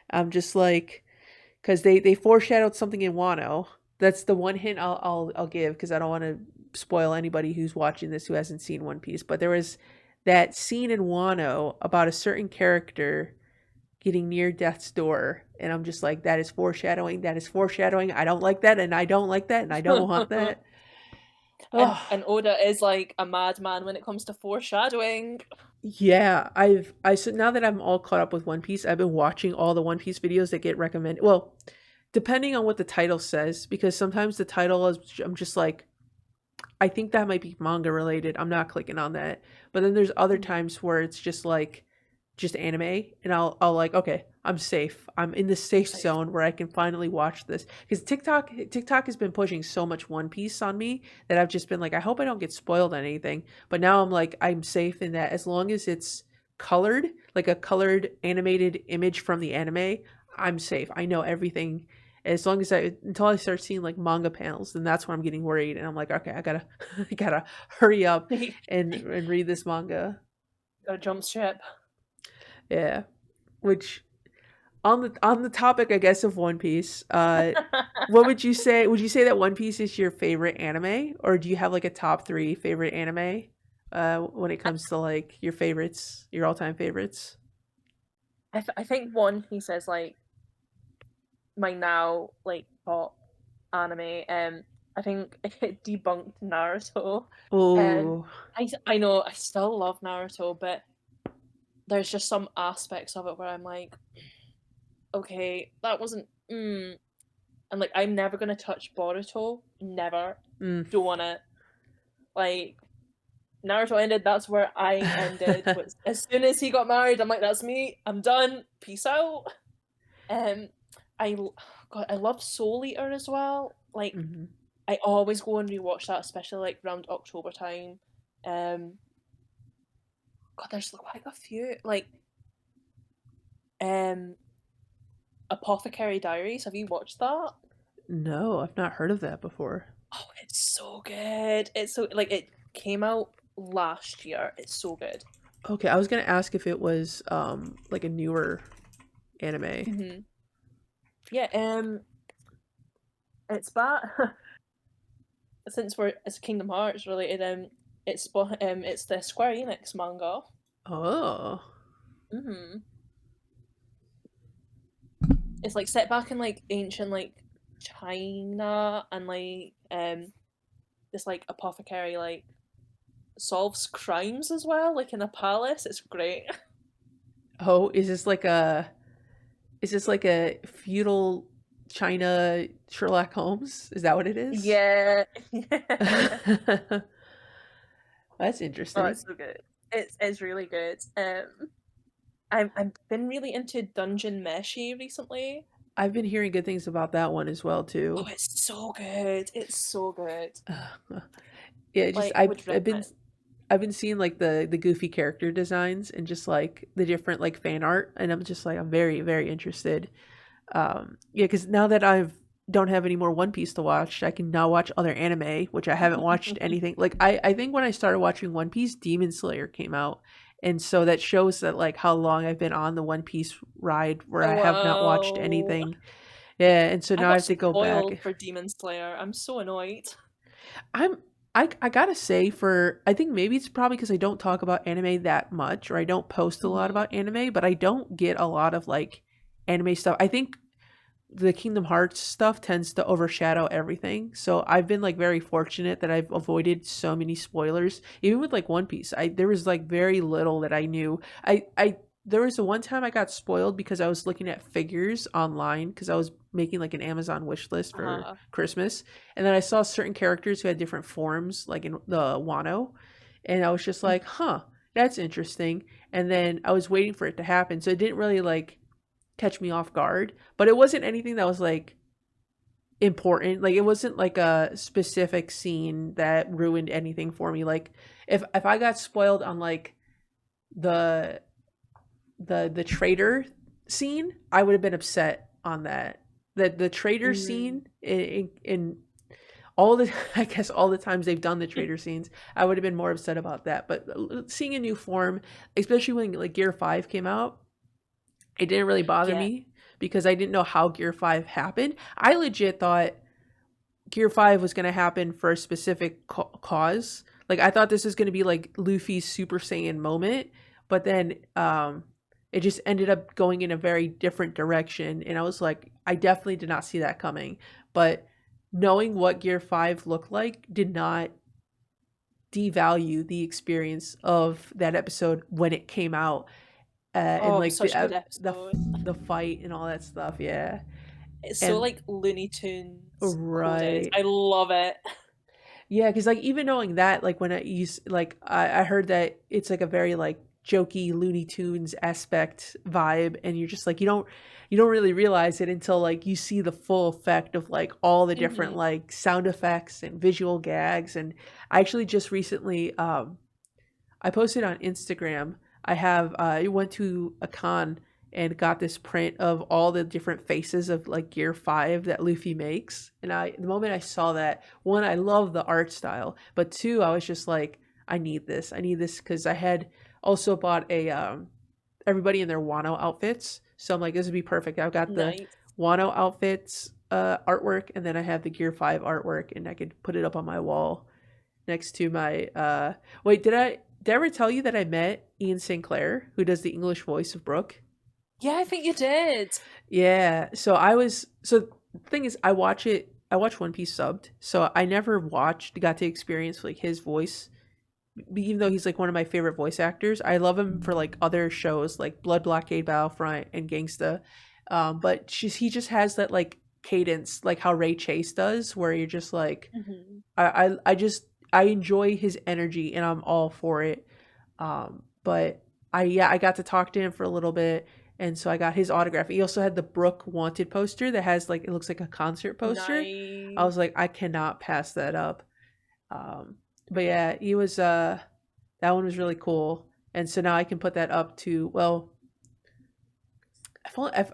[SPEAKER 1] I'm just like, because they foreshadowed something in Wano. That's the one hint I'll give, because I don't want to spoil anybody who's watching this who hasn't seen One Piece. But there was that scene in Wano about a certain character getting near death's door, and I'm just like, that is foreshadowing. That is foreshadowing. I don't like that, and I don't like that, and I don't want that.
[SPEAKER 2] And Oda is like a madman when it comes to foreshadowing.
[SPEAKER 1] Yeah, so now that I'm all caught up with One Piece, I've been watching all the One Piece videos that get recommended. Well, depending on what the title says, because sometimes the title is, I'm just like, I think that might be manga related, I'm not clicking on that. But then there's other times where it's just like, just anime, and I'll like, okay, I'm safe. I'm in the safe zone where I can finally watch this. Because TikTok has been pushing so much One Piece on me that I've just been like, I hope I don't get spoiled on anything. But now I'm like, I'm safe in that as long as it's colored, like a colored animated image from the anime, I'm safe. I know everything. As long as until I start seeing like manga panels, then that's when I'm getting worried, and I'm like, okay, I gotta hurry up and read this manga.
[SPEAKER 2] Gotta jump ship.
[SPEAKER 1] Yeah. which on the topic, I guess, of One Piece, what would you say? Would you say that One Piece is your favorite anime, or do you have like a top three favorite anime? When it comes to like your favorites, your all time favorites.
[SPEAKER 2] I think One Piece is like my now like top anime. I think it debunked Naruto. Um,
[SPEAKER 1] Oh,
[SPEAKER 2] I know I still love Naruto, but there's just some aspects of it where I'm like, okay, that wasn't. And like, I'm never gonna touch Boruto. Never.
[SPEAKER 1] mm.
[SPEAKER 2] Don't wanna. Like, Naruto ended. That's where I ended. Was as soon as he got married, I'm like, that's me. I'm done. Peace out. Um, I God, I love Soul Eater as well. Like,
[SPEAKER 1] Mhm.
[SPEAKER 2] I always go and rewatch that, especially like around October time. Um, God, there's quite a few. Like, um, Apothecary Diaries. Have you watched that?
[SPEAKER 1] No, I've not heard of that before.
[SPEAKER 2] Oh, it's so good. It's so like it came out last year. It's so good.
[SPEAKER 1] Okay, I was gonna ask if it was like a newer anime.
[SPEAKER 2] Hmm. Yeah. It's that since it's Kingdom Hearts related. It's the Square Enix manga.
[SPEAKER 1] Oh,
[SPEAKER 2] Hmm. It's like set back in like ancient like China and like this like apothecary like solves crimes as well, like in a palace. It's great.
[SPEAKER 1] oh, is this like a feudal China Sherlock Holmes? Is that what it is?
[SPEAKER 2] Yeah. Yeah.
[SPEAKER 1] That's
[SPEAKER 2] Oh,
[SPEAKER 1] interesting.
[SPEAKER 2] it's so good. It's really good. I've been really into Dungeon Meshi recently.
[SPEAKER 1] I've been hearing good things about that one as well
[SPEAKER 2] Oh,
[SPEAKER 1] too.
[SPEAKER 2] it's so good. It's so good.
[SPEAKER 1] Yeah, just
[SPEAKER 2] Like, would recommend.
[SPEAKER 1] I've been seeing like the goofy character designs and just like the different like fan art, and I'm just like I'm very interested. Yeah, because now that I've don't have any more One Piece to watch, I can now watch other anime, which I haven't watched anything. Like I think when I started watching One Piece, Demon Slayer came out, and so that shows that like how long I've been on the One Piece ride where
[SPEAKER 2] Oh
[SPEAKER 1] I have not watched
[SPEAKER 2] wow.
[SPEAKER 1] anything. Yeah, and so
[SPEAKER 2] I
[SPEAKER 1] now I
[SPEAKER 2] got
[SPEAKER 1] have to go
[SPEAKER 2] spoiled
[SPEAKER 1] back.
[SPEAKER 2] for Demon Slayer. I'm so annoyed.
[SPEAKER 1] I'm I gotta say for I think maybe it's probably because I don't talk about anime that much or I don't post a lot
[SPEAKER 2] Hmm.
[SPEAKER 1] about anime, but I don't get a lot of like anime stuff. I think the Kingdom Hearts stuff tends to overshadow everything. So I've been like very fortunate that I've avoided so many spoilers. Even with like One Piece, I there was like very little that I knew. I there was the one time I got spoiled because I was looking at figures online because I was making like an Amazon wish list for
[SPEAKER 2] Uh-huh.
[SPEAKER 1] Christmas, and then I saw certain characters who had different forms, like in the Wano, and I was just like, huh, that's interesting. And then I was waiting for it to happen, so it didn't really like catch me off guard, but it wasn't anything that was like important. Like it wasn't like a specific scene that ruined anything for me. Like if I got spoiled on like the the trader scene, I would have been upset on that. The trader
[SPEAKER 2] Mm.
[SPEAKER 1] scene in all the I guess all the times they've done the trader scenes, I would have been more upset about that. But seeing a new form, especially when like Gear 5 came out, it didn't really bother
[SPEAKER 2] Yeah.
[SPEAKER 1] me because I didn't know how Gear 5 happened. I legit thought Gear 5 was going to happen for a specific cause. Like I thought this was going to be like Luffy's Super Saiyan moment, but then it just ended up going in a very different direction and I was like I definitely did not see that coming. But knowing what Gear 5 looked like did not devalue the experience of that episode when it came out and
[SPEAKER 2] Oh, it was
[SPEAKER 1] like
[SPEAKER 2] such a good
[SPEAKER 1] the
[SPEAKER 2] episode.
[SPEAKER 1] the fight and all that stuff. Yeah,
[SPEAKER 2] It's so
[SPEAKER 1] and
[SPEAKER 2] like Looney Tunes coded.
[SPEAKER 1] right,
[SPEAKER 2] I love it.
[SPEAKER 1] yeah, because like even knowing that, like when I use like I heard that it's like a very like jokey Looney Tunes aspect vibe, and you're just like you don't really realize it until like you see the full effect of like all the different
[SPEAKER 2] Hmm.
[SPEAKER 1] like sound effects and visual gags. And I actually just recently I posted on Instagram. I went to a con and got this print of all the different faces of like Gear 5 that Luffy makes. And I the moment I saw that, one, I love the art style, but two, I was just like, I need this. I need this because I had also bought everybody in their Wano outfits. So I'm like, this would be perfect. I've got the
[SPEAKER 2] Nice.
[SPEAKER 1] Wano outfits artwork, and then I have the Gear 5 artwork, and I could put it up on my wall next to my wait, did I ever tell you that I met Ian Sinclair, who does the English voice of Brooke?
[SPEAKER 2] Yeah, I think you did.
[SPEAKER 1] Yeah. So the thing is, I watch One Piece subbed. So I never got to experience like his voice, even though he's like one of my favorite voice actors. I love him for like other shows like Blood Blockade Battlefront and Gangsta. But he just has that like cadence, like how Ray Chase does, where you're just like,
[SPEAKER 2] Hmm.
[SPEAKER 1] I enjoy his energy and I'm all for it. But I got to talk to him for a little bit, and so I got his autograph. He also had the Brooke Wanted poster that has like, it looks like a concert poster. I
[SPEAKER 2] Nice.
[SPEAKER 1] was like, I cannot pass that up. Um, but yeah, he was that one was really cool, and so now I can put that up to, well, I've,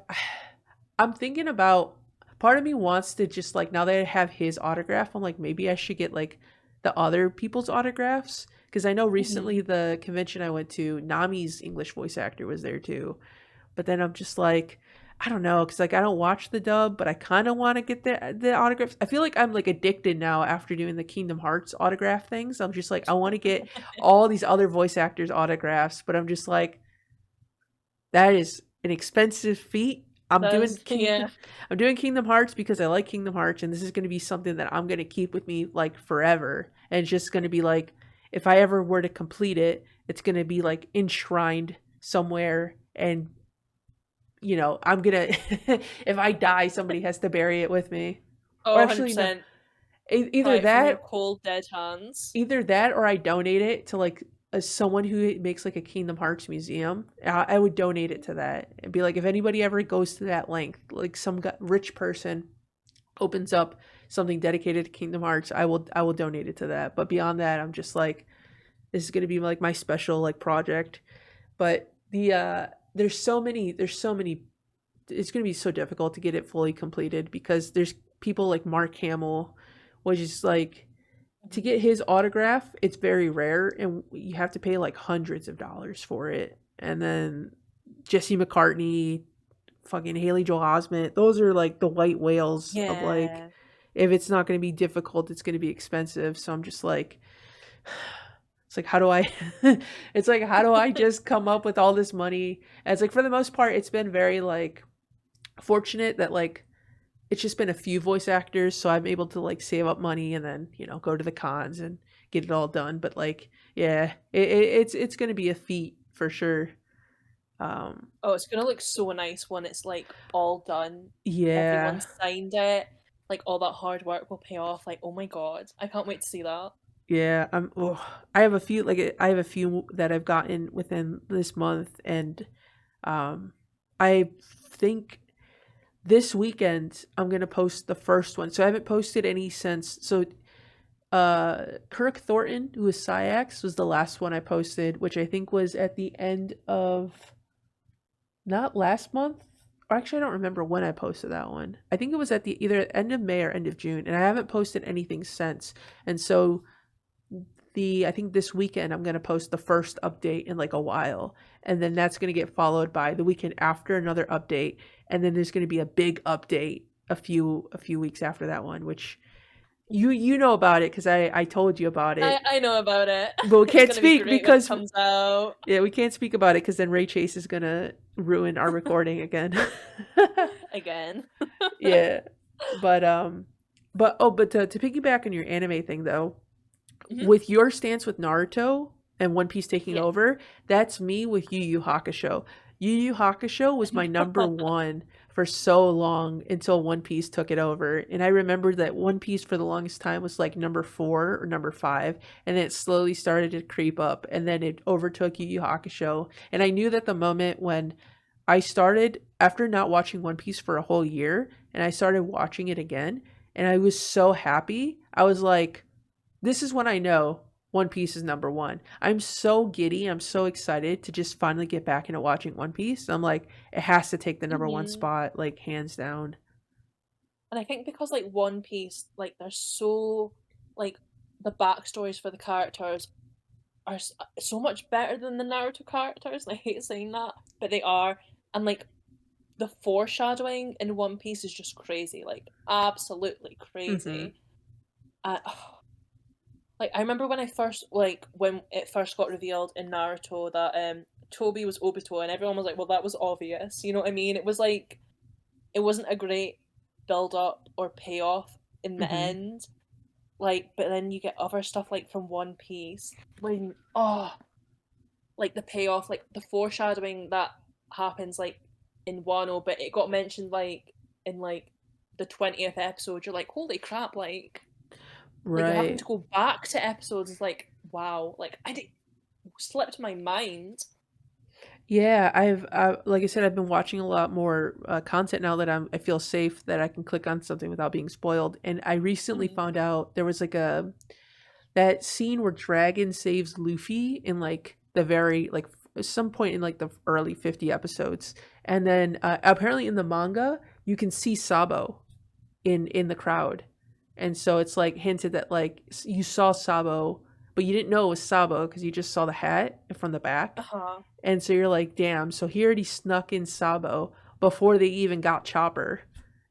[SPEAKER 1] I'm thinking about, part of me wants to just like, now that I have his autograph, I'm like, maybe I should get like the other people's autographs, because I know recently
[SPEAKER 2] Hmm.
[SPEAKER 1] the convention I went to, Nami's English voice actor was there too. But then I'm just like, I don't know, because like I don't watch the dub, but I kind of want to get the autographs. I feel like I'm like addicted now after doing the Kingdom Hearts autograph things. I'm just like, I want to get all these other voice actors autographs, but I'm just like, that is an expensive feat.
[SPEAKER 2] That's yeah.
[SPEAKER 1] I'm doing Kingdom Hearts because I like Kingdom Hearts, and this is going to be something that I'm going to keep with me like forever. And it's just going to be like, if I ever were to complete it, it's going to be like enshrined somewhere, and I'm gonna if I die, somebody has to bury it with me. Or
[SPEAKER 2] Oh,
[SPEAKER 1] actually, no,
[SPEAKER 2] 100%.
[SPEAKER 1] either
[SPEAKER 2] Right from your
[SPEAKER 1] that,
[SPEAKER 2] cold dead hands.
[SPEAKER 1] or I donate it to like someone who makes like a Kingdom Hearts museum. I would donate it to that and be like, if anybody ever goes to that length, like some rich person opens up something dedicated to Kingdom Hearts, I will donate it to that. But beyond that, I'm just like, this is gonna be like my special like project. But there's so many, it's going to be so difficult to get it fully completed, because there's people like Mark Hamill, which is like, to
[SPEAKER 2] Mhm.
[SPEAKER 1] get his autograph, it's very rare, and you have to pay like hundreds of dollars for it. And then Jesse McCartney, fucking Haley Joel Osment, those are like the white whales of like,
[SPEAKER 2] Yeah.
[SPEAKER 1] if it's not going to be difficult, it's going to be expensive. So I'm just like, it's like, how do I it's like, how do I just come up with all this money? And it's like, for the most part, it's been very like fortunate that like it's just been a few voice actors, so I'm able to like save up money and then go to the cons and get it all done. But like, yeah, it's gonna be a feat for sure. um
[SPEAKER 2] Oh, it's gonna look so nice when it's like all done.
[SPEAKER 1] yeah,
[SPEAKER 2] Everyone signed it. Like all that hard work will pay off. Like, oh my god, I can't wait to see that.
[SPEAKER 1] yeah, I have a few, like I have a few that I've gotten within this month, and um I think this weekend I'm gonna post the first one. So I haven't posted any since. So Kirk Thornton, who was Syax, was the last one I posted, which I think was at the end of, not last month. Or actually, I don't remember when I posted that one. I think it was at the either end of May or end of June, and I haven't posted anything since. And so I think this weekend I'm gonna post the first update in like a while, and then that's gonna get followed by the weekend after another update, and then there's gonna be a big update a few weeks after that one, which you know about it because I told you about
[SPEAKER 2] I
[SPEAKER 1] it.
[SPEAKER 2] I know about it.
[SPEAKER 1] But we
[SPEAKER 2] It's
[SPEAKER 1] can't
[SPEAKER 2] gonna be
[SPEAKER 1] speak
[SPEAKER 2] great when it
[SPEAKER 1] because,
[SPEAKER 2] comes out.
[SPEAKER 1] yeah, we can't speak about it because then Ray Chase is gonna ruin our recording again.
[SPEAKER 2] Again.
[SPEAKER 1] Yeah, but to piggyback on your anime thing though,
[SPEAKER 2] Mhm.
[SPEAKER 1] with your stance with Naruto and One Piece taking
[SPEAKER 2] Yeah.
[SPEAKER 1] over, that's me with Yu Yu Hakusho. Yu Yu Hakusho was my number one for so long until One Piece took it over. And I remember that One Piece for the longest time was like number 4 or number 5, and then it slowly started to creep up, and then it overtook Yu Yu Hakusho. And I knew that the moment when I started, after not watching One Piece for a whole year, and I started watching it again, and I was so happy. I was like, this is when I know One Piece is number one. I'm so giddy. I'm so excited to just finally get back into watching One Piece. I'm like, it has to take the number one
[SPEAKER 2] Mhm.
[SPEAKER 1] spot, like hands down.
[SPEAKER 2] And I think because like One Piece, like there's so like the backstories for the characters are so much better than the Naruto characters. I hate saying that, but they are. And like the foreshadowing in One Piece is just crazy, like absolutely
[SPEAKER 1] Mm-hmm.
[SPEAKER 2] crazy. Like I remember when I first like when it first got revealed in Naruto that Toby was Obito, and everyone was like, "Well, that was obvious." You know what I mean? It was like it wasn't a great build up or payoff in the
[SPEAKER 1] Mm-hmm.
[SPEAKER 2] end. Like, but then you get other stuff like from One Piece when like the payoff, like the foreshadowing that happens like in Wano, but it got mentioned like in like the 20th episode. You're like, holy crap! Like you're having
[SPEAKER 1] Right.
[SPEAKER 2] to go back to episodes. It's like, wow, like I did slipped my mind.
[SPEAKER 1] Yeah, like I said, I've been watching a lot more content now that I feel safe that I can click on something without being spoiled. And I recently
[SPEAKER 2] Mhm.
[SPEAKER 1] found out there was like a that scene where Dragon saves Luffy in like the very like some point in like the early 50 episodes, and then apparently in the manga you can see Sabo in the crowd, and so it's like hinted that like you saw Sabo, but you didn't know it was Sabo because you just saw the hat from the
[SPEAKER 2] Uh
[SPEAKER 1] back,
[SPEAKER 2] huh.
[SPEAKER 1] and so you're like, damn, so he already snuck in Sabo before they even got Chopper,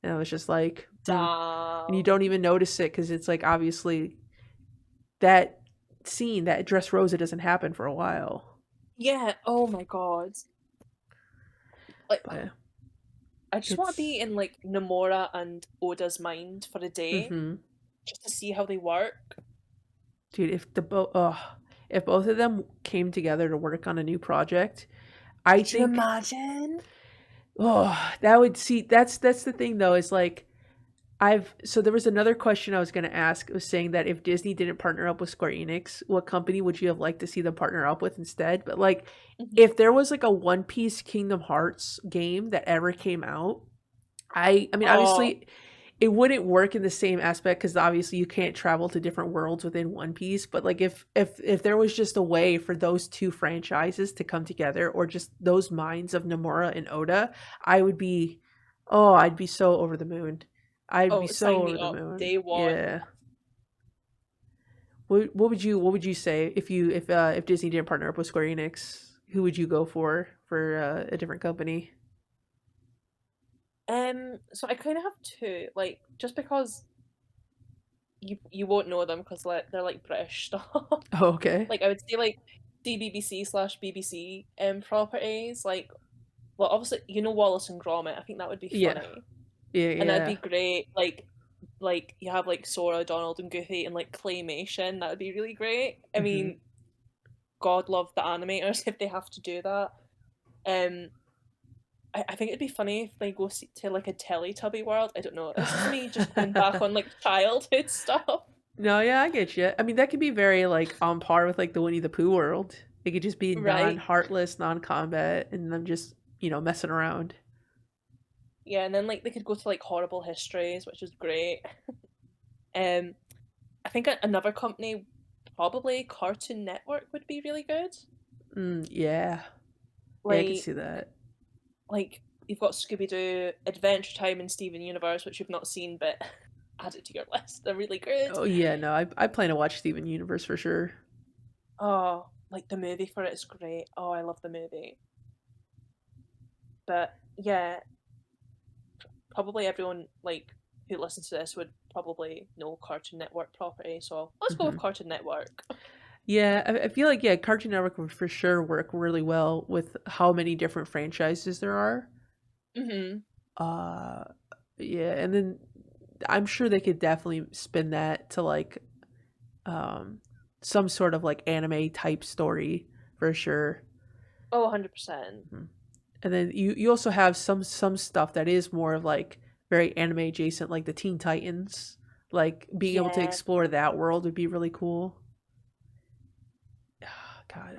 [SPEAKER 1] and I was just like, and you don't
[SPEAKER 2] Damn.
[SPEAKER 1] even notice it because it's like obviously that scene, that Dressrosa doesn't happen for a while.
[SPEAKER 2] Yeah. Oh my god. Like
[SPEAKER 1] But
[SPEAKER 2] I just want to be
[SPEAKER 1] it's
[SPEAKER 2] in like Nomura and Oda's mind for a day
[SPEAKER 1] mm-hmm.
[SPEAKER 2] just to see how they work.
[SPEAKER 1] Dude, if both of them came together to work on a new project, I
[SPEAKER 2] Could you
[SPEAKER 1] think
[SPEAKER 2] imagine?
[SPEAKER 1] that would see that's the thing though, is like I've so there was another question I was going to ask. It was saying that if Disney didn't partner up with Square Enix, what company would you have liked to see them partner up with instead? But like
[SPEAKER 2] Mhm.
[SPEAKER 1] if there was like a One Piece Kingdom Hearts game that ever came out, I mean
[SPEAKER 2] Oh,
[SPEAKER 1] obviously it wouldn't work in the same aspect because obviously you can't travel to different worlds within One Piece. But like if there was just a way for those two franchises to come together, or just those minds of Nomura and Oda, I would be, oh, I'd be so over the moon. I'd be
[SPEAKER 2] oh,
[SPEAKER 1] so
[SPEAKER 2] sign me
[SPEAKER 1] over the
[SPEAKER 2] up.
[SPEAKER 1] moon.
[SPEAKER 2] Day one.
[SPEAKER 1] Yeah. What would you say if Disney didn't partner up with Square Enix? Who would you go for a different company?
[SPEAKER 2] So I kind of have two, like just because you won't know them because like they're like British stuff.
[SPEAKER 1] Oh, okay.
[SPEAKER 2] Like I would say like DBBC/BBC properties. Like, well, obviously you know Wallace and Gromit. I think that would be
[SPEAKER 1] Yeah.
[SPEAKER 2] funny,
[SPEAKER 1] Yeah.
[SPEAKER 2] and that'd
[SPEAKER 1] Yeah.
[SPEAKER 2] be great. Like you have like Sora, Donald, and Goofy, and like claymation. That would be really great. I
[SPEAKER 1] Hmm.
[SPEAKER 2] mean, God love the animators if they have to do that. Um, I think it'd be funny if they go to like a Teletubby world. I don't know. This is me just going back on like childhood stuff.
[SPEAKER 1] No, yeah, I get you. I mean, that could be very like on par with like the Winnie the Pooh world. It could just be
[SPEAKER 2] Right.
[SPEAKER 1] non-heartless, non-combat, and them just messing around.
[SPEAKER 2] Yeah, and then like they could go to like horrible histories, which is great. Um, I think another company, probably Cartoon Network, would be really good.
[SPEAKER 1] Yeah, yeah, I could
[SPEAKER 2] Like
[SPEAKER 1] see that.
[SPEAKER 2] like you've got Scooby Doo, Adventure Time, and Steven Universe, which you've not seen, but add it to your list. They're really good.
[SPEAKER 1] Oh yeah, no, I plan to watch Steven Universe for sure.
[SPEAKER 2] Oh, like the movie for it is great. Oh, I love the movie. But yeah, probably everyone like who listens to this would probably know Cartoon Network property. So let's go with
[SPEAKER 1] Hmm.
[SPEAKER 2] Cartoon Network.
[SPEAKER 1] Yeah, I feel like, yeah, Cartoon Network would for sure work really well with how many different franchises there are.
[SPEAKER 2] Mm-hmm.
[SPEAKER 1] Uh, yeah, and then I'm sure they could definitely spin that to like um some sort of like anime type story for sure.
[SPEAKER 2] Oh, 100%.
[SPEAKER 1] Mhm. And then you also have some stuff that is more of like very anime adjacent, like the Teen Titans. Like being able to
[SPEAKER 2] Yeah.
[SPEAKER 1] explore that world would be really cool. God,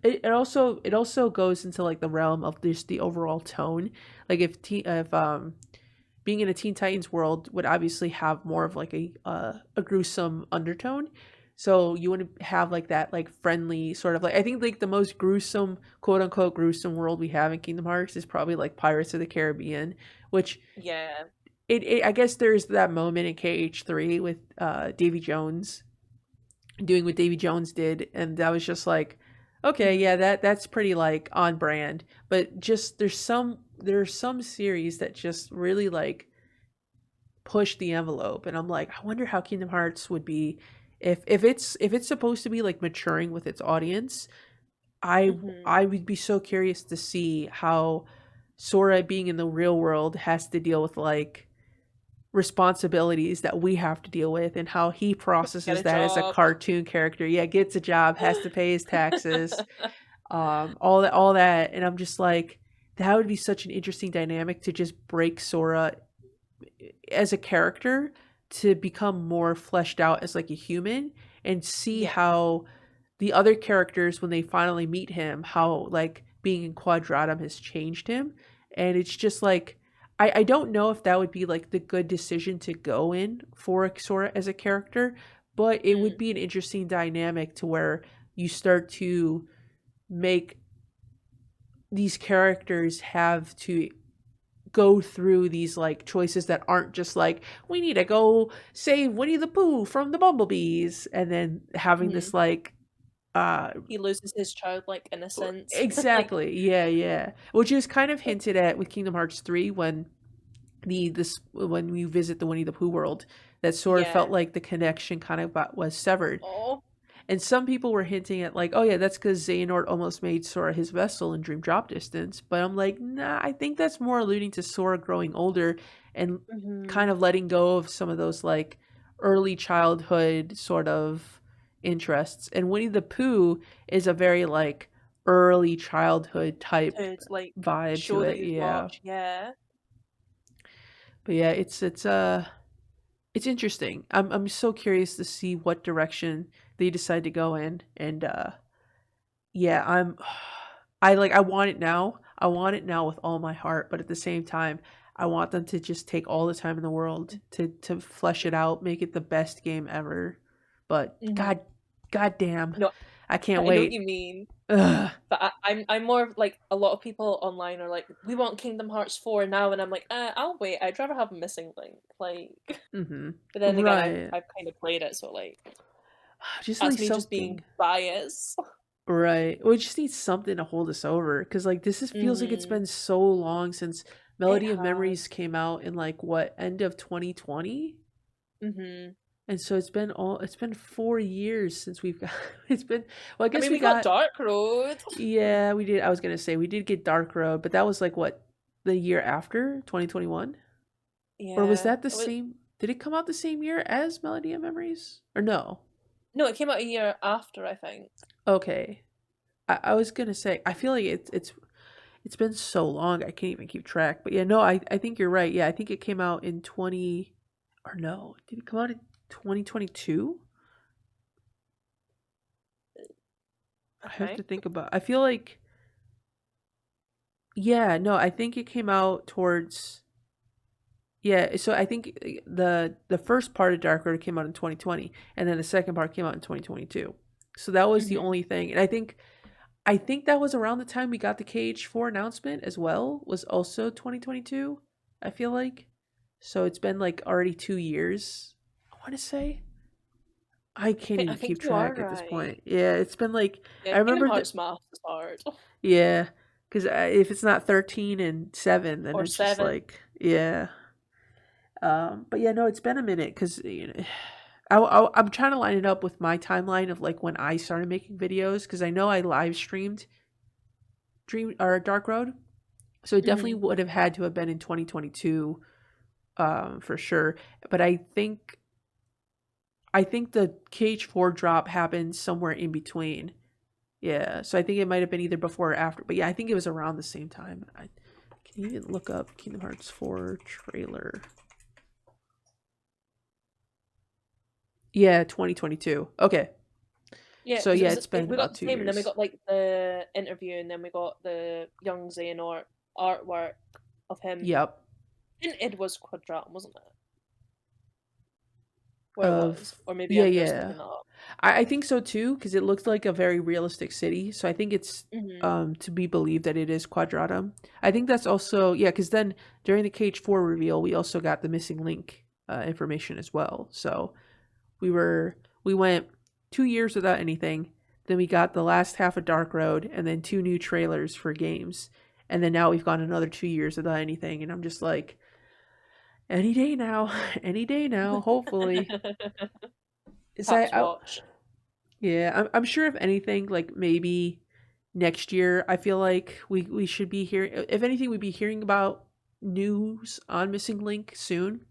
[SPEAKER 1] it also goes into like the realm of just the overall tone. Like if being in a Teen Titans world would obviously have more of like a gruesome undertone. So you want to have like that like friendly sort of like, I think like the most gruesome, quote unquote gruesome world we have in Kingdom Hearts is probably like Pirates of the Caribbean, which
[SPEAKER 2] Yeah.
[SPEAKER 1] I guess there's that moment in KH3 with Davy Jones doing what Davy Jones did, and I was just like, okay, yeah, that's pretty like on brand. But just there's some series that just really like push the envelope, and I'm like, I wonder how Kingdom Hearts would be if it's supposed to be like maturing with its audience. I
[SPEAKER 2] Mm-hmm.
[SPEAKER 1] I would be so curious to see how Sora being in the real world has to deal with like responsibilities that we have to deal with, and how he
[SPEAKER 2] Get
[SPEAKER 1] processes
[SPEAKER 2] a
[SPEAKER 1] that as a
[SPEAKER 2] job.
[SPEAKER 1] cartoon character. Yeah, gets a job, has to pay his taxes, all that, and I'm just like, that would be such an interesting dynamic to just break Sora as a character to become more fleshed out as like a human, and see
[SPEAKER 2] Yeah.
[SPEAKER 1] how the other characters, when they finally meet him, how like being in Quadratum has changed him. And it's just like, I don't know if that would be like the good decision to go in for Sora as a character, but it would
[SPEAKER 2] Mm.
[SPEAKER 1] be an interesting dynamic to where you start to make these characters have to go through these like choices that aren't just like, we need to go save Winnie the Pooh from the bumblebees, and then having
[SPEAKER 2] Mm-hmm.
[SPEAKER 1] this like uh
[SPEAKER 2] He loses his childlike innocence. Like,
[SPEAKER 1] exactly, yeah, which is kind of hinted at with Kingdom Hearts 3 when when we visit the Winnie the Pooh world, that sort of felt
[SPEAKER 2] yeah.
[SPEAKER 1] like the connection kind of was severed.
[SPEAKER 2] Oh.
[SPEAKER 1] And some people were hinting at like, oh yeah, that's because Xehanort almost made Sora his vessel in Dream Drop Distance. But I'm like, nah, I think that's more alluding to Sora growing older and
[SPEAKER 2] Mm-hmm.
[SPEAKER 1] kind of letting go of some of those like early childhood sort of interests. And Winnie the Pooh is a very like early childhood type
[SPEAKER 2] To like
[SPEAKER 1] vibe to
[SPEAKER 2] show that
[SPEAKER 1] it.
[SPEAKER 2] you've
[SPEAKER 1] Yeah.
[SPEAKER 2] watched. Yeah.
[SPEAKER 1] But yeah, it's interesting. I'm so curious to see what direction they decide to go in, and yeah, I want it now. I want it now with all my heart, but at the same time, I want them to just take all the time in the world to flesh it out, make it the best game ever. But
[SPEAKER 2] Mm-hmm.
[SPEAKER 1] god damn,
[SPEAKER 2] No,
[SPEAKER 1] I can't
[SPEAKER 2] I know what you
[SPEAKER 1] wait.
[SPEAKER 2] mean.
[SPEAKER 1] Ugh.
[SPEAKER 2] But I'm more of, like, a lot of people online are like, we want Kingdom Hearts 4 now, and I'm like, I'll wait. I'd rather have Missing Link. Like,
[SPEAKER 1] Mm-hmm.
[SPEAKER 2] but then again,
[SPEAKER 1] Right.
[SPEAKER 2] I've kind of played it, so like,
[SPEAKER 1] Just
[SPEAKER 2] that's
[SPEAKER 1] need
[SPEAKER 2] me just being
[SPEAKER 1] something.
[SPEAKER 2] biased.
[SPEAKER 1] Right. We just need something to hold us over, because like this is feels like it's
[SPEAKER 2] Mm-hmm.
[SPEAKER 1] been so long since
[SPEAKER 2] It
[SPEAKER 1] Melody of Memories
[SPEAKER 2] has.
[SPEAKER 1] came out in like what, end of 2020?
[SPEAKER 2] Mm-hmm.
[SPEAKER 1] And so it's been 4 years since we've got it's been, well, I
[SPEAKER 2] I
[SPEAKER 1] guess
[SPEAKER 2] mean,
[SPEAKER 1] we
[SPEAKER 2] we got
[SPEAKER 1] got,
[SPEAKER 2] Dark Road.
[SPEAKER 1] yeah, we did. I was gonna say we did get Dark Road, but that was like what, the year after 2021? Or was
[SPEAKER 2] Yeah.
[SPEAKER 1] that the
[SPEAKER 2] It was,
[SPEAKER 1] same, did it come out the same year as Melody of Memories? Or no?
[SPEAKER 2] no, it came out a year after, I think.
[SPEAKER 1] Okay. I was gonna say, I feel like it's been so long I can't even keep track. But yeah, no, I think you're right. Yeah, I think it came out in 20, or no, did it come out in 2022? I have
[SPEAKER 2] Okay.
[SPEAKER 1] to think about. I feel like, yeah, no, I think it came out towards, yeah, so I think the first part of Dark Road came out in 2020, and then the second part came out in 2022. So that was the
[SPEAKER 2] Mm-hmm.
[SPEAKER 1] only thing. And I think that was around the time we got the KH4 announcement as well, was also 2022, I feel like. So it's been like already 2 years, I want to say. I can't
[SPEAKER 2] I
[SPEAKER 1] even
[SPEAKER 2] think
[SPEAKER 1] keep
[SPEAKER 2] you are
[SPEAKER 1] track at this
[SPEAKER 2] right.
[SPEAKER 1] point. Yeah, it's been like,
[SPEAKER 2] Yeah,
[SPEAKER 1] I
[SPEAKER 2] Kingdom
[SPEAKER 1] remember that,
[SPEAKER 2] Hearts math is hard.
[SPEAKER 1] yeah, because if it's not 13 and 7, then
[SPEAKER 2] Or
[SPEAKER 1] it's just
[SPEAKER 2] 7.
[SPEAKER 1] like, yeah. But yeah, no, it's been a minute because, I'm trying to line it up with my timeline of like when I started making videos, because I know I live streamed Dream or Dark Road. So it definitely
[SPEAKER 2] Mm-hmm.
[SPEAKER 1] would have had to have been in 2022, for sure. But I think the KH4 drop happened somewhere in between. Yeah, so I think it might have been either before or after. But yeah, I think it was around the same time. I can even look up Kingdom Hearts 4 trailer. Yeah, 2022. Okay.
[SPEAKER 2] Yeah,
[SPEAKER 1] So
[SPEAKER 2] because
[SPEAKER 1] yeah, it's been
[SPEAKER 2] we got
[SPEAKER 1] about
[SPEAKER 2] the
[SPEAKER 1] two
[SPEAKER 2] same, and then we
[SPEAKER 1] years.
[SPEAKER 2] got like the interview, and then we got the young Xehanort artwork of him.
[SPEAKER 1] Yep.
[SPEAKER 2] And it was Quadratum, wasn't it? Where it was,
[SPEAKER 1] Of
[SPEAKER 2] or maybe
[SPEAKER 1] Yeah,
[SPEAKER 2] I'm just
[SPEAKER 1] yeah.
[SPEAKER 2] making that up.
[SPEAKER 1] I think so too, because it looked like a very realistic city. So I think it's
[SPEAKER 2] Mm-hmm.
[SPEAKER 1] to be believed that it is Quadratum. I think that's also, yeah, because then during the KH4 reveal, we also got the missing link information as well. So we went. 2 years without anything. Then we got the last half of Dark Road, and then 2 new trailers for games. And then now we've gone another 2 years without anything. And I'm just like, any day now, any day now, hopefully. Is
[SPEAKER 2] Tax watch.
[SPEAKER 1] yeah, I'm sure if anything, like maybe next year, I feel like we should be hearing, if anything, we'd be hearing about news on Missing Link soon.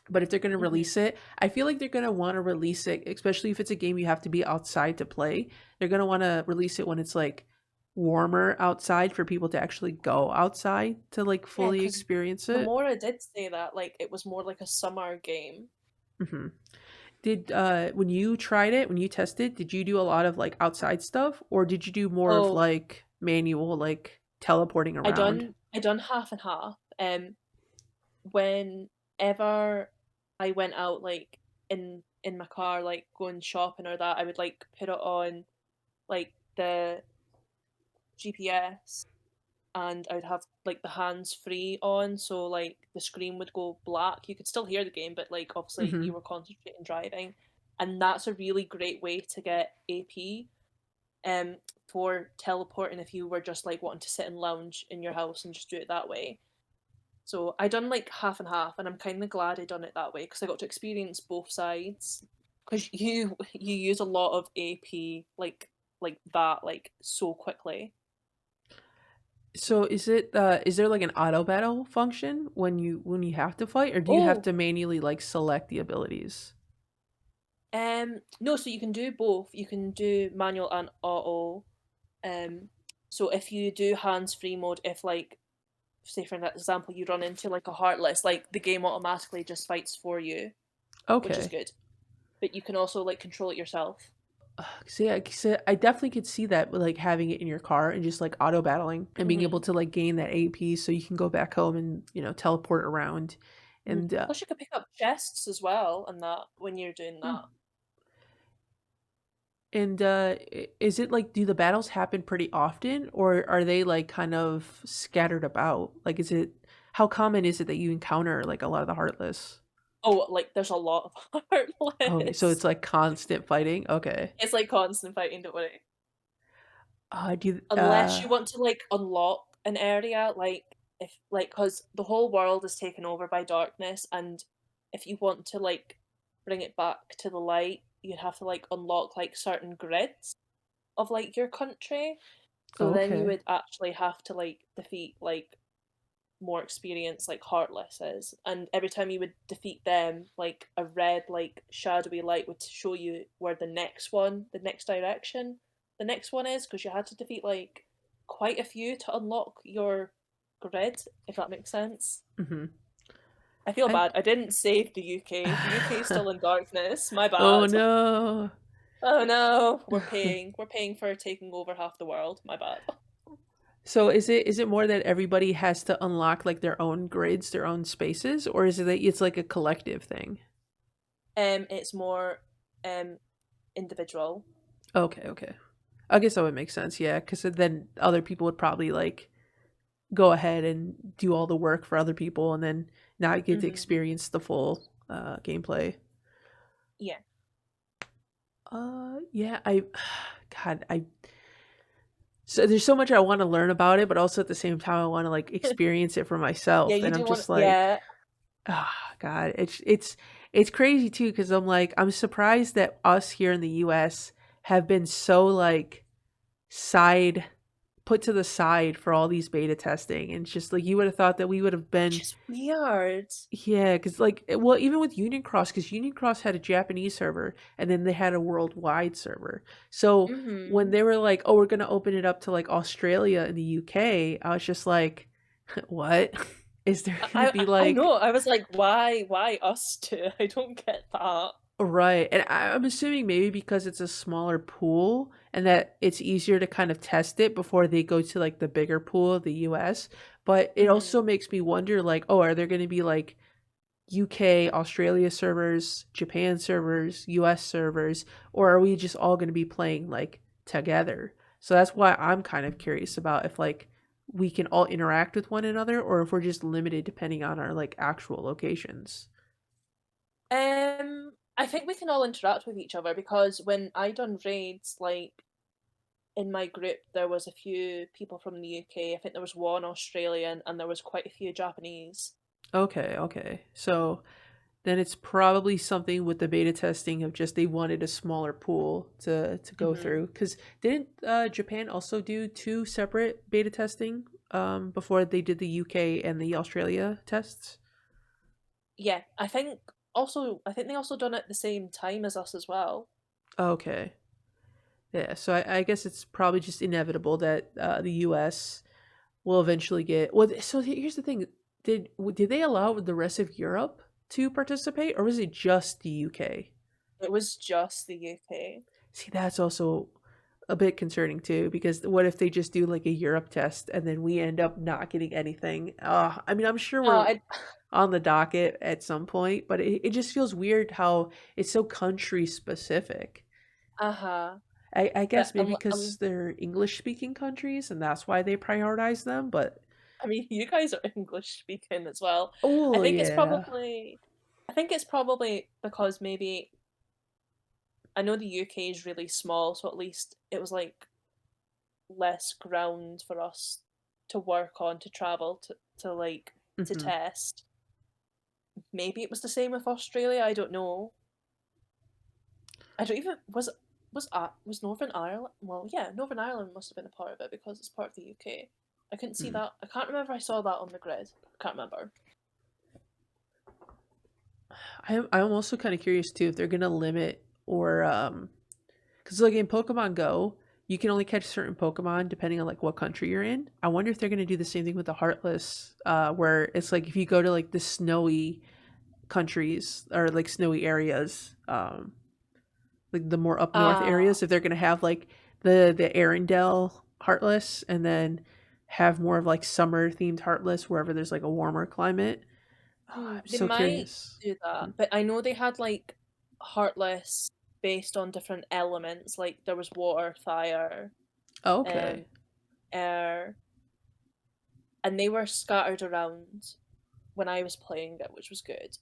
[SPEAKER 1] But if they're going to
[SPEAKER 2] Hmm.
[SPEAKER 1] release it, I feel like they're going to want to release it, especially if it's a game you have to be outside to play. They're going to want to release it when it's like warmer outside for people to actually go outside to like
[SPEAKER 2] Yeah,
[SPEAKER 1] fully
[SPEAKER 2] because
[SPEAKER 1] experience
[SPEAKER 2] the
[SPEAKER 1] it.
[SPEAKER 2] more I did say that, like it was more like a summer game.
[SPEAKER 1] Hmm. Did when you tried it, when you tested, did you do a lot of like outside stuff, or did you do more of
[SPEAKER 2] Oh,
[SPEAKER 1] like manual, like teleporting around?
[SPEAKER 2] I done half and half. Whenever I went out like in my car, like going shopping or that, I would like put it on like the GPS, and I would have like the hands free on, so like the screen would go black. You could still hear the game, but like obviously
[SPEAKER 1] Hmm.
[SPEAKER 2] you were concentrating driving, and that's a really great way to get AP um for teleporting if you were just like wanting to sit and lounge in your house and just do it that way. So I done like half and half, and I'm kind of glad I done it that way because I got to experience both sides. Because you use a lot of AP like that like so quickly.
[SPEAKER 1] So is there like an auto battle function when you have to fight, or do you have
[SPEAKER 2] Oh,
[SPEAKER 1] to manually like select the abilities?
[SPEAKER 2] no, so you can do both. You can do manual and auto. Um, so if you do hands free mode, if like say for example you run into like a heartless, like the game automatically just fights for you, which is
[SPEAKER 1] Okay.
[SPEAKER 2] good. But you can also like control it yourself.
[SPEAKER 1] See, I definitely could see that with like having it in your car and just like auto battling and being able
[SPEAKER 2] Hmm.
[SPEAKER 1] to like gain that AP so you can go back home and teleport around. And
[SPEAKER 2] Plus, you could pick up chests as well, and that when you're doing
[SPEAKER 1] hmm.
[SPEAKER 2] that.
[SPEAKER 1] And is it like, do the battles happen pretty often, or are they like kind of scattered about? Like, how common is it that you encounter like a lot of the Heartless?
[SPEAKER 2] Oh, like there's a lot of
[SPEAKER 1] Okay, so
[SPEAKER 2] heartless.
[SPEAKER 1] it's like constant fighting. Okay.
[SPEAKER 2] It's like constant fighting. Don't worry.
[SPEAKER 1] Do you,
[SPEAKER 2] Unless you want to like unlock an area, like if like because the whole world is taken over by darkness, and if you want to like bring it back to the light, you'd have to like unlock like certain grids of like your country. So then you
[SPEAKER 1] okay.
[SPEAKER 2] would actually have to like defeat like more experienced like heartlesses, and every time you would defeat them, like a red like shadowy light would show you where the next direction the next one is, because you had to defeat like quite a few to unlock your grid, if that makes sense.
[SPEAKER 1] Hmm.
[SPEAKER 2] I feel
[SPEAKER 1] I
[SPEAKER 2] bad I didn't save the UK is still in darkness, my
[SPEAKER 1] Oh
[SPEAKER 2] bad.
[SPEAKER 1] no.
[SPEAKER 2] Oh no, we're paying for taking over half the world, my bad.
[SPEAKER 1] So is it more that everybody has to unlock like their own grids, their own spaces, or is it that it's like a collective thing?
[SPEAKER 2] It's more um individual.
[SPEAKER 1] Okay, okay. I guess that would make sense, yeah, because then other people would probably like go ahead and do all the work for other people, and then not get to
[SPEAKER 2] Hmm.
[SPEAKER 1] experience the full gameplay.
[SPEAKER 2] Yeah.
[SPEAKER 1] Yeah, God, so there's so much I want to learn about it, but also at the same time I want to like experience it for
[SPEAKER 2] Yeah,
[SPEAKER 1] myself,
[SPEAKER 2] you
[SPEAKER 1] and I'm
[SPEAKER 2] do want.
[SPEAKER 1] just like,
[SPEAKER 2] Yeah.
[SPEAKER 1] ah, God, it's crazy too because I'm like, I'm surprised that us here in the U.S. have been so like side put to the side for all these beta testing, and it's just like you would have thought that we would have
[SPEAKER 2] Which
[SPEAKER 1] been.
[SPEAKER 2] is weird.
[SPEAKER 1] Yeah, because like, well, even with Union Cross, because Union Cross had a Japanese server and then they had a worldwide server. So when
[SPEAKER 2] Mm-hmm.
[SPEAKER 1] they were like, "Oh, we're gonna open it up to like Australia and the UK," I was just like, "What? Is there gonna be
[SPEAKER 2] I
[SPEAKER 1] like?"
[SPEAKER 2] know. I was like, why us two? I don't get that.
[SPEAKER 1] Right. And I'm assuming maybe because it's a smaller pool and that it's easier to kind of test it before they go to like the bigger pool of the US. But it also
[SPEAKER 2] Mm-hmm.
[SPEAKER 1] makes me wonder like, oh, are there going to be like UK, Australia servers, Japan servers, US servers, or are we just all going to be playing like together? So that's why I'm kind of curious about if like we can all interact with one another or if we're just limited depending on our like actual locations.
[SPEAKER 2] I think we can all interact with each other because when I done raids, like in my group, there was a few people from the UK. I think there was one Australian, and there was quite a few Japanese.
[SPEAKER 1] Okay, okay. So then it's probably something with the beta testing of just they wanted a smaller pool to go
[SPEAKER 2] Hmm.
[SPEAKER 1] through. Because didn't Japan also do two separate beta testing before they did the UK and the Australia tests?
[SPEAKER 2] Yeah, I think also I think they also done it at the same time as us as well.
[SPEAKER 1] Okay. Yeah, so I guess it's probably just inevitable that the U.S. will eventually get. Well, so here's the thing: did they allow the rest of Europe to participate, or was it just the UK?
[SPEAKER 2] It was just the UK.
[SPEAKER 1] See, that's also a bit concerning too, because what if they just do like a Europe test and then we end up not getting anything? I mean, I'm sure we're
[SPEAKER 2] I
[SPEAKER 1] on the docket at some point, but it just feels weird how it's so country specific.
[SPEAKER 2] uh-huh.
[SPEAKER 1] I
[SPEAKER 2] But
[SPEAKER 1] guess maybe because they're English speaking countries and that's why they prioritize them. But
[SPEAKER 2] I mean, you guys are English speaking as well. I
[SPEAKER 1] oh
[SPEAKER 2] think it's
[SPEAKER 1] yeah,
[SPEAKER 2] probably I think it's probably because maybe I know the UK is really small, so at least it was like less ground for us to work on to travel to like to
[SPEAKER 1] hmm,
[SPEAKER 2] test. Maybe it was the same with Australia. I don't know. I don't even was Northern Ireland. Well, yeah, Northern Ireland must have been a part of it because it's part of the UK. I couldn't see
[SPEAKER 1] hmm.
[SPEAKER 2] that. I can't remember. I saw that on the grid. I can't remember.
[SPEAKER 1] I'm also kind of curious too if they're gonna limit or because like in Pokemon Go, you can only catch certain Pokemon depending on like what country you're in. I wonder if they're gonna do the same thing with the Heartless, where it's like if you go to like the snowy countries or like snowy areas, like the more up north
[SPEAKER 2] Ah,
[SPEAKER 1] areas, if they're gonna have like the Arendelle Heartless and then have more of like summer themed Heartless wherever there's like a warmer climate. Oh, I'm
[SPEAKER 2] they
[SPEAKER 1] so
[SPEAKER 2] might
[SPEAKER 1] curious.
[SPEAKER 2] do that,
[SPEAKER 1] Hmm.
[SPEAKER 2] but I know they had like Heartless based on different elements. Like there was water, fire,
[SPEAKER 1] Oh, okay.
[SPEAKER 2] um, air, and they were scattered around when I was playing it, which was good.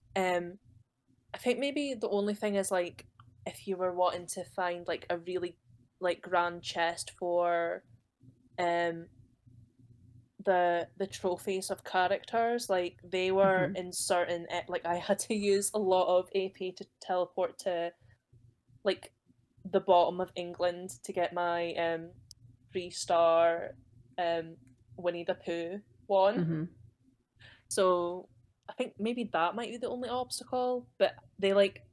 [SPEAKER 2] I think maybe the only thing is like if you were wanting to find like a really like grand chest for um the trophies of characters, like they were
[SPEAKER 1] Hmm.
[SPEAKER 2] in certain like I had to use a lot of AP to teleport to like the bottom of England to get my 3-star um Winnie the Pooh one.
[SPEAKER 1] Hmm.
[SPEAKER 2] So I think maybe that might be the only obstacle, but they like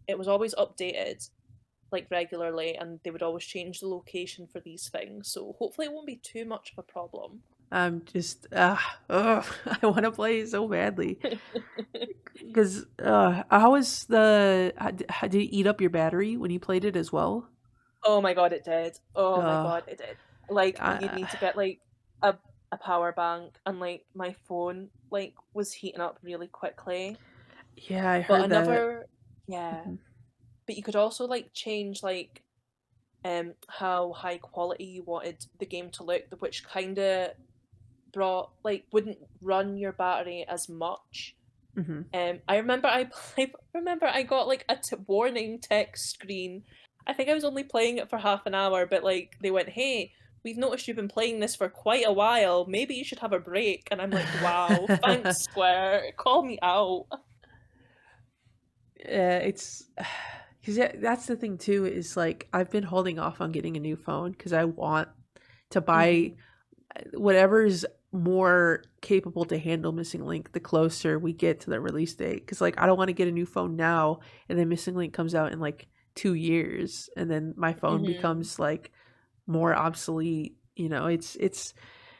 [SPEAKER 2] it was always updated like regularly and they would always change the location for these things. So hopefully it won't be too much of a problem.
[SPEAKER 1] I'm just I want to play so badly because how is how did it eat up your battery when you played it as well?
[SPEAKER 2] Oh my god, it did. Oh my
[SPEAKER 1] Uh,
[SPEAKER 2] god, it did. Like you'd
[SPEAKER 1] I,
[SPEAKER 2] need to get like a a power bank and like my phone like was heating up really quickly.
[SPEAKER 1] yeah, I
[SPEAKER 2] But
[SPEAKER 1] heard that.
[SPEAKER 2] another yeah,
[SPEAKER 1] Mhm.
[SPEAKER 2] but you could also like change like how high quality you wanted the game to look, which kind of brought like wouldn't run your battery as much.
[SPEAKER 1] Mhm.
[SPEAKER 2] I remember I remember I got like a warning text screen. I think I was only playing it for half an hour, but like they went, "Hey, we've noticed you've been playing this for quite a while. Maybe you should have a break." And I'm like, "Wow, thanks, Square. Call me out."
[SPEAKER 1] Yeah, it's because that's the thing too is like I've been holding off on getting a new phone because I want to buy
[SPEAKER 2] Hmm.
[SPEAKER 1] whatever's more capable to handle missing link the closer we get to the release date because like I don't want to get a new phone now and then missing link comes out in like 2 years and then my phone
[SPEAKER 2] Hmm.
[SPEAKER 1] becomes like more obsolete. It's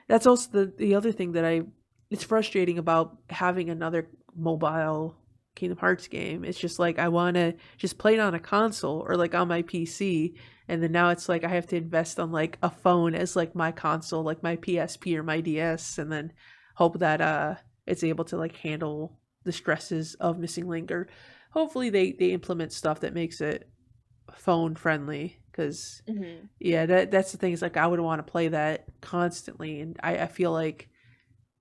[SPEAKER 1] that's also the other thing that I it's frustrating about having another mobile Kingdom Hearts game. It's just like I want to just play it on a console or like on my PC, and then now it's like I have to invest on like a phone as like my console, like my PSP or my DS, and then hope that it's able to like handle the stresses of missing link or hopefully they implement stuff that makes it phone friendly because
[SPEAKER 2] Hmm.
[SPEAKER 1] yeah, that's the thing is like I would want to play that constantly, and I feel like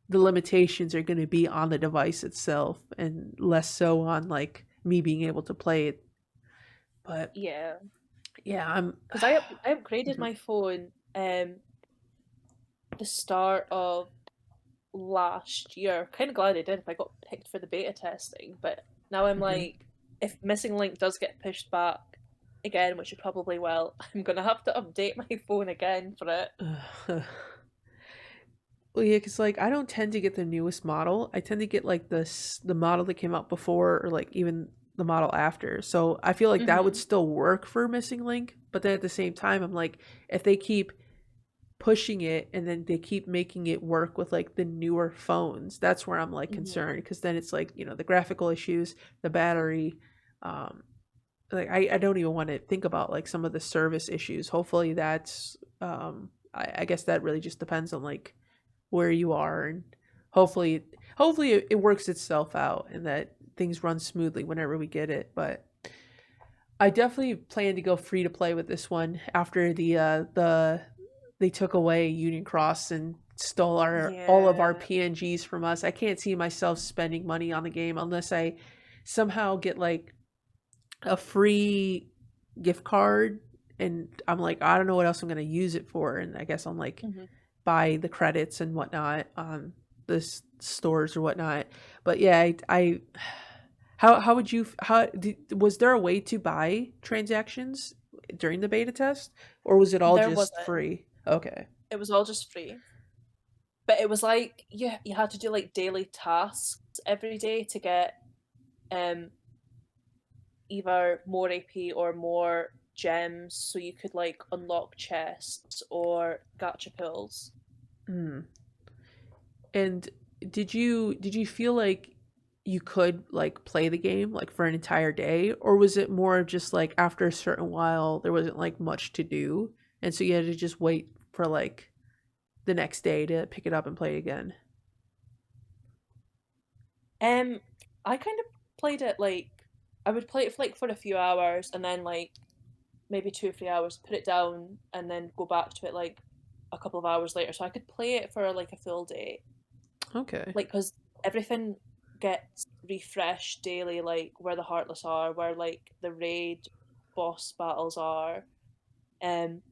[SPEAKER 1] the limitations are going to be on the device itself and less so on like me being able to play it But
[SPEAKER 2] Yeah,
[SPEAKER 1] yeah, I'm.
[SPEAKER 2] because I upgraded
[SPEAKER 1] Mhm,
[SPEAKER 2] my phone the start of last year. Kind of glad I did if I got picked for the beta testing, but now I'm
[SPEAKER 1] mhm.
[SPEAKER 2] like, if Missing Link does get pushed back again, which it probably will, I'm gonna have to update my phone again for it.
[SPEAKER 1] Well, yeah, because like I don't tend to get the newest model. I tend to get like the model that came out before, or like even the model after. So I feel like that would
[SPEAKER 2] Mm-hmm.
[SPEAKER 1] still work for Missing Link. But then at the same time, I'm like, if they keep pushing it and then they keep making it work with like the newer phones, that's where I'm like
[SPEAKER 2] Mm-hmm.
[SPEAKER 1] concerned, because then it's like, the graphical issues, the battery, um like I don't even want to think about like some of the service issues. Hopefully that's I guess that really just depends on like where you are, and hopefully it works itself out and that things run smoothly whenever we get it. But I definitely plan to go free to play with this one after the they took away Union Cross and stole our all of our
[SPEAKER 2] Yeah.
[SPEAKER 1] PNGs from us. I can't see myself spending money on the game unless I somehow get like a free gift card, and I'm like, I don't know what else I'm gonna use it for, and I guess I'm like
[SPEAKER 2] Mm-hmm.
[SPEAKER 1] buy the credits and whatnot on the stores or whatnot. But yeah, I how would you was there a way to buy transactions during the beta test, or was it all
[SPEAKER 2] There
[SPEAKER 1] just
[SPEAKER 2] wasn't.
[SPEAKER 1] free? Okay.
[SPEAKER 2] It was all just free. But it was like you had to do like daily tasks every day to get um either more AP or more gems so you could like unlock chests or gacha pulls.
[SPEAKER 1] Mm. And did you feel like you could like play the game like for an entire day, or was it more of just like after a certain while there wasn't like much to do, and so you had to just wait for like the next day to pick it up and play again?
[SPEAKER 2] Um I kind of played it like I would play it for like for a few hours and then like maybe 2 or 3 hours, put it down and then go back to it like a couple of hours later. So I could play it for like a full day.
[SPEAKER 1] Okay.
[SPEAKER 2] Like because everything gets refreshed daily, like where the Heartless are, where like the raid boss battles are. Um,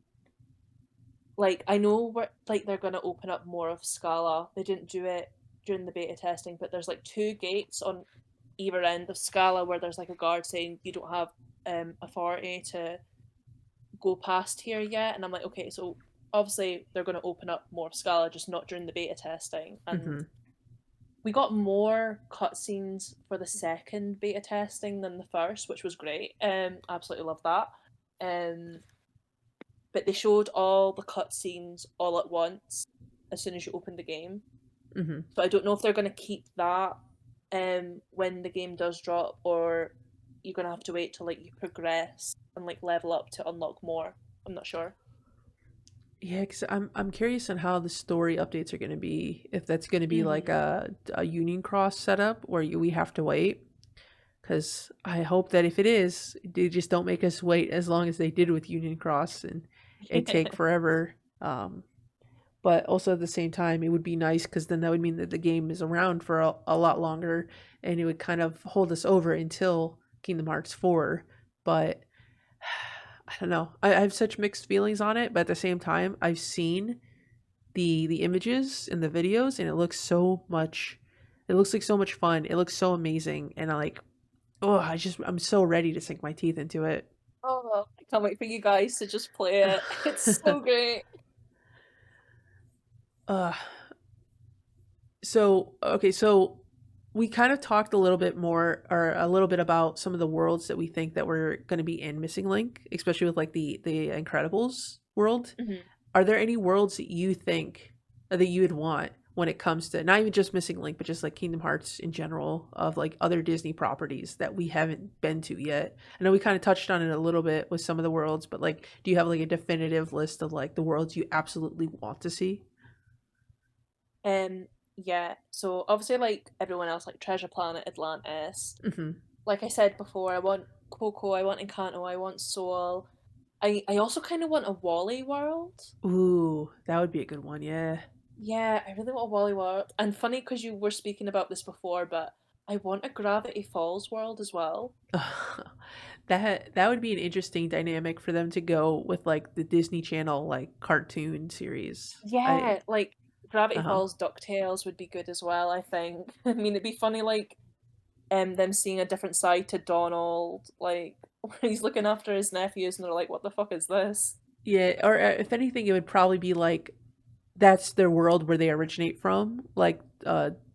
[SPEAKER 2] like I know where like they're gonna open up more of Scala. They didn't do it during the beta testing, but there's like two gates on either end of Scala where there's like a guard saying you don't have authority to go past here yet. And I'm like, okay, so obviously they're going to open up more of Scala, just not during the beta testing. And
[SPEAKER 1] Mm-hmm.
[SPEAKER 2] we got more cutscenes for the second beta testing than the first, which was great. Absolutely love that. Um, but they showed all the cutscenes all at once as soon as you opened the game.
[SPEAKER 1] Mm-hmm.
[SPEAKER 2] So I don't know if they're going to keep that when the game does drop, or you're going to have to wait till like you progress and like level up to unlock more. I'm not sure.
[SPEAKER 1] Yeah, because I'm curious on how the story updates are going to be. If that's going to be like
[SPEAKER 2] Mm-hmm.
[SPEAKER 1] a Union Cross setup where we have to wait. Because I hope that if it is, they just don't make us wait as long as they did with Union Cross and it take forever. But also at the same time, it would be nice because then that would mean that the game is around for a lot longer, and it would kind of hold us over until Kingdom Hearts 4. But I don't know. I have such mixed feelings on it, but at the same time, I've seen the images and the videos, and it looks so much. It looks like so much fun. It looks so amazing, and I'm so ready to sink my teeth into it.
[SPEAKER 2] Oh, I can't wait for you guys to just play it. It's so great.
[SPEAKER 1] uh, so okay, so we kind of talked a little bit more, or a little bit about some of the worlds that we think that were going to be in Missing Link, especially with like the Incredibles world.
[SPEAKER 2] Hmm.
[SPEAKER 1] Are there any worlds that you think that you would want when it comes to not even just Missing Link, but just like Kingdom Hearts in general, of like other Disney properties that we haven't been to yet? I know we kind of touched on it a little bit with some of the worlds, but like, do you have like a definitive list of like the worlds you absolutely want to see?
[SPEAKER 2] Yeah. So obviously, like everyone else, like Treasure Planet, Atlantis.
[SPEAKER 1] Hmm.
[SPEAKER 2] Like I said before, I want Coco, I want Encanto, I want Soul. I also kind of want a Wally world.
[SPEAKER 1] Ooh, that would be a good one. Yeah.
[SPEAKER 2] Yeah, I really want a Wally world. And funny because you were speaking about this before, but I want a Gravity Falls world as well.
[SPEAKER 1] That would be an interesting dynamic for them to go with like the Disney Channel like cartoon series. I
[SPEAKER 2] Yeah, like Gravity
[SPEAKER 1] uh-huh.
[SPEAKER 2] Falls, DuckTales would be good as well, I think. I mean, it'd be funny, like, them seeing a different side to Donald, like, where he's looking after his nephews and they're like, what the fuck is this?
[SPEAKER 1] Yeah, or if anything it would probably be like that's their world where they originate from, like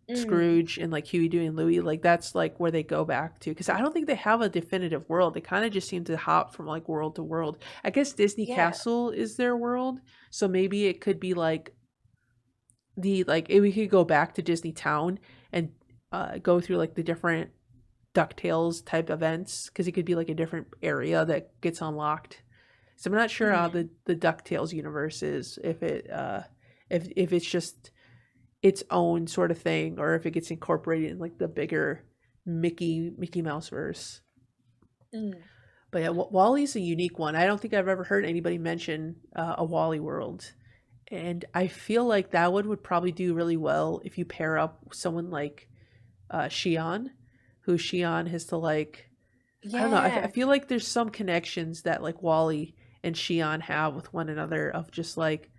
[SPEAKER 2] Mm,
[SPEAKER 1] Scrooge and like Huey, Dewey and Louie, like that's like where they go back to because I don't think they have a definitive world. They kind of just seem to hop from like world to world. I guess Disney
[SPEAKER 2] yeah.
[SPEAKER 1] Castle is their world, so maybe it could be like we could go back to Disney Town and go through like the different DuckTales type events because it could be like a different area that gets unlocked. So I'm not sure how
[SPEAKER 2] Hmm.
[SPEAKER 1] the DuckTales universe is, if it's just its own sort of thing or if it gets incorporated in like the bigger Mickey Mouse verse.
[SPEAKER 2] Mm.
[SPEAKER 1] But yeah, Wally's a unique one. I don't think I've ever heard anybody mention a Wally world, and I feel like that one would probably do really well if you pair up someone like Shion, who Shion has to like. I don't know. I
[SPEAKER 2] Yeah.
[SPEAKER 1] feel like there's some connections that like Wally and Shion have with one another of just like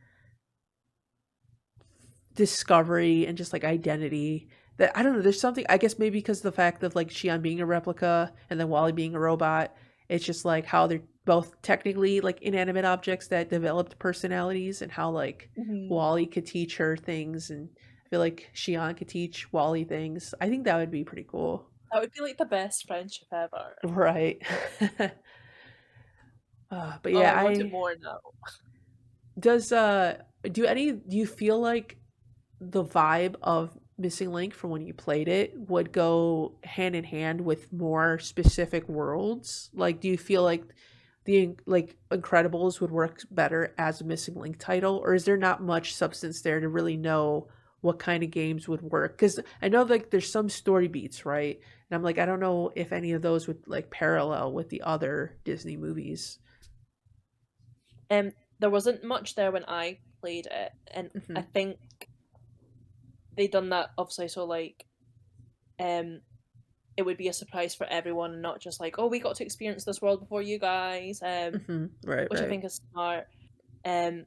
[SPEAKER 1] discovery and just like identity. That I don't know. There's something. I guess maybe because of the fact of like Shion being a replica and then Wally being a robot. It's just like how they're both technically like inanimate objects that developed personalities, and how like
[SPEAKER 2] Hmm.
[SPEAKER 1] Wally could teach her things, and I feel like Shion could teach Wally things. I think that would be pretty cool.
[SPEAKER 2] That would be like the best friendship ever.
[SPEAKER 1] Right. But
[SPEAKER 2] Oh,
[SPEAKER 1] yeah,
[SPEAKER 2] I want it
[SPEAKER 1] I
[SPEAKER 2] more now.
[SPEAKER 1] does do you feel like the vibe of Missing Link from when you played it would go hand in hand with more specific worlds? Like do you feel like the like Incredibles would work better as a Missing Link title, or is there not much substance there to really know what kind of games would work? Cuz I know like there's some story beats, right? And I'm like I don't know if any of those would like parallel with the other Disney movies.
[SPEAKER 2] There wasn't much there when I played it, and I
[SPEAKER 1] Mhm.
[SPEAKER 2] think they done that obviously so like um it would be a surprise for everyone and not just like, oh, we got to experience this world before you guys,
[SPEAKER 1] Mhm. Right,
[SPEAKER 2] which I
[SPEAKER 1] right.
[SPEAKER 2] think is smart. Um,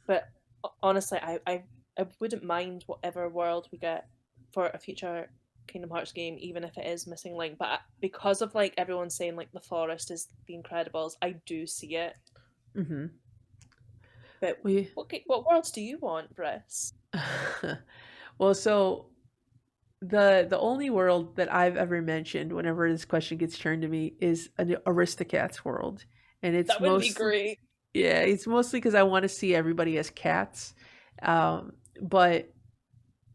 [SPEAKER 2] but honestly, I wouldn't mind whatever world we get for a future Kingdom Hearts game, even if it is missing Link. But because of like everyone saying like the forest is the Incredibles, I do see it.
[SPEAKER 1] Mhm.
[SPEAKER 2] But
[SPEAKER 1] We
[SPEAKER 2] what worlds do you want, Briss?
[SPEAKER 1] well, so the only world that I've ever mentioned whenever this question gets turned to me is an Aristocats world, and it's
[SPEAKER 2] That would be
[SPEAKER 1] mostly
[SPEAKER 2] great.
[SPEAKER 1] yeah, it's mostly because I want to see everybody as cats. But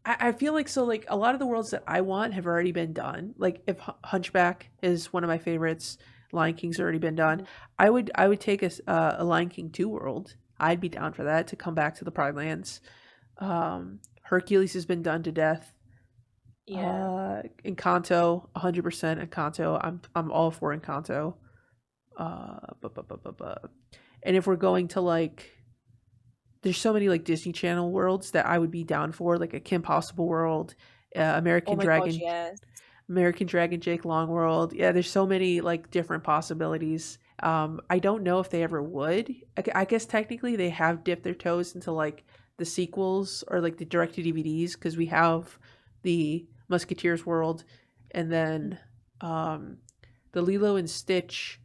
[SPEAKER 1] I feel like so like a lot of the worlds that I want have already been done. Like if Hunchback is one of my favorites, Lion King's already been done.
[SPEAKER 2] Mhm.
[SPEAKER 1] I would take a Lion King 2 world. I'd be down for that to come back to the Pride Lands. Hercules has been done to death.
[SPEAKER 2] Yeah.
[SPEAKER 1] Encanto, 100% Encanto. I'm all for Encanto. Bu- And if we're going to like, there's so many like Disney Channel worlds that I would be down for, like a Kim Possible world,
[SPEAKER 2] Oh my gosh, yes.
[SPEAKER 1] American Dragon Jake Long world. Yeah, there's so many like different possibilities. I don't know if they ever would. I guess technically they have dipped their toes into like the sequels or like the direct to DVDs because we have the Musketeers world, and then um, the Lilo and Stitch,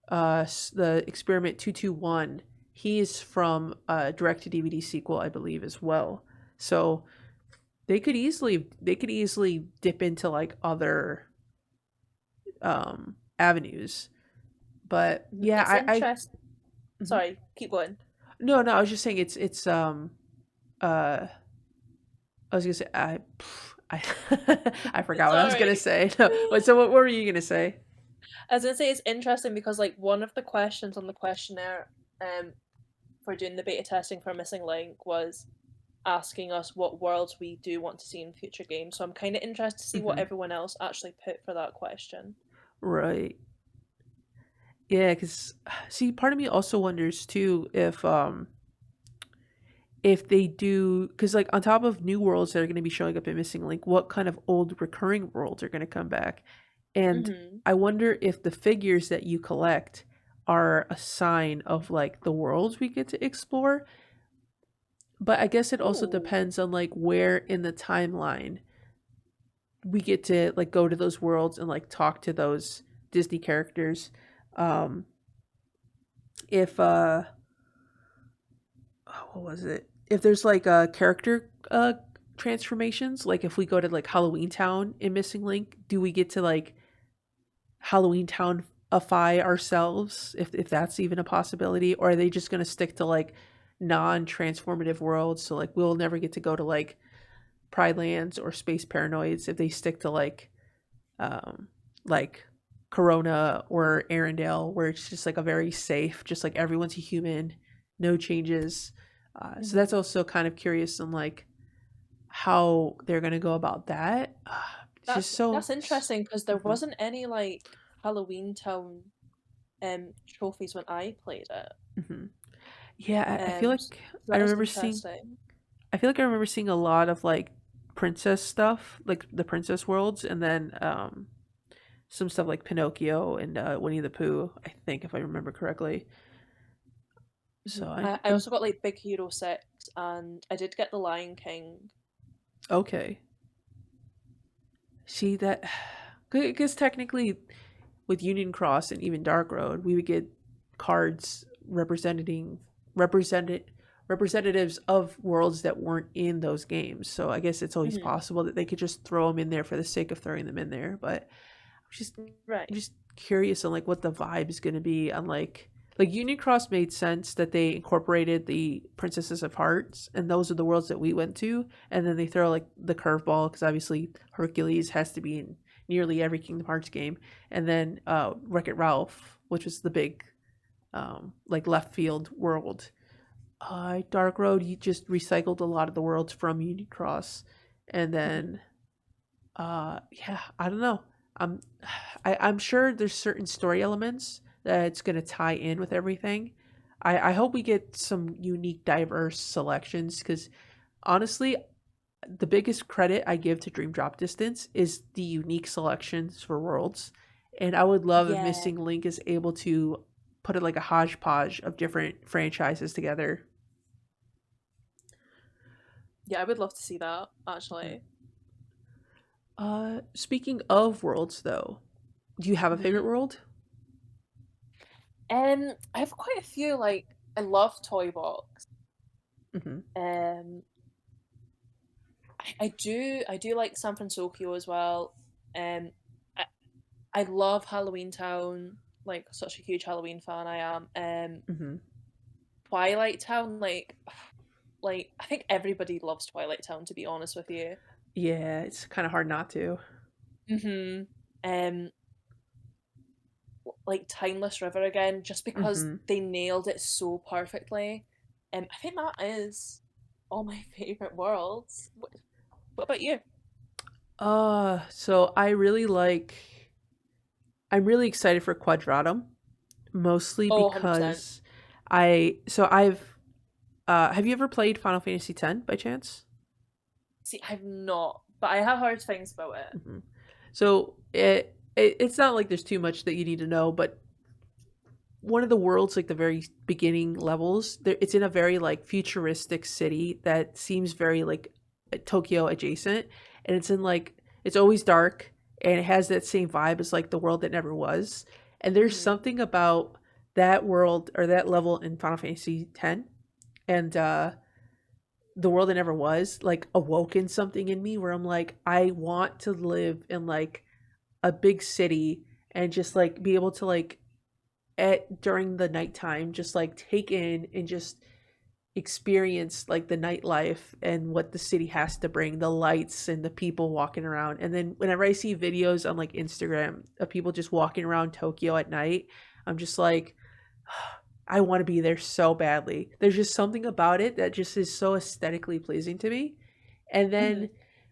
[SPEAKER 1] the Experiment 221. He is from a direct to DVD sequel, I believe, as well. So they could easily dip into like other avenues. But yeah,
[SPEAKER 2] It's interesting.
[SPEAKER 1] mhm.
[SPEAKER 2] Sorry, keep going.
[SPEAKER 1] No, I was just saying it's uh I was gonna say I I forgot what I was gonna
[SPEAKER 2] Sorry.
[SPEAKER 1] say. No, wait, so what were you gonna say?
[SPEAKER 2] I was gonna say it's interesting because like one of the questions on the questionnaire for doing the beta testing for Missing Link was asking us what worlds we do want to see in future games. So I'm kind of interested to see what
[SPEAKER 1] Hmm.
[SPEAKER 2] everyone else actually put for that question.
[SPEAKER 1] Right. Yeah, because see, part of me also wonders too if they do because like on top of new worlds that are going to be showing up in Missing Link, what kind of old recurring worlds are going to come back? And
[SPEAKER 2] Mm-hmm.
[SPEAKER 1] I wonder if the figures that you collect are a sign of like the worlds we get to explore. But I guess it also
[SPEAKER 2] Oh.
[SPEAKER 1] depends on like where in the timeline we get to like go to those worlds and like talk to those Disney characters. Um if what was it? If there's like character transformations, like if we go to like Halloween Town in Missing Link, do we get to like Halloween Townify ourselves if that's even a possibility, or are they just going to stick to like non-transformative worlds? So like we'll never get to go to like Pride Lands or Space Paranoids if they stick to um like Corona or Arendelle, where it's just like a very safe, just like everyone's a human, no changes. So that's
[SPEAKER 2] Mm-hmm.
[SPEAKER 1] also kind of curious on like how they're gonna go about that. It's just so.
[SPEAKER 2] That's interesting because there
[SPEAKER 1] Mhm,
[SPEAKER 2] wasn't any like Halloween Town trophies when I played it.
[SPEAKER 1] mhm. Yeah, I feel
[SPEAKER 2] So
[SPEAKER 1] like I
[SPEAKER 2] that is
[SPEAKER 1] remember seeing.
[SPEAKER 2] interesting.
[SPEAKER 1] I feel like I remember seeing a lot of like princess stuff, like the princess worlds, and then some stuff like Pinocchio and Winnie the Pooh. I think if I remember correctly. So
[SPEAKER 2] Mhm.
[SPEAKER 1] I,
[SPEAKER 2] I
[SPEAKER 1] I'm
[SPEAKER 2] also got like Big Hero 6 and I did get The Lion King.
[SPEAKER 1] okay. See that? Because technically, with Union Cross and even Dark Road, we would get cards represented representatives of worlds that weren't in those games. So I guess it's always
[SPEAKER 2] Hmm.
[SPEAKER 1] possible that they could just throw them in there for the sake of throwing them in there. But just
[SPEAKER 2] Right.
[SPEAKER 1] just curious on like what the vibe is going to be on like Union Cross made sense that they incorporated the Princesses of Hearts, and those are the worlds that we went to, and then they throw like the curveball because obviously Hercules has to be in nearly every Kingdom Hearts game, and then Wreck-It Ralph, which was the big like left field world. Dark Road, you just recycled a lot of the worlds from Union Cross, and
[SPEAKER 2] Hmm.
[SPEAKER 1] then yeah, I don't know. I'm I'm sure there's certain story elements that it's going to tie in with everything. I hope we get some unique diverse selections because honestly, the biggest credit I give to Dream Drop Distance is the unique selections for worlds, and I would love if
[SPEAKER 2] Yeah.
[SPEAKER 1] Missing Link is able to put it like a hodgepodge of different franchises together.
[SPEAKER 2] Yeah, I would love to see that actually.
[SPEAKER 1] Speaking of worlds though, do you have a favorite
[SPEAKER 2] Hmm.
[SPEAKER 1] world?
[SPEAKER 2] I have quite a few. Like, I love Toy Box.
[SPEAKER 1] Mm-hmm.
[SPEAKER 2] Um, I do like San Francisco as well. Um, I, I love Halloween Town. Like, such a huge Halloween fan I am.
[SPEAKER 1] Mm-hmm.
[SPEAKER 2] Twilight Town, like I think everybody loves Twilight Town. To be honest with you.
[SPEAKER 1] Yeah, it's kind of hard not to.
[SPEAKER 2] Hmm. Um, like Timeless River again, just because
[SPEAKER 1] Mm-hmm.
[SPEAKER 2] they nailed it so perfectly. I think that is all my favorite worlds. What about you?
[SPEAKER 1] So I'm really excited for Quadratum, mostly
[SPEAKER 2] Oh, 100%.
[SPEAKER 1] because have you ever played Final Fantasy X by chance?
[SPEAKER 2] See, I've not, but I have heard things about it.
[SPEAKER 1] Hmm. So it's not like there's too much that you need to know, but one of the worlds, like the very beginning levels, it's in a very like futuristic city that seems very like Tokyo adjacent, and it's in like it's always dark and it has that same vibe as like the world that never was. And there's
[SPEAKER 2] Hmm.
[SPEAKER 1] something about that world or that level in Final Fantasy X and the world that never was like awoken something in me where I'm like I want to live in like a big city and just like be able to like at during the nighttime just like take in and just experience like the nightlife and what the city has to bring, the lights and the people walking around. And then whenever I see videos on like Instagram of people just walking around Tokyo at night, I'm just like I want to be there so badly. There's just something about it that just is so aesthetically pleasing to me. And
[SPEAKER 2] Hmm.
[SPEAKER 1] then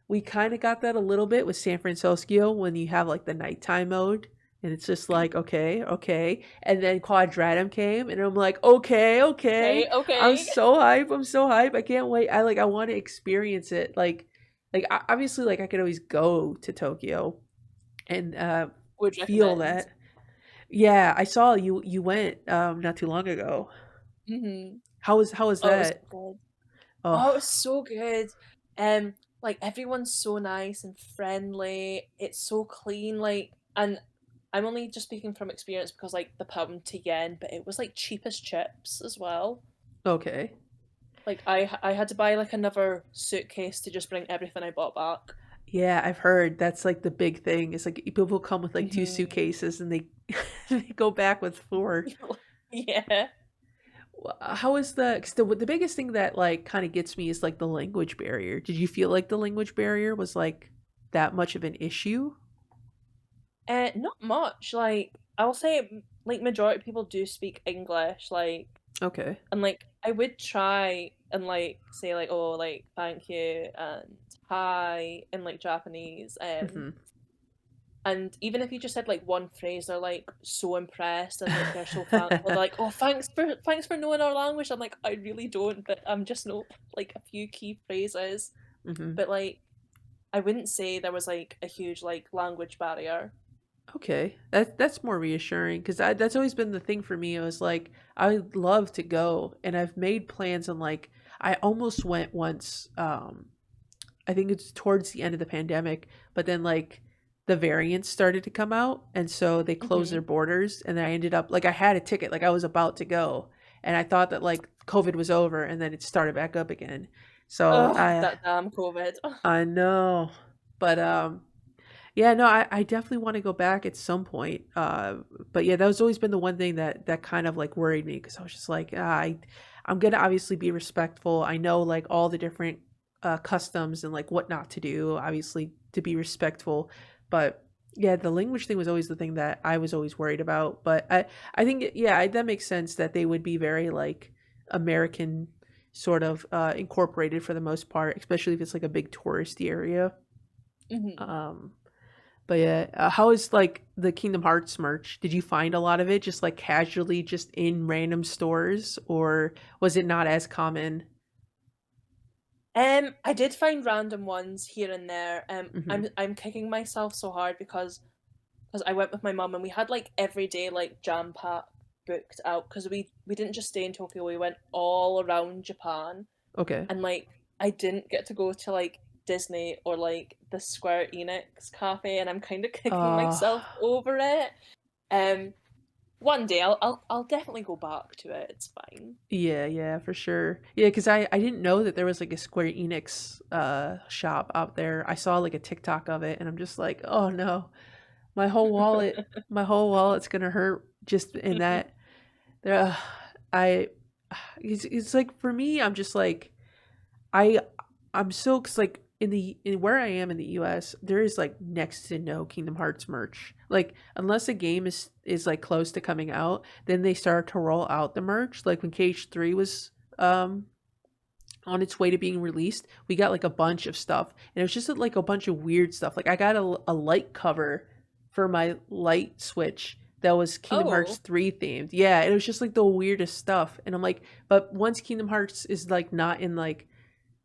[SPEAKER 1] we kind of got that a little bit with San Francisco when you have like the nighttime mode. And it's just like, okay, okay. And then Quadratum came, and I'm like, okay, okay.
[SPEAKER 2] Okay, okay.
[SPEAKER 1] I'm so hype. I can't wait. I want to experience it. Like obviously, like I could always go to Tokyo and
[SPEAKER 2] would
[SPEAKER 1] feel
[SPEAKER 2] recommend.
[SPEAKER 1] that. Yeah, I saw you went not too long ago.
[SPEAKER 2] Hmm.
[SPEAKER 1] How was
[SPEAKER 2] Oh, it was so
[SPEAKER 1] that?
[SPEAKER 2] good.
[SPEAKER 1] Oh,
[SPEAKER 2] Oh, it was so good. Like everyone's so nice and friendly. It's so clean. Like, and I'm only just speaking from experience because like the pound to yen, but it was like cheapest chips as well.
[SPEAKER 1] okay.
[SPEAKER 2] Like I had to buy like another suitcase to just bring everything I bought back.
[SPEAKER 1] Yeah, I've heard that's like the big thing. It's like people come with like two
[SPEAKER 2] Hmm.
[SPEAKER 1] suitcases and they they go back with four.
[SPEAKER 2] Yeah.
[SPEAKER 1] How is the 'cause the biggest thing that like kind of gets me is like the language barrier. Did you feel like the language barrier was like that much of an issue?
[SPEAKER 2] Not much. Like I'll say, like majority of people do speak English. Like
[SPEAKER 1] Okay.
[SPEAKER 2] and like I would try and like say like oh like thank you and hi in like Japanese.
[SPEAKER 1] Hmm.
[SPEAKER 2] And even if you just said like one phrase, they're like so impressed and like they're so thankful. They're like, "Oh, thanks for knowing our language." I'm like, I really don't, but I'm just know like a few key phrases.
[SPEAKER 1] Hmm.
[SPEAKER 2] But like, I wouldn't say there was like a huge like language barrier.
[SPEAKER 1] Okay, that's more reassuring because that's always been the thing for me. It was like I'd love to go, and I've made plans, and like I almost went once. I think it's towards the end of the pandemic, but then like the variants started to come out, and so they closed their
[SPEAKER 2] Hmm.
[SPEAKER 1] borders, and then I ended up like I had a ticket, like I was about to go, and I thought that like COVID was over, and then it started back up again. So
[SPEAKER 2] Oh,
[SPEAKER 1] I
[SPEAKER 2] that damn COVID.
[SPEAKER 1] I know, but yeah, no, I definitely want to go back at some point. But yeah, that was always been the one thing that kind of like worried me because I was just like, I'm gonna obviously be respectful. I know like all the different customs and like what not to do, obviously to be respectful. But yeah, the language thing was always the thing that I was always worried about. But I think yeah, that makes sense that they would be very like American sort of incorporated for the most part, especially if it's like a big touristy area.
[SPEAKER 2] Hmm.
[SPEAKER 1] Um, but yeah, how is like the Kingdom Hearts merch? Did you find a lot of it just like casually, just in random stores, or was it not as common?
[SPEAKER 2] I did find random ones here and there.
[SPEAKER 1] Hmm.
[SPEAKER 2] I'm kicking myself so hard because I went with my mum and we had like every day like jam pack booked out because we didn't just stay in Tokyo, we went all around Japan
[SPEAKER 1] Okay.
[SPEAKER 2] and like I didn't get to go to like Disney or like the Square Enix cafe and I'm kind of kicking
[SPEAKER 1] Uh,
[SPEAKER 2] myself over it. Um, one day I'll definitely go back to it. It's fine.
[SPEAKER 1] yeah, yeah, for sure. Yeah, because I didn't know that there was like a Square Enix shop out there. I saw like a TikTok of it, and I'm just like, oh no, my whole wallet, my whole wallet's gonna hurt just in that. There, I, it's like for me, I'm just like I I'm so cause like in where I am in the US, there is like next to no Kingdom Hearts merch. Like unless a game is like close to coming out, then they start to roll out the merch. Like when KH3 was on its way to being released, we got like a bunch of stuff. And it was just like a bunch of weird stuff. Like I got a light cover for my light switch that was Kingdom Hearts
[SPEAKER 2] Oh,
[SPEAKER 1] 3 themed. Yeah, it was just like the weirdest stuff. And I'm like, but once Kingdom Hearts is like not in like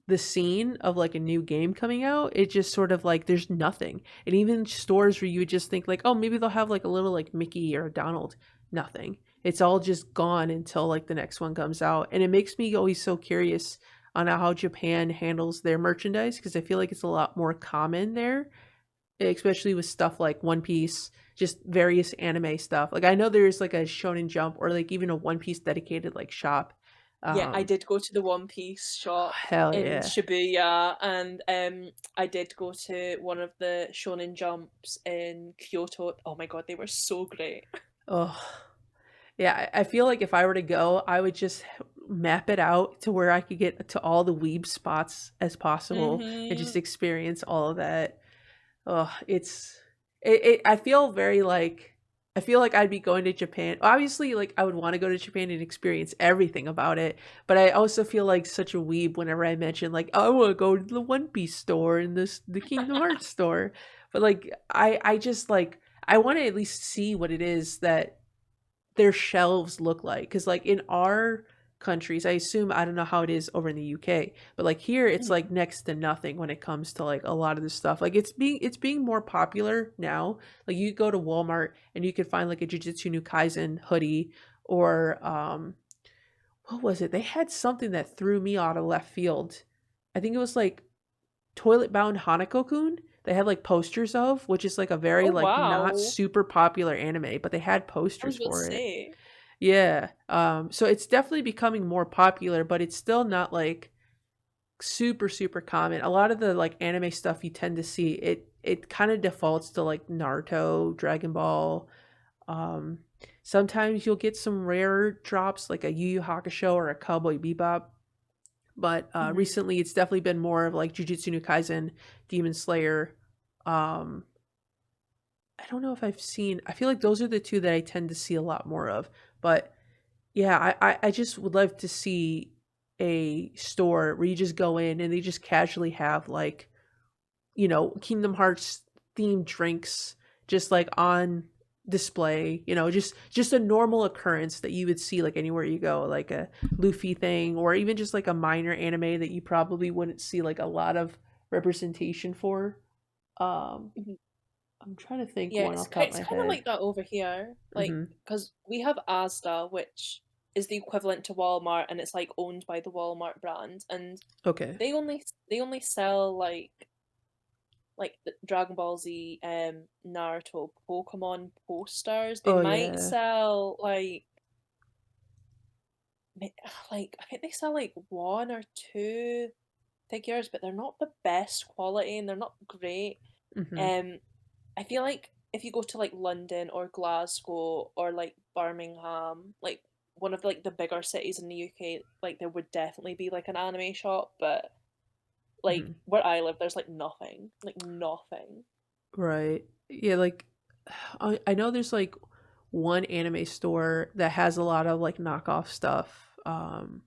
[SPEAKER 1] the scene of like a new game coming out, it just sort of like there's nothing. And even stores where you would just think like, oh, maybe they'll have like a little like Mickey or Donald, nothing. It's all just gone until like the next one comes out. And it makes me always so curious on how Japan handles their merchandise because I feel like it's a lot more common there, especially with stuff like One Piece, just various anime stuff. Like I know there's like a Shonen Jump or like even a One Piece dedicated like shop.
[SPEAKER 2] yeah, I
[SPEAKER 1] Um,
[SPEAKER 2] did go to the One Piece shop
[SPEAKER 1] hell
[SPEAKER 2] in
[SPEAKER 1] yeah.
[SPEAKER 2] Shibuya, and I did go to one of the Shonen Jumps in Kyoto. Oh my god, they were so great.
[SPEAKER 1] Oh, yeah, I feel like if I were to go, I would just map it out to where I could get to all the weeb spots as possible and just
[SPEAKER 2] Hmm.
[SPEAKER 1] experience all of that. Oh, I feel very like I feel like I'd be going to Japan. Obviously, like I would want to go to Japan and experience everything about it, but I also feel like such a weeb whenever I mention like I want to go to the One Piece store and the Kingdom Hearts store. But like I just like I want to at least see what it is that their shelves look like because like in our countries. I assume, I don't know how it is over in the UK, but like here it's
[SPEAKER 2] Mhm.
[SPEAKER 1] like next to nothing when it comes to like a lot of this stuff. Like it's being more popular now. Like you go to Walmart and you could find like a Jujutsu no Kaisen hoodie, or what was it? They had something that threw me out of left field. I think it was like Toilet Bound Hanako-kun. They had like posters of, which is like a very
[SPEAKER 2] Oh
[SPEAKER 1] like not
[SPEAKER 2] wow!
[SPEAKER 1] super popular anime, but they had
[SPEAKER 2] I was
[SPEAKER 1] posters
[SPEAKER 2] about to
[SPEAKER 1] for it.
[SPEAKER 2] say.
[SPEAKER 1] Yeah. So it's definitely becoming more popular, but it's still not like super super common. A lot of the like anime stuff you tend to see, it kind of defaults to like Naruto, Dragon Ball. Um Sometimes you'll get some rare drops like a Yu Yu Hakusho or a Cowboy Bebop, but
[SPEAKER 2] Mhm.
[SPEAKER 1] recently it's definitely been more of like Jujutsu no Kaisen, Demon Slayer. Um I don't know if I've seen, I feel like those are the two that I tend to see a lot more of. But yeah, I just would love to see a store where you just go in and they just casually have like, Kingdom Hearts themed drinks just like on display, just a normal occurrence that you would see like anywhere you go, like a Luffy thing, or even just like a minor anime that you probably wouldn't see like a lot of representation for. Um
[SPEAKER 2] Mhm.
[SPEAKER 1] I'm trying to think
[SPEAKER 2] Yeah,
[SPEAKER 1] one
[SPEAKER 2] it's
[SPEAKER 1] off the top of
[SPEAKER 2] it's
[SPEAKER 1] my
[SPEAKER 2] kind of
[SPEAKER 1] head.
[SPEAKER 2] like that over here, like
[SPEAKER 1] Mhm.
[SPEAKER 2] because we have Asda, which is the equivalent to Walmart, and it's like owned by the Walmart brand, and
[SPEAKER 1] Okay.
[SPEAKER 2] they only sell like the Dragon Ball Z, Naruto, Pokemon posters. They
[SPEAKER 1] Oh
[SPEAKER 2] might
[SPEAKER 1] yeah.
[SPEAKER 2] sell like I think they sell like one or two figures, but they're not the best quality and they're not great.
[SPEAKER 1] Mhm.
[SPEAKER 2] Um, I feel like if you go to like London or Glasgow or like Birmingham, like one of like the bigger cities in the UK, like there would definitely be like an anime shop, but like
[SPEAKER 1] Mhm.
[SPEAKER 2] where I live, there's like nothing.
[SPEAKER 1] Right. Yeah, like I know there's like one anime store that has a lot of like knockoff stuff.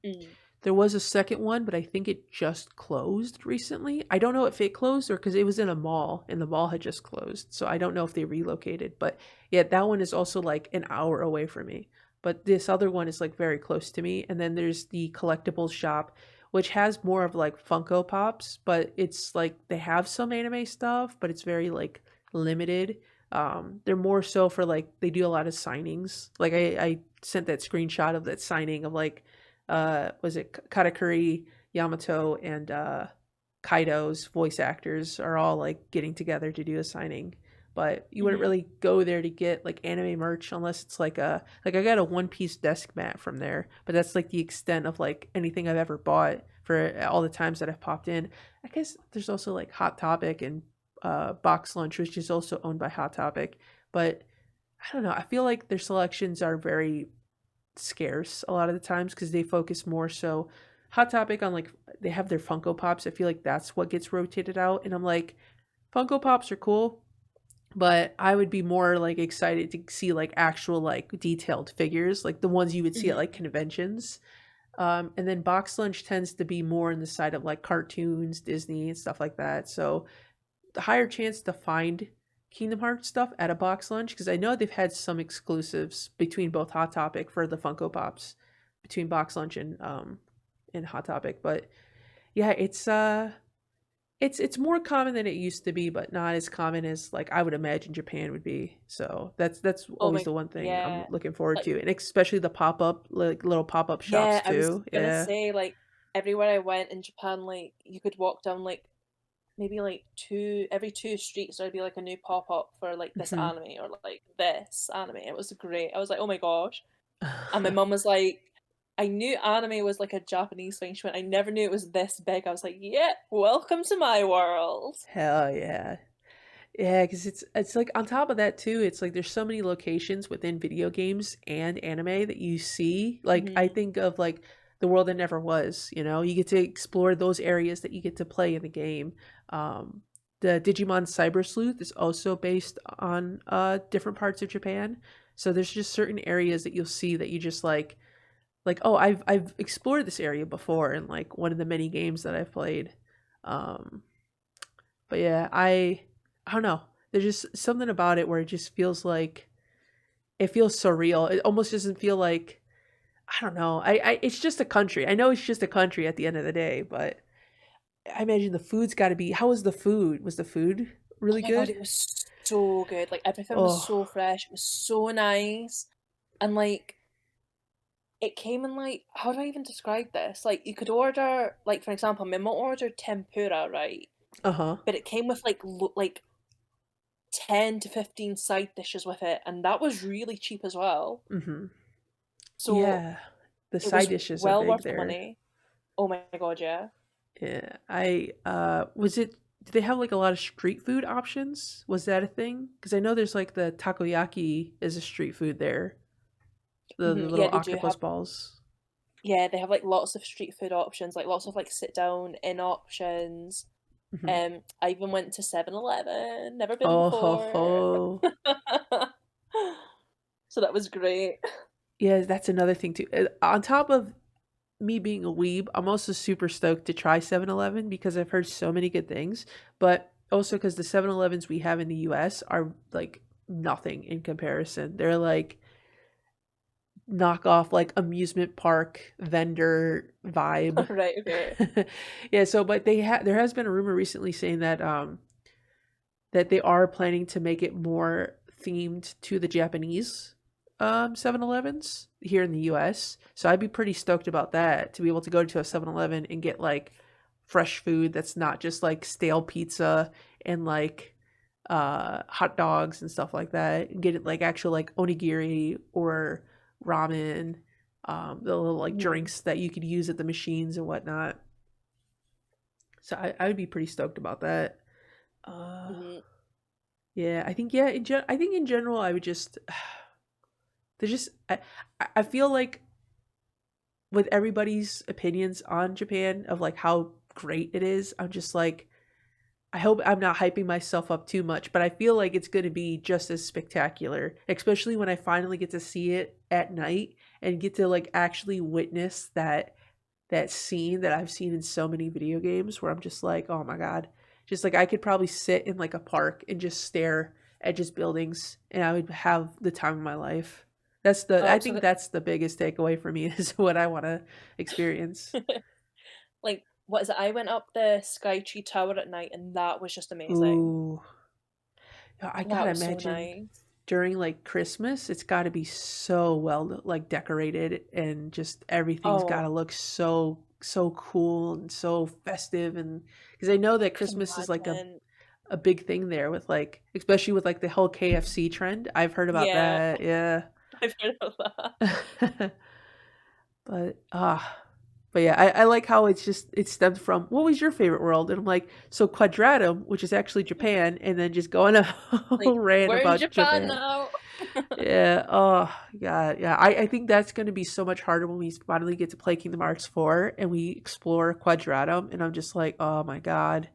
[SPEAKER 2] Mm.
[SPEAKER 1] There was a second one, but I think it just closed recently. I don't know if it closed or because it was in a mall and the mall had just closed. So I don't know if they relocated. But yeah, that one is also like an hour away from me. But this other one is like very close to me. And then there's the collectibles shop, which has more of like Funko Pops, but it's like they have some anime stuff, but it's very like limited. They're more so for like they do a lot of signings. Like I sent that screenshot of that signing of like was it Katakuri, Yamato, and Kaido's voice actors are all like getting together to do a signing. But you wouldn't
[SPEAKER 2] Hmm.
[SPEAKER 1] really go there to get like anime merch unless it's like I got a One Piece desk mat from there, but that's like the extent of like anything I've ever bought for all the times that I've popped in. I guess there's also like Hot Topic and Box Lunch, which is also owned by Hot Topic, but I don't know. I feel like their selections are very scarce a lot of the times because they focus more so Hot Topic on like they have their Funko Pops. I feel like that's what gets rotated out, and I'm like, Funko Pops are cool, but I would be more like excited to see like actual like detailed figures, like the ones you would see at like
[SPEAKER 2] Hmm.
[SPEAKER 1] conventions. And then Box Lunch tends to be more on the side of like cartoons, Disney, and stuff like that. So the higher chance to find Kingdom Hearts stuff at a box lunch because I know they've had some exclusives between both Hot Topic for the Funko Pops between box lunch and Hot Topic. But yeah, it's more common than it used to be, but not as common as like I would imagine Japan would be. So that's
[SPEAKER 2] Oh
[SPEAKER 1] always
[SPEAKER 2] my,
[SPEAKER 1] the one thing I'm
[SPEAKER 2] yeah,
[SPEAKER 1] looking forward
[SPEAKER 2] like
[SPEAKER 1] to, and especially the pop up like little pop up shops
[SPEAKER 2] yeah. I was
[SPEAKER 1] too.
[SPEAKER 2] gonna
[SPEAKER 1] Yeah.
[SPEAKER 2] say like everywhere I went in Japan, like you could walk down like maybe like every two streets there'd be like a new pop up for like this
[SPEAKER 1] Hmm.
[SPEAKER 2] anime or like this anime. It was great. I was like, oh my gosh. And my mum was like, I knew anime was like a Japanese thing. She went, I never knew it was this big. I was like, yeah, welcome to my world.
[SPEAKER 1] Hell yeah. Yeah, because it's like on top of that too, it's like there's so many locations within video games and anime that you see. Like I
[SPEAKER 2] Hmm.
[SPEAKER 1] think of like the world that never was, you get to explore those areas that you get to play in the game. Um, the Digimon Cyber Sleuth is also based on different parts of Japan. So there's just certain areas that you'll see that you just like oh I've explored this area before in like one of the many games that I've played. Um, but yeah, I don't know. There's just something about it where it just feels like it feels surreal. It almost doesn't feel like I don't know. It's just a country. I know it's just a country at the end of the day, but I imagine the food's got to be. How was the food? Was the food
[SPEAKER 2] Oh
[SPEAKER 1] really
[SPEAKER 2] my god,
[SPEAKER 1] good?
[SPEAKER 2] it was so good. Like everything was
[SPEAKER 1] Oh,
[SPEAKER 2] so fresh. It was so nice, and like it came in like how do I even describe this? Like you could order like for example, my mum ordered tempura, right?
[SPEAKER 1] uh-huh.
[SPEAKER 2] But it came with like 10 to 15 side dishes with it, and that was really cheap as well.
[SPEAKER 1] Mm-hmm.
[SPEAKER 2] So
[SPEAKER 1] Yeah. The
[SPEAKER 2] it
[SPEAKER 1] side
[SPEAKER 2] was
[SPEAKER 1] dishes are
[SPEAKER 2] well
[SPEAKER 1] big
[SPEAKER 2] worth the
[SPEAKER 1] there.
[SPEAKER 2] money. Oh my god, yeah.
[SPEAKER 1] Yeah. I was it did they have like a lot of street food options? Was that a thing? Because I know there's like the takoyaki is a street food there. The
[SPEAKER 2] Yeah,
[SPEAKER 1] little
[SPEAKER 2] they do
[SPEAKER 1] octopus
[SPEAKER 2] have.
[SPEAKER 1] balls.
[SPEAKER 2] Yeah, they have like lots of street food options, like lots of like sit down in options.
[SPEAKER 1] Hmm.
[SPEAKER 2] I even went to 7-Eleven, never been
[SPEAKER 1] Oh ho
[SPEAKER 2] before.
[SPEAKER 1] ho.
[SPEAKER 2] So that was great.
[SPEAKER 1] Yeah, that's another thing too. On top of me being a weeb, I'm also super stoked to try 7-Eleven because I've heard so many good things, but also because the 7-Elevens we have in the US are like nothing in comparison. They're like knockoff, like amusement park vendor vibe.
[SPEAKER 2] Right, okay.
[SPEAKER 1] Yeah, so but there has been a rumor recently saying that they are planning to make it more themed to the Japanese 7-Elevens here in the US. So I'd be pretty stoked about that to be able to go to a 7-Eleven and get like fresh food that's not just like stale pizza and like hot dogs and stuff like that and get it like actual like onigiri or ramen, the little like
[SPEAKER 2] Mhm,
[SPEAKER 1] drinks that you could use at the machines and whatnot. So I would be pretty stoked about that. Uh,
[SPEAKER 2] mhm.
[SPEAKER 1] yeah, I think I think in general I would just there's just I feel like with everybody's opinions on Japan of like how great it is, I'm just like I hope I'm not hyping myself up too much, but I feel like it's going to be just as spectacular, especially when I finally get to see it at night and get to like actually witness that scene that I've seen in so many video games where I'm just like, "Oh my god." Just like I could probably sit in like a park and just stare at just buildings and I would have the time of my life. I
[SPEAKER 2] Oh, so
[SPEAKER 1] think that's the biggest takeaway for me is what I want to experience.
[SPEAKER 2] like what is it? I went up the Skytree Tower at night, and that was just amazing.
[SPEAKER 1] Ooh. Yeah, I
[SPEAKER 2] That
[SPEAKER 1] gotta
[SPEAKER 2] was so
[SPEAKER 1] imagine
[SPEAKER 2] nice.
[SPEAKER 1] during like Christmas, it's got to be so well like decorated and just everything's got
[SPEAKER 2] Oh,
[SPEAKER 1] to look so cool and so festive and because I know that
[SPEAKER 2] could
[SPEAKER 1] Christmas is like
[SPEAKER 2] imagine.
[SPEAKER 1] a big thing there with like especially with like the whole KFC trend. I've heard about
[SPEAKER 2] Yeah,
[SPEAKER 1] that. Yeah.
[SPEAKER 2] I've heard of that.
[SPEAKER 1] But but yeah, I like how it's just it stemmed from what was your favorite world? And I'm like, so Quadratum, which is actually Japan, and then just going a
[SPEAKER 2] Like,
[SPEAKER 1] whole rant
[SPEAKER 2] we're in
[SPEAKER 1] about
[SPEAKER 2] Japan
[SPEAKER 1] Japan.
[SPEAKER 2] now.
[SPEAKER 1] Yeah. Oh, God. Yeah. I think that's going to be so much harder when we finally get to play Kingdom Hearts 4 and we explore Quadratum. And I'm just like, oh my God,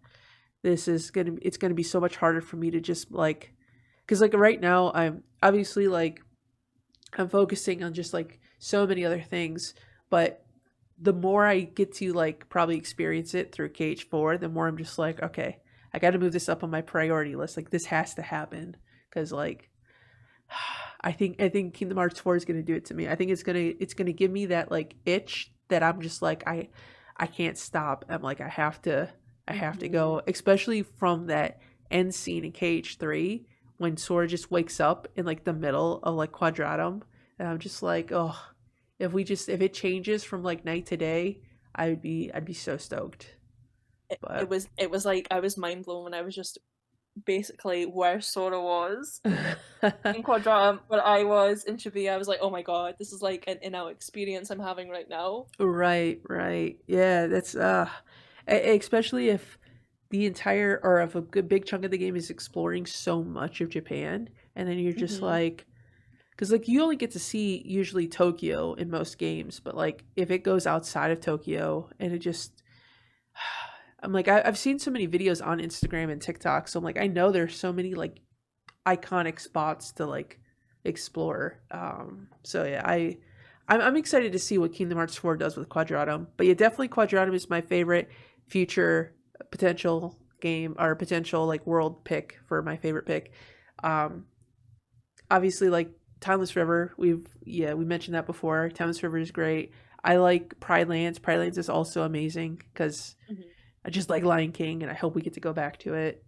[SPEAKER 1] it's going to be so much harder for me to just like, because like right now, I'm obviously like, I'm focusing on just like so many other things. But the more I get to like probably experience it through KH4, the more I'm just like, okay, I got to move this up on my priority list. Like, this has to happen. Because like, I think Kingdom Hearts 4 is gonna do it to me. I think it's gonna give me that like itch that I'm just like I can't stop. I'm like I have to
[SPEAKER 2] Hmm.
[SPEAKER 1] go, especially from that end scene in KH3 when Sora just wakes up in like the middle of like Quadratum, and I'm just like, oh, if it changes from like night to day, I'd be so stoked.
[SPEAKER 2] It
[SPEAKER 1] But
[SPEAKER 2] was like I was mind blown when I was just basically where Sora was in Quadram, where I was in Shibuya. I was like, oh my god, this is like an in-out experience I'm having right now.
[SPEAKER 1] Right, right. Yeah, that's especially if the entire or if a good big chunk of the game is exploring so much of Japan and then you're just
[SPEAKER 2] Hmm.
[SPEAKER 1] like cuz like you only get to see usually Tokyo in most games, but like if it goes outside of Tokyo and it just I'm like I've seen so many videos on Instagram and TikTok, so I'm like I know there's so many like iconic spots to like explore. So yeah, I'm excited to see what Kingdom Hearts 4 does with Quadratum. But yeah, definitely Quadratum is my favorite future potential game or potential like world pick for my favorite pick. Um, Obviously like Timeless River. We mentioned that before. Timeless River is great. I like Pride Lands. Pride Lands is also amazing because
[SPEAKER 2] Mhm.
[SPEAKER 1] I just like Lion King, and I hope we get to go back to it.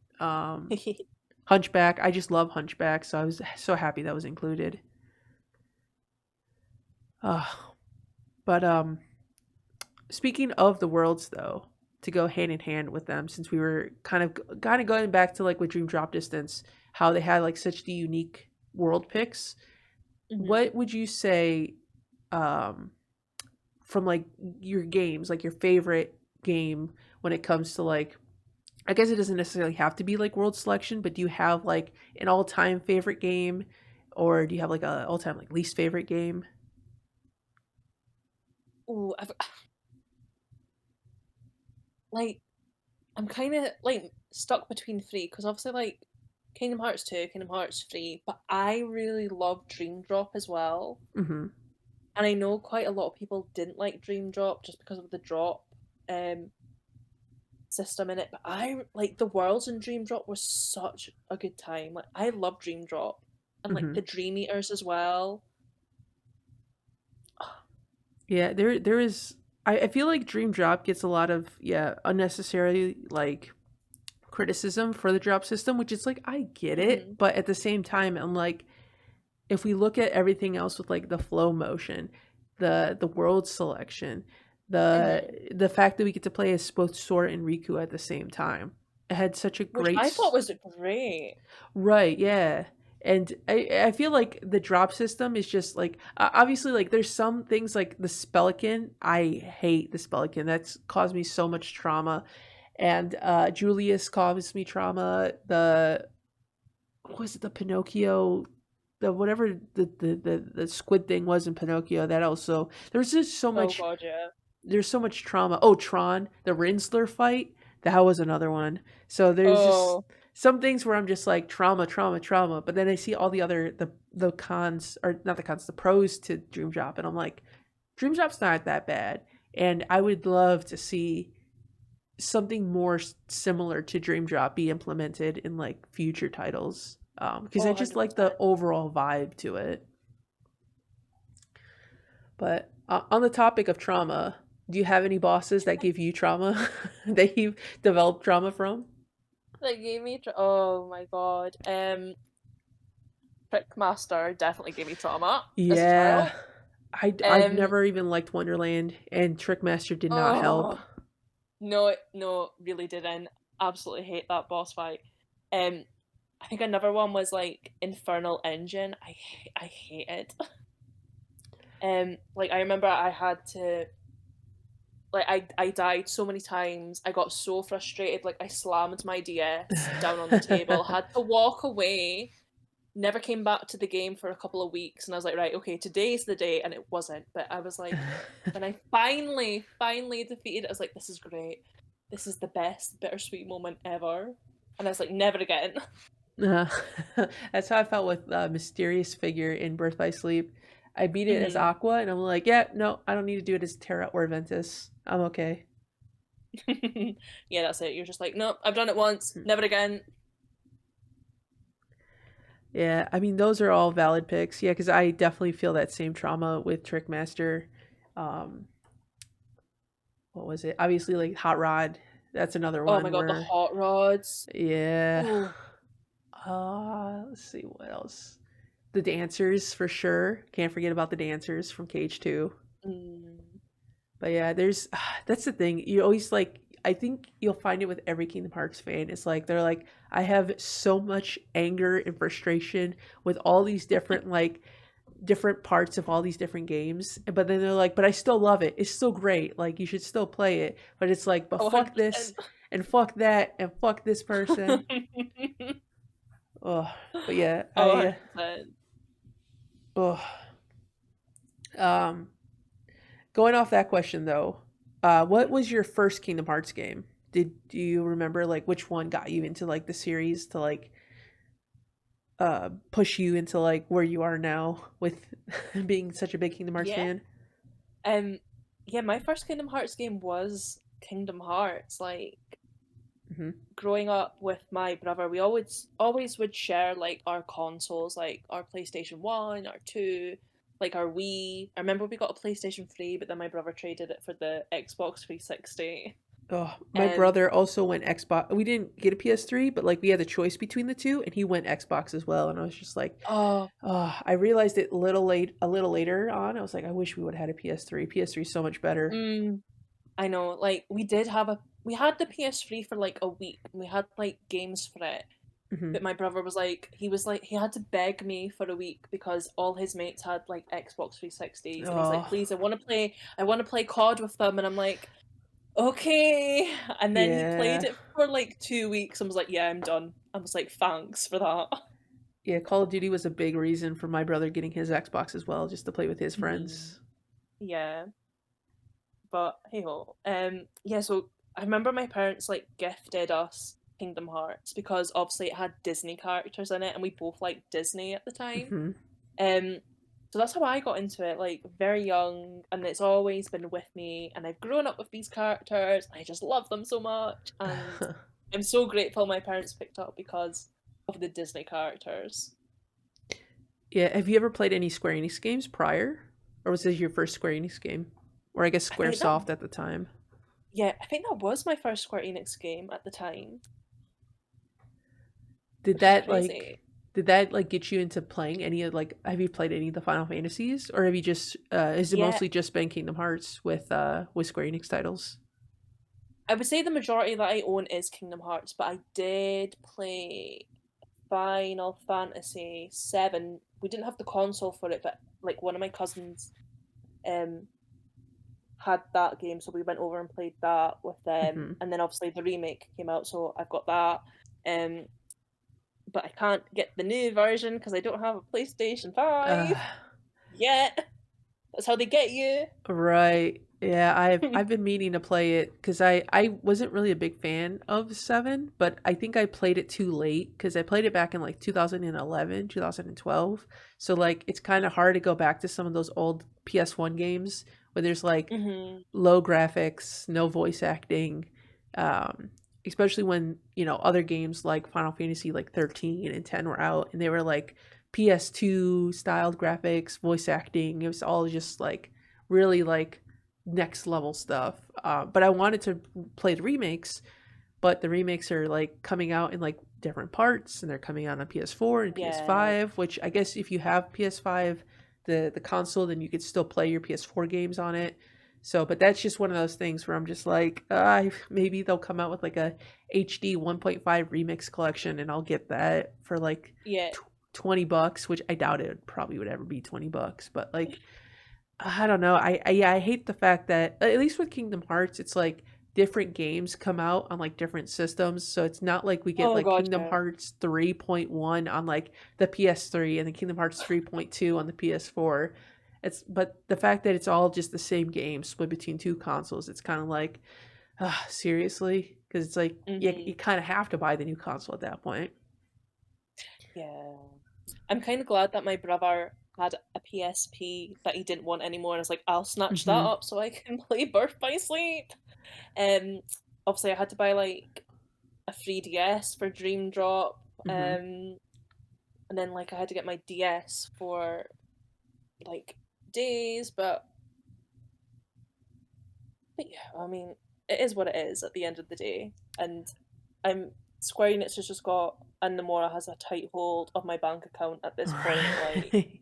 [SPEAKER 1] Hunchback. I just love Hunchback, so I was so happy that was included. Uh, but speaking of the worlds, though, to go hand in hand with them, since we were kind of going back to like with Dream Drop Distance, how they had like such the unique world picks.
[SPEAKER 2] Mhm.
[SPEAKER 1] What would you say, um, from like your games, like your favorite game when it comes to like, I guess it doesn't necessarily have to be like world selection, but do you have like an all time favorite game, or do you have like a all time like least favorite game?
[SPEAKER 2] Ooh, like I'm kind of like stuck between three because obviously like Kingdom Hearts 2, Kingdom Hearts 3, but I really love Dream Drop as well.
[SPEAKER 1] Mm-hmm.
[SPEAKER 2] And I know quite a lot of people didn't like Dream Drop just because of the drop um system in it, but I like the worlds in Dream Drop was such a good time. Like I love Dream Drop and like
[SPEAKER 1] Mm-hmm.
[SPEAKER 2] the Dream Eaters as well.
[SPEAKER 1] Yeah, there is. I feel like Dream Drop gets a lot of unnecessary like criticism for the drop system, which is like I get it,
[SPEAKER 2] Mm-hmm.
[SPEAKER 1] but at the same time, I'm like, if we look at everything else with like the flow motion, the world selection,
[SPEAKER 2] Mm-hmm.
[SPEAKER 1] the fact that we get to play as both Sora and Riku at the same time, it had such a
[SPEAKER 2] Which
[SPEAKER 1] great
[SPEAKER 2] I thought was great.
[SPEAKER 1] right, yeah. And I feel like the drop system is just like obviously like there's some things like the Spelican. I hate the Spelican. That's caused me so much trauma. And Julius caused me trauma. The what was it, the Pinocchio, the whatever the squid thing was in Pinocchio, that also there's just so
[SPEAKER 2] Oh
[SPEAKER 1] much,
[SPEAKER 2] god, yeah.
[SPEAKER 1] there's so much trauma. Oh, Tron, the Rinsler fight, that was another one. So there's just
[SPEAKER 2] Oh,
[SPEAKER 1] some things where I'm just like trauma, trauma, trauma. But then I see all the other the cons, or not the cons, the pros to Dream Drop, and I'm like, Dream Drop's not that bad. And I would love to see something more similar to Dream Drop be implemented in like future titles. Because
[SPEAKER 2] oh,
[SPEAKER 1] I just like the
[SPEAKER 2] 100%.
[SPEAKER 1] overall vibe to it. But on the topic of trauma, do you have any bosses that give you trauma that you've developed trauma from?
[SPEAKER 2] That gave me oh my god. Trickmaster definitely gave me trauma as a
[SPEAKER 1] Yeah,
[SPEAKER 2] child.
[SPEAKER 1] I've
[SPEAKER 2] Um,
[SPEAKER 1] never even liked Wonderland, and Trickmaster did not help.
[SPEAKER 2] oh no, no, really didn't. Absolutely hate that boss fight. Um, I think another one was like Infernal Engine. I hate it. Like I remember I had to like I died so many times. I got so frustrated. Like I slammed my DS down on the table. Had to walk away. Never came back to the game for a couple of weeks, and I was like, right, okay, today's the day, and it wasn't. But I was like, when I finally defeated it, I was like, this is great. This is the best bittersweet moment ever. And I was like, never again.
[SPEAKER 1] Uh, that's how I felt with Mysterious Figure in Birth by Sleep. I beat it as
[SPEAKER 2] Hmm.
[SPEAKER 1] Aqua, and I'm like, yeah, no, I don't need to do it as Terra or Ventus. I'm okay.
[SPEAKER 2] Yeah, that's it. You're just like, nope, I've done it once, never again.
[SPEAKER 1] Yeah, I mean, those are all valid picks. Yeah, because I definitely feel that same trauma with Trickmaster. Um, what was it? Obviously, like Hot Rod. That's another
[SPEAKER 2] Oh my
[SPEAKER 1] one
[SPEAKER 2] god, the
[SPEAKER 1] where,
[SPEAKER 2] hot rods.
[SPEAKER 1] yeah.
[SPEAKER 2] Ooh.
[SPEAKER 1] Let's see what else. The dancers for sure. Can't forget about the dancers from Cage 2.
[SPEAKER 2] Mm.
[SPEAKER 1] But yeah, there's that's the thing. You always like, I think you'll find it with every Kingdom Hearts fan. It's like they're like, I have so much anger and frustration with all these different like different parts of all these different games. But then they're like, but I still love it. It's still great. Like you should still play it. But it's like, but
[SPEAKER 2] Oh,
[SPEAKER 1] fuck this
[SPEAKER 2] 100%.
[SPEAKER 1] and fuck that and fuck this person. Oh, but yeah,
[SPEAKER 2] Oh,
[SPEAKER 1] I
[SPEAKER 2] 100%.
[SPEAKER 1] oh um going off that question though, what was your first Kingdom Hearts game? Do you remember like which one got you into like the series to like push you into like where you are now with being such a big Kingdom Hearts
[SPEAKER 2] Yeah.
[SPEAKER 1] fan?
[SPEAKER 2] Um, yeah, my first Kingdom Hearts game was Kingdom Hearts. Like,
[SPEAKER 1] Hmm.
[SPEAKER 2] growing up with my brother, we always would share like our consoles, like our PlayStation 1, our 2, like our Wii. I remember we got a PlayStation 3, but then my brother traded it for the Xbox 360.
[SPEAKER 1] Oh, my
[SPEAKER 2] Um
[SPEAKER 1] brother also went Xbox. We didn't get a PS3, but like we had the choice between the two, and he went Xbox as well. And I was just like,
[SPEAKER 2] oh,
[SPEAKER 1] oh, I realized it a little later on. I was like, I wish we would have had a PS3. PS3 is so much better.
[SPEAKER 2] mm, I know, like we had the PS3 for like a week and we had like games for it.
[SPEAKER 1] Hmm.
[SPEAKER 2] But my brother was like he had to beg me for a week because all his mates had like Xbox 360s and he's like,
[SPEAKER 1] Oh,
[SPEAKER 2] please, I want to play COD with them, and I'm like, okay. And then he played
[SPEAKER 1] yeah.
[SPEAKER 2] it for like 2 weeks and was like, yeah, I'm done. I was like, thanks for that.
[SPEAKER 1] Yeah, Call of Duty was a big reason for my brother getting his Xbox as well, just to play with his
[SPEAKER 2] Mhm.
[SPEAKER 1] friends.
[SPEAKER 2] Yeah, but hey ho. Yeah, so I remember my parents like gifted us Kingdom Hearts because obviously it had Disney characters in it and we both liked Disney at the time.
[SPEAKER 1] Hmm.
[SPEAKER 2] Um, so that's how I got into it, like very young, and it's always been with me. And I've grown up with these characters. I just love them so much, and I'm so grateful my parents picked up because of the Disney characters.
[SPEAKER 1] Yeah, have you ever played any Square Enix games prior? Or was this your first Square Enix game? Or I guess
[SPEAKER 2] I think that
[SPEAKER 1] Squaresoft at the time.
[SPEAKER 2] Yeah, I think that was my first Square Enix game at the time,
[SPEAKER 1] Did
[SPEAKER 2] which is
[SPEAKER 1] that like
[SPEAKER 2] crazy.
[SPEAKER 1] did that like get you into playing any of like have you played any of the Final Fantasies? Or have you just is it
[SPEAKER 2] Yeah,
[SPEAKER 1] mostly just been Kingdom Hearts with Square Enix titles?
[SPEAKER 2] I would say the majority that I own is Kingdom Hearts, but I did play Final Fantasy 7. We didn't have the console for it, but like one of my cousins um had that game, so we went over and played that with them.
[SPEAKER 1] Hmm.
[SPEAKER 2] And then obviously the remake came out, so I've got that. Um, but I can't get the new version because I don't have a PlayStation
[SPEAKER 1] Uh
[SPEAKER 2] 5 yet. That's how they get you.
[SPEAKER 1] right. Yeah, I've been meaning to play it because I wasn't really a big fan of 7, but I think I played it too late because I played it back in like 2011, 2012. So like it's kind of hard to go back to some of those old PS1 games where there's like
[SPEAKER 2] Hmm.
[SPEAKER 1] low graphics, no voice acting, um, especially when other games like Final Fantasy like 13 and 10 were out and they were like PS2 styled graphics, voice acting. It was all just like really like next level stuff. But I wanted to play the remakes, but the remakes are like coming out in like different parts and they're coming out on PS4 and
[SPEAKER 2] Yeah.
[SPEAKER 1] PS5, which I guess if you have PS5, the console, then you could still play your PS4 games on it. So, but that's just one of those things where I'm just like, maybe they'll come out with like a HD 1.5 remix collection and I'll get that for like
[SPEAKER 2] Yeah.
[SPEAKER 1] $20, which I doubt it probably would ever be $20, but like I don't know. I hate the fact that at least with Kingdom Hearts, it's like different games come out on like different systems. So it's not like we get
[SPEAKER 2] Oh
[SPEAKER 1] like
[SPEAKER 2] god,
[SPEAKER 1] Kingdom
[SPEAKER 2] yeah.
[SPEAKER 1] Hearts 3.1 on like the PS3 and then Kingdom Hearts 3.2 on the PS4. It's but the fact that it's all just the same game split between two consoles, it's kind of like, seriously, because it's like you
[SPEAKER 2] Hmm.
[SPEAKER 1] kind of have to buy the new console at that point.
[SPEAKER 2] Yeah. I'm kind of glad that my brother had a PSP that he didn't want anymore, and I was like, I'll snatch that
[SPEAKER 1] Hmm.
[SPEAKER 2] up so I can play Birth by Sleep. Um, Obviously, I had to buy like a 3DS for Dream Drop,
[SPEAKER 1] Hmm.
[SPEAKER 2] and then like I had to get my DS for like days, but yeah, I mean, it is what it is at the end of the day, and I'm Square Enix has just got, and Nomura has a tight hold of my bank account at this point. Like,
[SPEAKER 1] Right.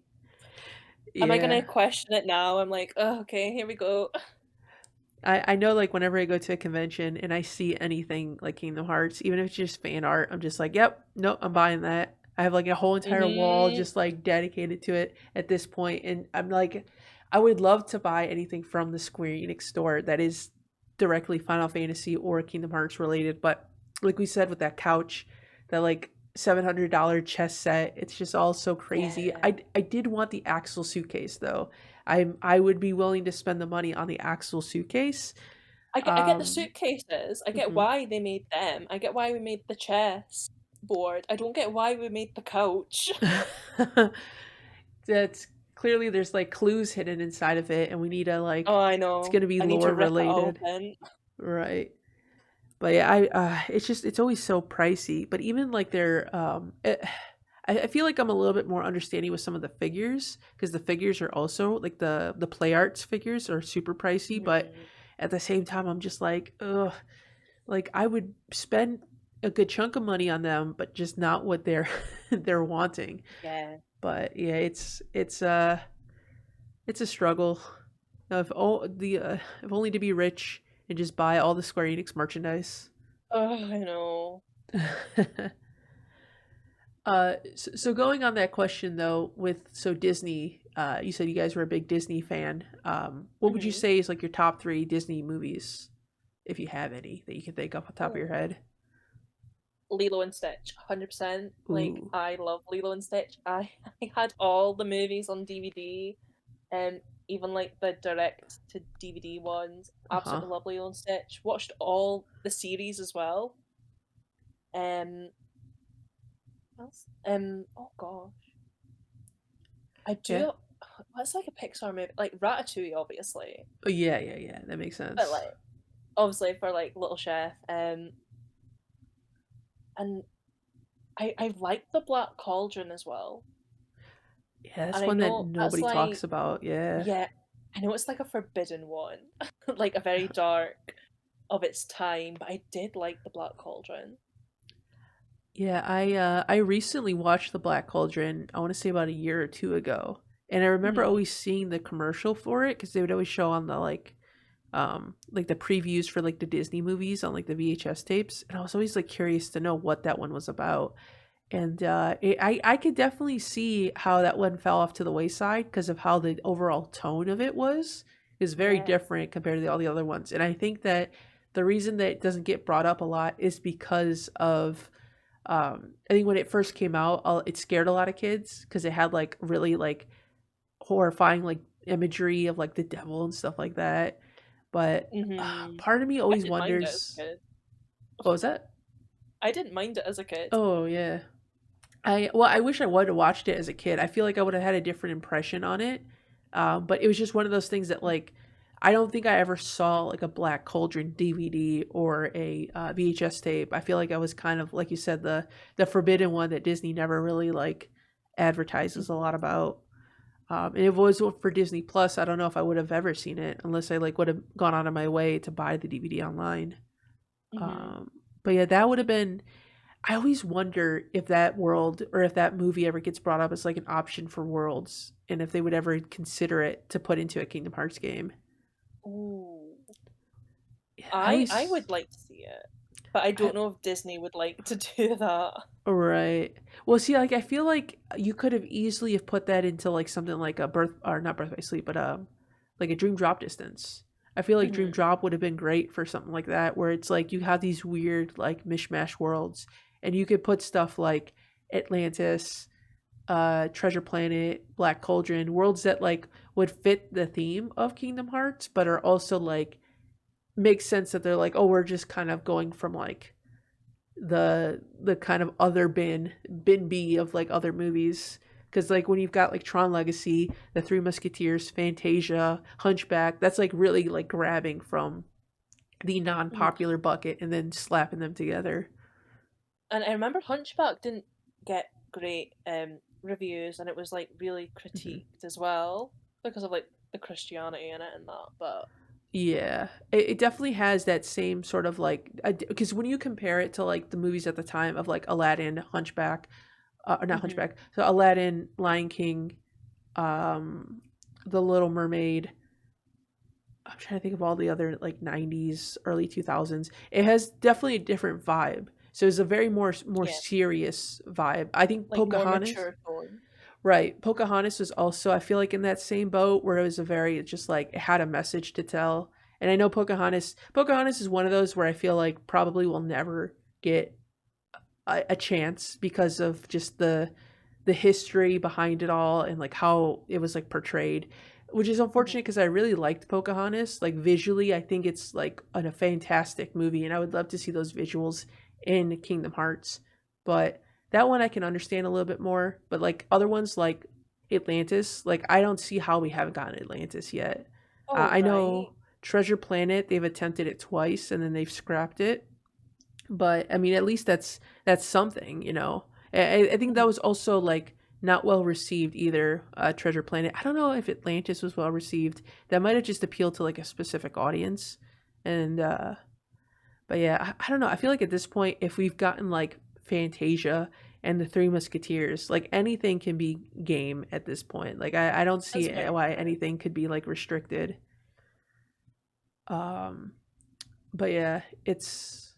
[SPEAKER 2] am I gonna
[SPEAKER 1] Yeah.
[SPEAKER 2] question it now? I'm like, oh, okay, here we go.
[SPEAKER 1] I know like whenever I go to a convention and I see anything like Kingdom Hearts, even if it's just fan art, I'm just like, yep, nope, I'm buying that. I have like a whole entire wall
[SPEAKER 2] Hmm.
[SPEAKER 1] just like dedicated to it at this point, and I'm like, I would love to buy anything from the Square Enix store that is directly Final Fantasy or Kingdom Hearts related, but like we said with that couch, that like $700 chess set, it's just all so crazy.
[SPEAKER 2] Yeah.
[SPEAKER 1] I did want the Axel suitcase though. I would be willing to spend the money on the Axel suitcase.
[SPEAKER 2] I get the suitcases. I get
[SPEAKER 1] Mhm.
[SPEAKER 2] why they made them. I get why we made the chess board. I don't get why we made the couch.
[SPEAKER 1] That's clearly there's like clues hidden inside of it, and we need to
[SPEAKER 2] Oh,
[SPEAKER 1] like
[SPEAKER 2] I
[SPEAKER 1] it's
[SPEAKER 2] know.
[SPEAKER 1] gonna be
[SPEAKER 2] I need to
[SPEAKER 1] lore
[SPEAKER 2] rip it
[SPEAKER 1] related,
[SPEAKER 2] open.
[SPEAKER 1] right? But yeah, it's always so pricey. But even like I feel like I'm a little bit more understanding with some of the figures because the figures are also like the play arts figures are super pricey. But
[SPEAKER 2] Mhm.
[SPEAKER 1] at the same time, I'm just like, ugh, like I would spend a good chunk of money on them, but just not what they're they're wanting.
[SPEAKER 2] Yeah.
[SPEAKER 1] But yeah, it's a struggle. If only to be rich and just buy all the Square Enix merchandise.
[SPEAKER 2] Oh, I know.
[SPEAKER 1] So going on that question though, with Disney, you said you guys were a big Disney fan. What would you
[SPEAKER 2] Hmm.
[SPEAKER 1] say is like your top three Disney movies, if you have any that you can think off the top of your
[SPEAKER 2] Oh,
[SPEAKER 1] head?
[SPEAKER 2] Lilo and Stitch, 100%. Like,
[SPEAKER 1] Ooh,
[SPEAKER 2] I love Lilo and Stitch. I, I had all the movies on DVD, and even like the direct to DVD ones.
[SPEAKER 1] uh huh,
[SPEAKER 2] Absolutely love Lilo and Stitch. Watched all the series as well. What else? Oh gosh. I
[SPEAKER 1] yeah,
[SPEAKER 2] do. What's like a Pixar movie? Like Ratatouille, obviously.
[SPEAKER 1] oh, yeah, yeah, yeah. That makes
[SPEAKER 2] But
[SPEAKER 1] sense.
[SPEAKER 2] like, obviously for like Little Chef. And I like the Black Cauldron as well.
[SPEAKER 1] Yeah,
[SPEAKER 2] And
[SPEAKER 1] that's
[SPEAKER 2] I
[SPEAKER 1] one that
[SPEAKER 2] know that's
[SPEAKER 1] nobody talks
[SPEAKER 2] like,
[SPEAKER 1] about. Yeah,
[SPEAKER 2] yeah, I know it's like a forbidden one, like a very dark of its time, but I did like the Black Cauldron.
[SPEAKER 1] yeah. I recently watched The Black Cauldron. I want to say about a year or two ago, and I remember
[SPEAKER 2] Hmm.
[SPEAKER 1] always seeing the commercial for it because they would always show on the like the previews for like the Disney movies on like the VHS tapes, and I was always like curious to know what that one was about. And I could definitely see how that one fell off to the wayside because of how the overall tone of it was is very
[SPEAKER 2] Yeah.
[SPEAKER 1] different compared to all the other ones. And I think that the reason that it doesn't get brought up a lot is because of I think when it first came out, it scared a lot of kids because it had like really like horrifying like imagery of like the devil and stuff like that. But
[SPEAKER 2] Hmm.
[SPEAKER 1] part of me
[SPEAKER 2] I
[SPEAKER 1] always
[SPEAKER 2] didn't mind it as a
[SPEAKER 1] wonders,
[SPEAKER 2] kid.
[SPEAKER 1] what was that?
[SPEAKER 2] I didn't mind it as a kid.
[SPEAKER 1] Oh yeah. I wish I would have watched it as a kid. I feel like I would have had a different impression on it. But it was just one of those things that like I don't think I ever saw like a Black Cauldron DVD or a VHS tape. I feel like I was kind of like you said the forbidden one that Disney never really like advertises a lot
[SPEAKER 2] Hmm.
[SPEAKER 1] about. And if it was for Disney Plus, I don't know if I would have ever seen it unless I like would have gone out of my way to buy the DVD online.
[SPEAKER 2] Hmm.
[SPEAKER 1] Um, but yeah, that would have been. I always wonder if that world or if that movie ever gets brought up as like an option for worlds, and if they would ever consider it to put into a Kingdom Hearts game.
[SPEAKER 2] Ooh.
[SPEAKER 1] Yeah, I
[SPEAKER 2] I
[SPEAKER 1] always
[SPEAKER 2] would like to see it, but I
[SPEAKER 1] I,
[SPEAKER 2] don't know if Disney would like to do that.
[SPEAKER 1] right. Well, see, like I feel like you could have easily have put that into like something like a birth or not Birth by Sleep, but like a Dream Drop Distance. I feel like Dream
[SPEAKER 2] Hmm.
[SPEAKER 1] Drop would have been great for something like that, where it's like you have these weird like mishmash worlds, and you could put stuff like Atlantis, Treasure Planet, Black Cauldron, worlds that like would fit the theme of Kingdom Hearts, but are also like makes sense that they're like, oh, we're just kind of going from like the kind of other bin B of like other movies. Because like when you've got like Tron Legacy, The Three Musketeers, Fantasia, Hunchback, that's like really like grabbing from the non-popular bucket and then slapping them together.
[SPEAKER 2] And I remember Hunchback didn't get great reviews, and it was like really
[SPEAKER 1] Mhm.
[SPEAKER 2] critiqued as well because of like the Christianity in it and that. But
[SPEAKER 1] Yeah, it definitely has that same sort of like because when you compare it to like the movies at the time of like Aladdin, Hunchback, or not
[SPEAKER 2] hmm.
[SPEAKER 1] Hunchback, so Aladdin, Lion King, um, The Little Mermaid. I'm trying to think of all the other like '90s, early 2000s. It has definitely a different vibe. So it's a very more
[SPEAKER 2] Yeah,
[SPEAKER 1] serious vibe. I think
[SPEAKER 2] like more
[SPEAKER 1] Pocahontas.
[SPEAKER 2] mature tone.
[SPEAKER 1] Right. Pocahontas was also, I feel like, in that same boat where it was a very, just like, it had a message to tell. And I know Pocahontas is one of those where I feel like probably will never get a chance because of just the history behind it all and like how it was like portrayed, which is unfortunate
[SPEAKER 2] Hmm.
[SPEAKER 1] because I really liked Pocahontas. Like visually, I think it's like a fantastic movie, and I would love to see those visuals in Kingdom Hearts. But that one I can understand a little bit more. But like other ones like Atlantis, like I don't see how we haven't gotten Atlantis yet.
[SPEAKER 2] Oh
[SPEAKER 1] I
[SPEAKER 2] right.
[SPEAKER 1] know Treasure Planet, they've attempted it twice and then they've scrapped it. But I mean, at least that's something, you know. I think that
[SPEAKER 2] Mhm.
[SPEAKER 1] was also like not well received either. Treasure Planet. I don't know if Atlantis was well received. That might have just appealed to like a specific audience. And but yeah, I don't know. I feel like at this point, if we've gotten like Fantasia and the Three Musketeers, like anything can be game at this point. Like I don't
[SPEAKER 2] That's
[SPEAKER 1] see
[SPEAKER 2] very
[SPEAKER 1] why
[SPEAKER 2] true.
[SPEAKER 1] anything could be like restricted. Um, but yeah, it's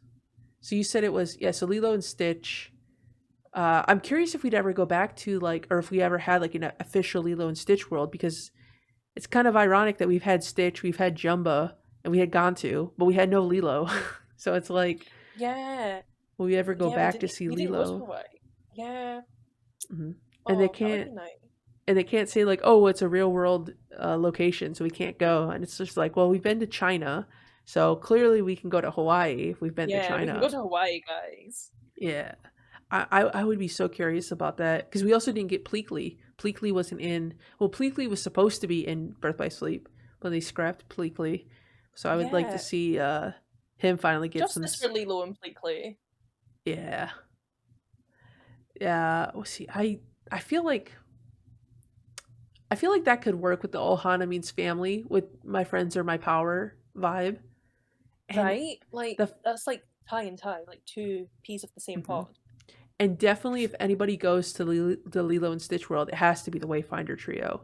[SPEAKER 1] so you said it was yeah. So Lilo and Stitch. I'm curious if we'd ever go back to like, or if we ever had like an official Lilo and Stitch world, because it's kind of ironic that we've had Stitch, we've had Jumba, and we had Gontu, but we had no Lilo. So it's like,
[SPEAKER 2] Yeah,
[SPEAKER 1] will we ever go
[SPEAKER 2] yeah, we
[SPEAKER 1] back to
[SPEAKER 2] didn't.
[SPEAKER 1] see
[SPEAKER 2] We didn't go to
[SPEAKER 1] Lilo?
[SPEAKER 2] Hawaii. Yeah.
[SPEAKER 1] Hmm. And they
[SPEAKER 2] Oh, that would
[SPEAKER 1] can't,
[SPEAKER 2] be nice.
[SPEAKER 1] and they can't say like, oh, it's a real world location, so we can't go. And it's just like, well, we've been to China, so clearly we can go to Hawaii if we've been to
[SPEAKER 2] Yeah, we can go
[SPEAKER 1] China.
[SPEAKER 2] to Hawaii, guys.
[SPEAKER 1] Yeah. I would be so curious about that because we also didn't get Pleakley. Pleakley wasn't in. Well, Pleakley was supposed to be in Birth by Sleep, but they scrapped Pleakley. So I would like to
[SPEAKER 2] Yeah,
[SPEAKER 1] see him finally get some.
[SPEAKER 2] justice for Lilo and Pleakley.
[SPEAKER 1] Yeah, yeah. We'll see. I feel like that could work with the Ohana means family with my friends or my power vibe, and
[SPEAKER 2] Right? Like
[SPEAKER 1] the
[SPEAKER 2] that's like tie and tie, like two peas of the same
[SPEAKER 1] mhm.
[SPEAKER 2] pod.
[SPEAKER 1] And definitely, if anybody goes to the Lilo and Stitch world, it has to be the Wayfinder trio.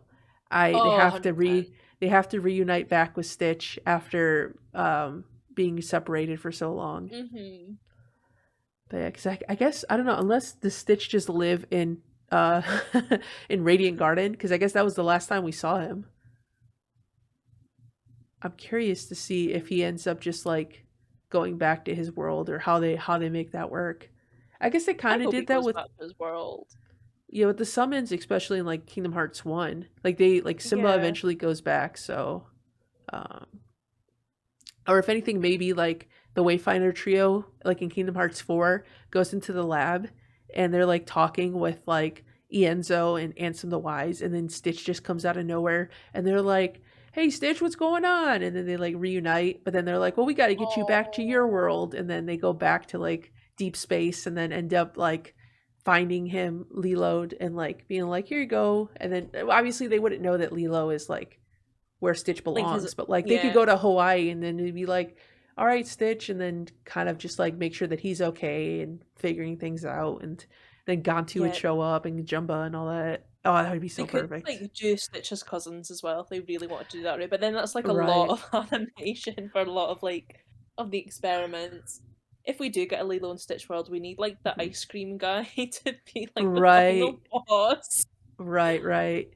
[SPEAKER 1] They
[SPEAKER 2] Oh,
[SPEAKER 1] have to
[SPEAKER 2] 100%.
[SPEAKER 1] reunite back with Stitch after being separated for so long.
[SPEAKER 2] Mm-hmm.
[SPEAKER 1] But yeah, because I guess I don't know unless the Stitch just live in uh in Radiant Garden, because I guess that was the last time we saw him. I'm curious to see if he ends up just like going back to his world or how they make that work. I guess they
[SPEAKER 2] I
[SPEAKER 1] kind of
[SPEAKER 2] hope he
[SPEAKER 1] did that
[SPEAKER 2] goes
[SPEAKER 1] with
[SPEAKER 2] back to his world.
[SPEAKER 1] yeah, with the summons, especially in like Kingdom Hearts 1. Like they like Simba
[SPEAKER 2] Yeah.
[SPEAKER 1] eventually goes back, so um or if anything, maybe like the Wayfinder trio, like in Kingdom Hearts 4, goes into the lab and they're like talking with like Ienzo and Ansem the Wise, and then Stitch just comes out of nowhere and they're like, hey Stitch, what's going on? And then they like reunite, but then they're like, well, we gotta get you back to your
[SPEAKER 2] Oh,
[SPEAKER 1] world, and then they go back to like deep space and then end up like finding him Lilo'd and like being like, here you go. And then obviously they wouldn't know that Lilo is like where Stitch
[SPEAKER 2] like his.
[SPEAKER 1] belongs, but like they could
[SPEAKER 2] Yeah,
[SPEAKER 1] go to Hawaii and then it'd be like, all right, Stitch, and then kind of just like make sure that he's okay and figuring things out. And then Gantu would
[SPEAKER 2] yeah.
[SPEAKER 1] show up and Jumba and all that. Oh, that would be
[SPEAKER 2] They
[SPEAKER 1] so
[SPEAKER 2] could
[SPEAKER 1] perfect.
[SPEAKER 2] like do Stitch's cousins as well if they really wanted to do that, right? But then that's like a lot
[SPEAKER 1] Right.
[SPEAKER 2] of animation for a lot of like of the experiments. If we do get a Lilo and Stitch world, we need like the
[SPEAKER 1] Mhm.
[SPEAKER 2] ice cream guy to be like the final
[SPEAKER 1] Right.
[SPEAKER 2] boss.
[SPEAKER 1] Right. Right.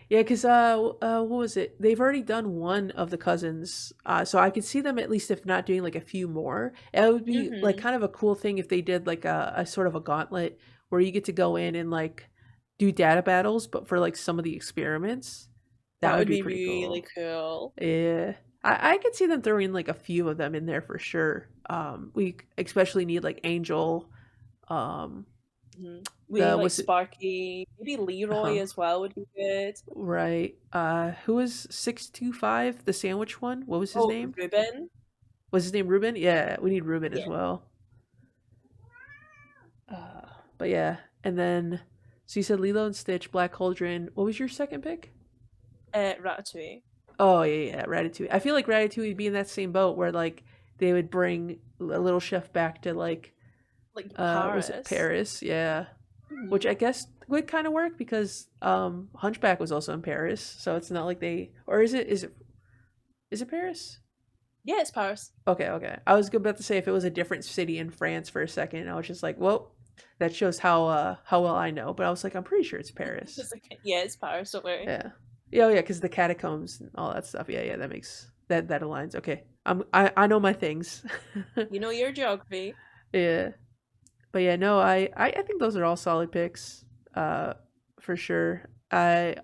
[SPEAKER 1] Yeah, because what was it? They've already done one of the cousins, so I could see them at least if not doing like a few more. And it would be like
[SPEAKER 2] Mm-hmm.
[SPEAKER 1] kind of a cool thing if they did like a sort of a gauntlet where you get to go in and like do data battles, but for like some of the experiments. That
[SPEAKER 2] That
[SPEAKER 1] would
[SPEAKER 2] would
[SPEAKER 1] be
[SPEAKER 2] be
[SPEAKER 1] pretty
[SPEAKER 2] really
[SPEAKER 1] cool.
[SPEAKER 2] cool.
[SPEAKER 1] Yeah, I could see them throwing like a few of them in there for sure. We especially need like Angel. Um,
[SPEAKER 2] Mhm. We need
[SPEAKER 1] the
[SPEAKER 2] like
[SPEAKER 1] was it?
[SPEAKER 2] Sparky, maybe Leroy
[SPEAKER 1] Uh-huh.
[SPEAKER 2] as well would be good.
[SPEAKER 1] Right. Who was 625? The sandwich one? What was his
[SPEAKER 2] Oh,
[SPEAKER 1] name?
[SPEAKER 2] Ruben.
[SPEAKER 1] Was his name Ruben? Yeah, we need Ruben as
[SPEAKER 2] Yeah,
[SPEAKER 1] well. Uh, but yeah, and then so you said Lilo and Stitch, Black Cauldron. What was your second pick?
[SPEAKER 2] Ratatouille.
[SPEAKER 1] Oh yeah, yeah, Ratatouille. I feel like Ratatouille would be in that same boat where like they would bring a little chef back to like
[SPEAKER 2] Like
[SPEAKER 1] was it
[SPEAKER 2] Paris.
[SPEAKER 1] Paris? Yeah, which
[SPEAKER 2] Mhm.
[SPEAKER 1] I guess would kind of work because Hunchback was also in Paris, so it's not like they or is it Paris?
[SPEAKER 2] Yeah, it's Paris.
[SPEAKER 1] Okay, okay. I was about to say if it was a different city in France for a second. I was just like, well, that shows how well I know. But I was like, I'm pretty sure it's Paris.
[SPEAKER 2] Yeah, it's Paris. Don't worry.
[SPEAKER 1] Yeah. Yeah, oh, yeah, because the catacombs and all that stuff. Yeah, yeah, that makes that aligns. Okay, I know my things.
[SPEAKER 2] You know your geography.
[SPEAKER 1] Yeah, but yeah, no, I think those are all solid picks, uh, for sure. I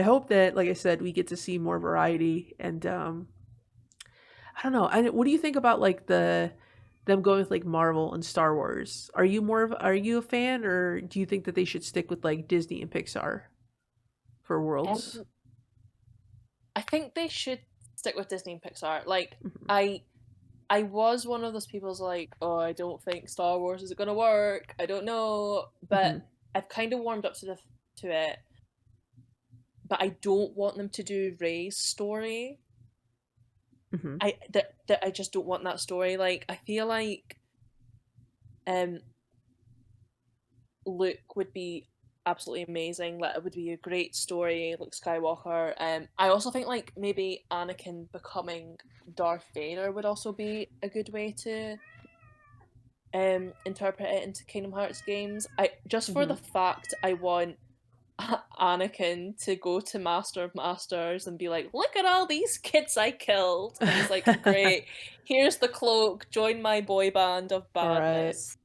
[SPEAKER 1] hope that, like I said, we get to see more variety and I don't know. What do you think about like them going with like Marvel and Star Wars? Are you a fan, or do you think that they should stick with like Disney and Pixar for worlds?
[SPEAKER 2] I think they should stick with Disney and Pixar. Like
[SPEAKER 1] Mhm.
[SPEAKER 2] I I was one of those people's like, oh, I don't think Star Wars is gonna work. I don't know, but
[SPEAKER 1] Hmm.
[SPEAKER 2] I've kind of warmed up to it. But I don't want them to do Rey's story.
[SPEAKER 1] Hmm.
[SPEAKER 2] That I just don't want that story. Like I feel like um Luke would be absolutely amazing. Like it would be a great story, Luke Skywalker. I also think like maybe Anakin becoming Darth Vader would also be a good way to interpret it into Kingdom Hearts games. I just for
[SPEAKER 1] Hmm.
[SPEAKER 2] the fact I want Anakin to go to Master of Masters and be like, "Look at all these kids I killed," and he's like, "Great, here's the cloak. Join my boy band of
[SPEAKER 1] Right.
[SPEAKER 2] badness."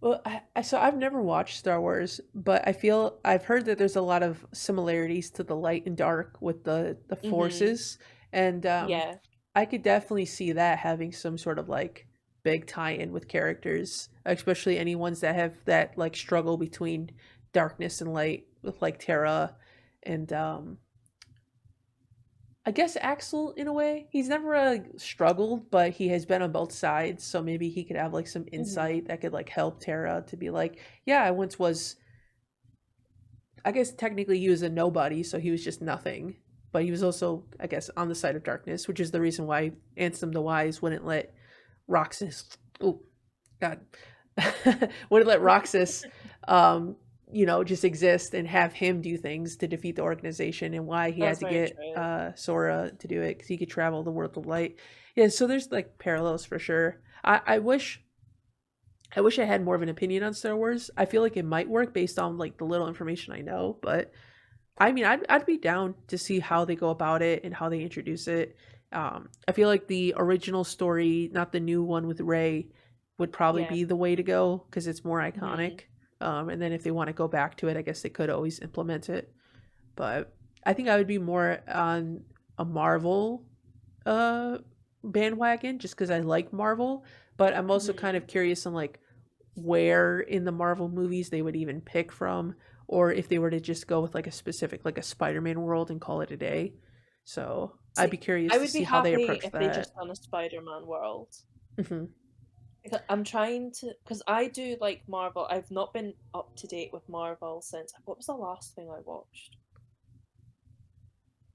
[SPEAKER 1] Well, so I've never watched Star Wars, but I feel I've heard that there's a lot of similarities to the light and dark with the
[SPEAKER 2] Mm-hmm.
[SPEAKER 1] forces, and
[SPEAKER 2] Yeah.
[SPEAKER 1] I could definitely see that having some sort of like big tie-in with characters, especially any ones that have that like struggle between darkness and light, with like Terra and I guess Axel in a way. He's never struggled, but he has been on both sides, so maybe he could have like some
[SPEAKER 2] Mm-hmm.
[SPEAKER 1] insight that could like help Terra to be like, yeah, I once was. I guess technically he was a nobody, so he was just nothing. But he was also, I guess, on the side of darkness, which is the reason why Ansem the Wise wouldn't let Roxas. Oh, God, wouldn't let Roxas, um, just exist and have him do things to defeat the organization, and why he had
[SPEAKER 2] That's
[SPEAKER 1] to
[SPEAKER 2] very
[SPEAKER 1] get
[SPEAKER 2] true.
[SPEAKER 1] Sora to do it because he could travel the world of light. Yeah, so there's like parallels for sure. I wish I had more of an opinion on Star Wars. I feel like it might work based on like the little information I know, but I mean, I'd be down to see how they go about it and how they introduce it. I feel like the original story, not the new one with Ray, would probably
[SPEAKER 2] Yeah.
[SPEAKER 1] be the way to go because it's more
[SPEAKER 2] Mm-hmm.
[SPEAKER 1] iconic. And then if they want to go back to it, I guess they could always implement it. But I think I would be more on a Marvel uh, bandwagon just because I like Marvel. But I'm also kind
[SPEAKER 2] Mm-hmm.
[SPEAKER 1] of curious on like where in the Marvel movies they would even pick from, or if they were to just go with like a specific, like a Spider-Man world and call it a day. So I'd be
[SPEAKER 2] See, I
[SPEAKER 1] curious to
[SPEAKER 2] would be
[SPEAKER 1] see how they
[SPEAKER 2] happy
[SPEAKER 1] approach
[SPEAKER 2] if they
[SPEAKER 1] that.
[SPEAKER 2] just done a Spider-Man world.
[SPEAKER 1] Hmm.
[SPEAKER 2] Because I'm trying to, because I do like Marvel. I've not been up to date with Marvel since what was the last thing I watched?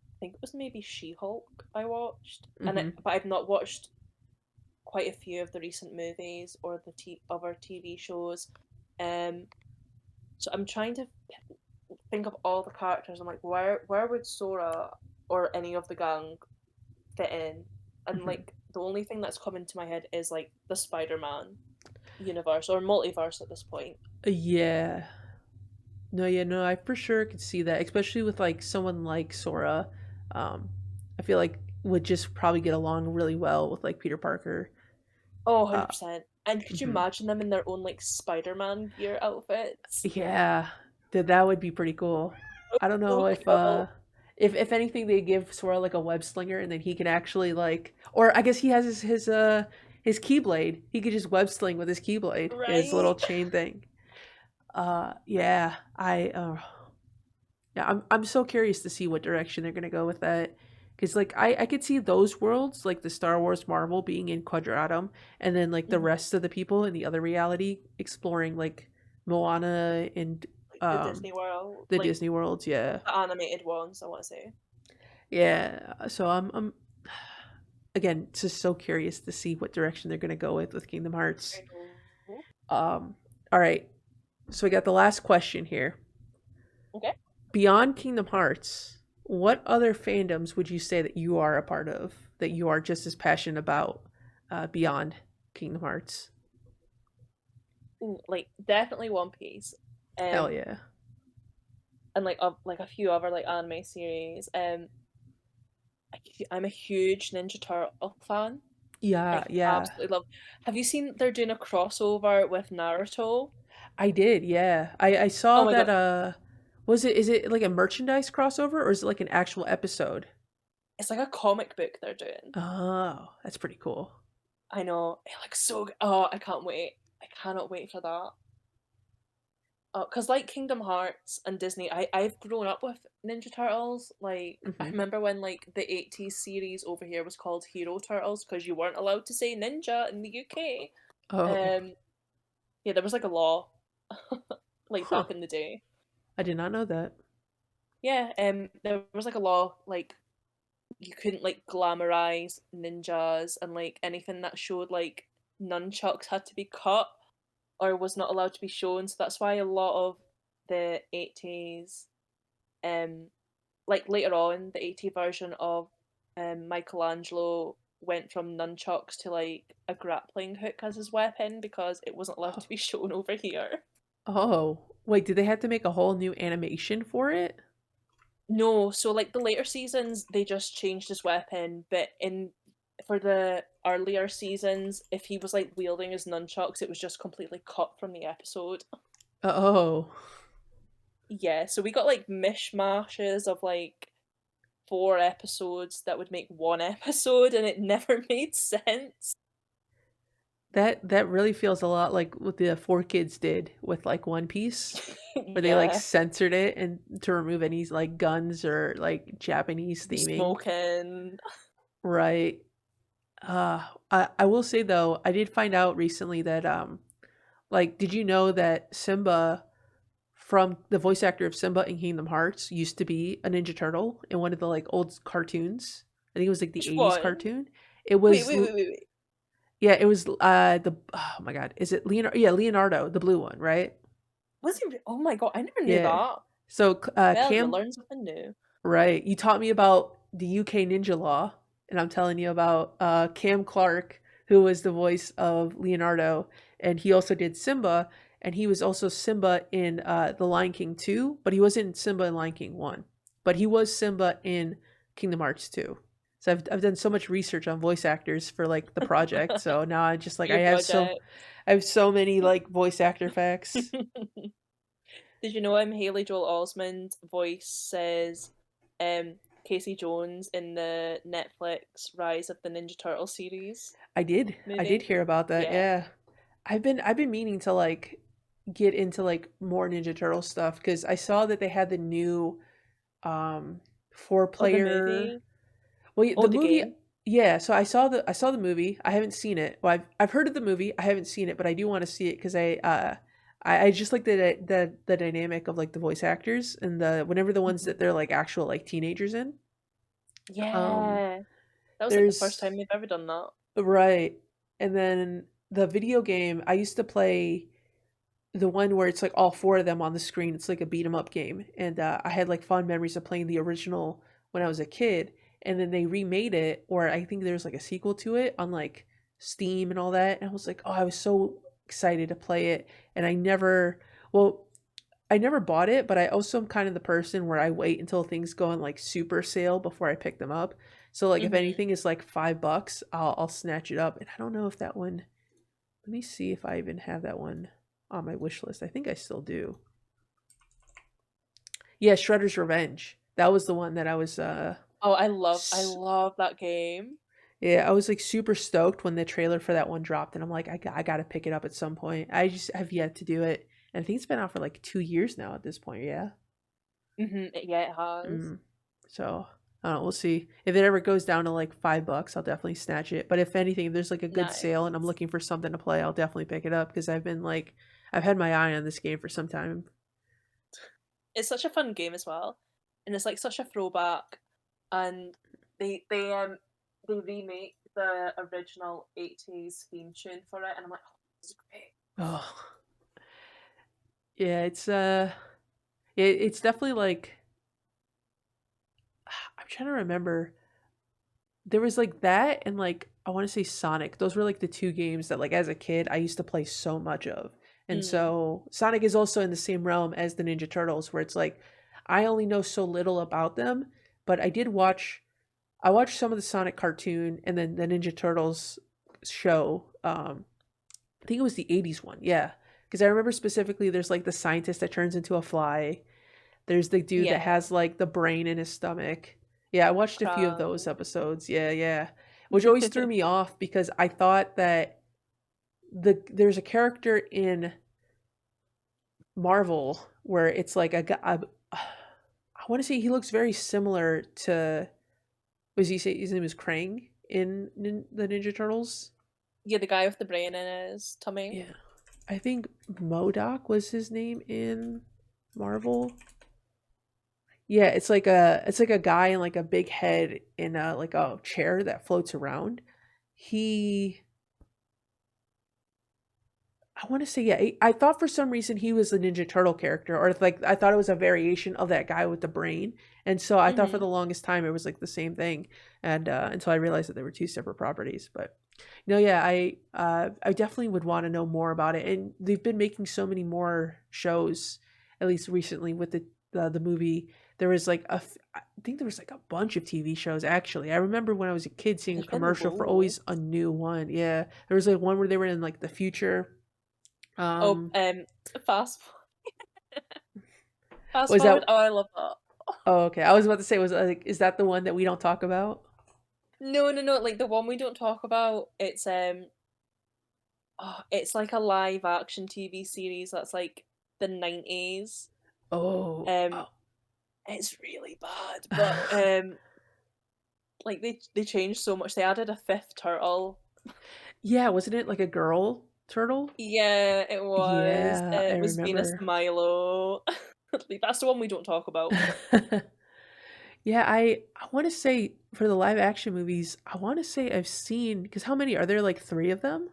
[SPEAKER 2] I think it was maybe She-Hulk I watched,
[SPEAKER 1] Hmm.
[SPEAKER 2] but I've not watched quite a few of the recent movies or the other TV shows. Um, so I'm trying to think of all the characters. I'm like, where would Sora or any of the gang fit in? And
[SPEAKER 1] Hmm.
[SPEAKER 2] like the only thing that's coming to my head is like the Spider-Man universe or multiverse at this point.
[SPEAKER 1] Yeah. No, yeah, no, I for sure could see that, especially with like someone like Sora. Um, I feel like would just probably get along really well with like Peter Parker.
[SPEAKER 2] Oh,
[SPEAKER 1] Uh,
[SPEAKER 2] 100%. And could you
[SPEAKER 1] mhm.
[SPEAKER 2] imagine them in their own like Spider-Man gear outfits?
[SPEAKER 1] Yeah, that would be pretty cool. I don't know
[SPEAKER 2] So cool.
[SPEAKER 1] if anything they give Sora like a web slinger and then he can actually like, or I guess he has his keyblade. He could just web sling with his keyblade, his little
[SPEAKER 2] Right?
[SPEAKER 1] chain thing. Yeah, yeah, I'm so curious to see what direction they're gonna go with that. Because like I could see those worlds like the Star Wars Marvel being in Quadratum, and then like the
[SPEAKER 2] Hmm.
[SPEAKER 1] rest of the people in the other reality exploring like Moana and
[SPEAKER 2] Like the
[SPEAKER 1] um
[SPEAKER 2] Disney World,
[SPEAKER 1] the
[SPEAKER 2] like
[SPEAKER 1] Disney worlds. Yeah,
[SPEAKER 2] the animated ones, I want to say.
[SPEAKER 1] yeah. So I'm again just so curious to see what direction they're gonna go with Kingdom Hearts.
[SPEAKER 2] I know.
[SPEAKER 1] Um, all right. So we got the last question here.
[SPEAKER 2] Okay.
[SPEAKER 1] Beyond Kingdom Hearts, what other fandoms would you say that you are a part of that you are just as passionate about beyond Kingdom Hearts?
[SPEAKER 2] Ooh, like definitely One Piece.
[SPEAKER 1] Hell
[SPEAKER 2] Um,
[SPEAKER 1] yeah.
[SPEAKER 2] and like a few other like anime series. I'm a huge Ninja Turtle fan.
[SPEAKER 1] Yeah,
[SPEAKER 2] Like
[SPEAKER 1] yeah.
[SPEAKER 2] absolutely love. Have you seen they're doing a crossover with Naruto?
[SPEAKER 1] I did, yeah. I
[SPEAKER 2] Oh
[SPEAKER 1] saw
[SPEAKER 2] my
[SPEAKER 1] that
[SPEAKER 2] god,
[SPEAKER 1] is it like a merchandise crossover or is it like an actual episode?
[SPEAKER 2] it's like a comic book they're doing.
[SPEAKER 1] Oh, that's pretty cool.
[SPEAKER 2] I know. It looks so good. Oh, I can't wait. I cannot wait for that. Because like Kingdom Hearts and Disney, I've grown up with Ninja Turtles. Like I
[SPEAKER 1] Hmm.
[SPEAKER 2] remember when like the 80s series over here was called Hero Turtles because you weren't allowed to say ninja in the UK.
[SPEAKER 1] Oh,
[SPEAKER 2] Um, yeah, there was like a law, like
[SPEAKER 1] huh.
[SPEAKER 2] back in the day.
[SPEAKER 1] I did not know that.
[SPEAKER 2] Yeah, there was like a law like you couldn't like glamorize ninjas and like anything that showed like nunchucks had to be cut or was not allowed to be shown. So that's why a lot of the 80s, um, like later on, the 80 version of Michelangelo went from nunchucks to like a grappling hook as his weapon because it wasn't allowed
[SPEAKER 1] Oh,
[SPEAKER 2] to be shown over here.
[SPEAKER 1] oh. Wait, did they have to make a whole new animation for it?
[SPEAKER 2] No, so like the later seasons, they just changed his weapon, but in for the earlier seasons, if he was like wielding his nunchucks, it was just completely cut from the episode.
[SPEAKER 1] Oh,
[SPEAKER 2] Yeah, so we got like mishmashes of like four episodes that would make one episode, and it never made sense.
[SPEAKER 1] that really feels a lot like what the Four Kids did with like One Piece, where they like
[SPEAKER 2] Yeah,
[SPEAKER 1] censored it and to remove any like guns or like Japanese
[SPEAKER 2] the
[SPEAKER 1] theming.
[SPEAKER 2] smoking.
[SPEAKER 1] Right. I will say though, I did find out recently that like did you know that Simba from the voice actor of Simba in Kingdom Hearts used to be a Ninja Turtle in one of the like old cartoons. I think it was like the
[SPEAKER 2] Which
[SPEAKER 1] 80s
[SPEAKER 2] one?
[SPEAKER 1] cartoon. It
[SPEAKER 2] Wait,
[SPEAKER 1] was
[SPEAKER 2] wait, wait, wait, wait.
[SPEAKER 1] yeah, it was the oh my god, is it Leonardo? Yeah, Leonardo, the blue one, right?
[SPEAKER 2] Was it? Oh my god, I never knew
[SPEAKER 1] Yeah.
[SPEAKER 2] that.
[SPEAKER 1] So
[SPEAKER 2] Well, you
[SPEAKER 1] Cam,
[SPEAKER 2] learn something new.
[SPEAKER 1] right? You taught me about the UK ninja law, and I'm telling you about Cam Clark, who was the voice of Leonardo, and he also did Simba, and he was also Simba in The Lion King 2, but he wasn't Simba in Lion King 1, but he was Simba in Kingdom Hearts 2. So I've done so much research on voice actors for like the project. So now I just like
[SPEAKER 2] Your project.
[SPEAKER 1] I have so many like voice actor facts.
[SPEAKER 2] Did you know Haley Joel Osment voice says um Casey Jones in the Netflix Rise of the Ninja Turtle series
[SPEAKER 1] I did
[SPEAKER 2] movie?
[SPEAKER 1] hear about that.
[SPEAKER 2] Yeah.
[SPEAKER 1] Yeah. I've been meaning to like get into like more Ninja Turtle stuff because I saw that they had the new um four
[SPEAKER 2] Oh, the
[SPEAKER 1] player.
[SPEAKER 2] movie.
[SPEAKER 1] Well,
[SPEAKER 2] Oh,
[SPEAKER 1] the
[SPEAKER 2] the
[SPEAKER 1] movie.
[SPEAKER 2] game.
[SPEAKER 1] Yeah, so I saw the movie. I haven't seen it. Well, I've heard of the movie. I haven't seen it, but I do want to see it because I just like the dynamic of like the voice actors and the whenever the ones
[SPEAKER 2] Mhm.
[SPEAKER 1] that they're like actual like teenagers in. Um,
[SPEAKER 2] Yeah. That was like the first
[SPEAKER 1] there's
[SPEAKER 2] time they've ever done that.
[SPEAKER 1] right, and then the video game I used to play the one where it's like all four of them on the screen. It's like a beat 'em up game, and I had like fond memories of playing the original when I was a kid. And then they remade it, or I think there's like a sequel to it on like Steam and all that. And I was like, oh, I was so excited to play it, and well, I never bought it, but I also am kind of the person where I wait until things go on like super sale before I pick them up. So like if
[SPEAKER 2] Hmm.
[SPEAKER 1] anything is like $5, I'll snatch it up. And I don't know if that one. Let me see if I even have that one on my wish list. I think I still do. Yeah, Shredder's Revenge. That was the one that I was
[SPEAKER 2] Oh, I
[SPEAKER 1] s-
[SPEAKER 2] love that game.
[SPEAKER 1] yeah, I was like super stoked when the trailer for that one dropped and I'm like I got to pick it up at some point. I just have yet to do it. And I think it's been out for like 2 years now at this point, yeah.
[SPEAKER 2] Yeah, it has.
[SPEAKER 1] Mm. So, I don't know, we'll see. If it ever goes down to like $5, I'll definitely snatch it. But if anything, if there's like a good sale and I'm
[SPEAKER 2] Nice.
[SPEAKER 1] looking for something to play, I'll definitely pick it up because I've been like I've had my eye on this game for some time.
[SPEAKER 2] It's such a fun game as well, and it's like such a throwback. And they remake the original 80s theme tune for it, and I'm like, oh, this is great.
[SPEAKER 1] Oh. Yeah, it's definitely like I'm trying to remember. There was like that and like I want to say Sonic. Those were like the two games that like as a kid I used to play so much of. And
[SPEAKER 2] Mm.
[SPEAKER 1] so Sonic is also in the same realm as the Ninja Turtles where it's like I only know so little about them, but I watched some of the Sonic cartoon and then the Ninja Turtles show. I think it was the 80s one. Yeah. Because I remember specifically there's like the scientist that turns into a fly. There's the dude that
[SPEAKER 2] Yeah,
[SPEAKER 1] has like the brain in his stomach. Yeah, I watched a few of those
[SPEAKER 2] Krang.
[SPEAKER 1] episodes. Yeah, yeah. Which always threw me off because I thought that there's a character in Marvel, where it's like a guy. I want to say he looks very similar to. Was he say his name was Krang in the Ninja Turtles?
[SPEAKER 2] Yeah, the guy with the brain in his tummy.
[SPEAKER 1] Yeah, I think Modoc was his name in Marvel. Yeah, it's like a guy in like a big head in a like a chair that floats around. He I want to say yeah. I thought for some reason he was the Ninja Turtle character, or like I thought it was a variation of that guy with the brain, and so I thought for
[SPEAKER 2] Hmm.
[SPEAKER 1] the longest time it was like the same thing, and until I realized that they were two separate properties. But no, yeah, I definitely would want to know more about it, and they've been making so many more shows, at least recently with the movie. There was like I think there was like a bunch of TV shows actually. I remember when I was a kid seeing a
[SPEAKER 2] There's been
[SPEAKER 1] commercial for always a
[SPEAKER 2] loads.
[SPEAKER 1] new one. Yeah, there was like one where they were in like the future.
[SPEAKER 2] Oh,
[SPEAKER 1] um,
[SPEAKER 2] fast fast
[SPEAKER 1] was
[SPEAKER 2] forward.
[SPEAKER 1] that?
[SPEAKER 2] Oh, I love that.
[SPEAKER 1] Oh, okay. I was about to say, was like, is that the one that we don't talk about?
[SPEAKER 2] No, no, no. Like the one we don't talk about. It's like a live action TV series that's like the 90s.
[SPEAKER 1] Oh,
[SPEAKER 2] Um,
[SPEAKER 1] oh.
[SPEAKER 2] it's really bad, but like they changed so much. They added a fifth turtle.
[SPEAKER 1] Yeah, wasn't it like a girl turtle?
[SPEAKER 2] Yeah, it was.
[SPEAKER 1] Yeah, I
[SPEAKER 2] It was Venus
[SPEAKER 1] remember.
[SPEAKER 2] Milo. Like, that's the one we don't talk about.
[SPEAKER 1] Yeah, I want to say for the live action movies, I want to say I've seen because how many are there? Like three of them?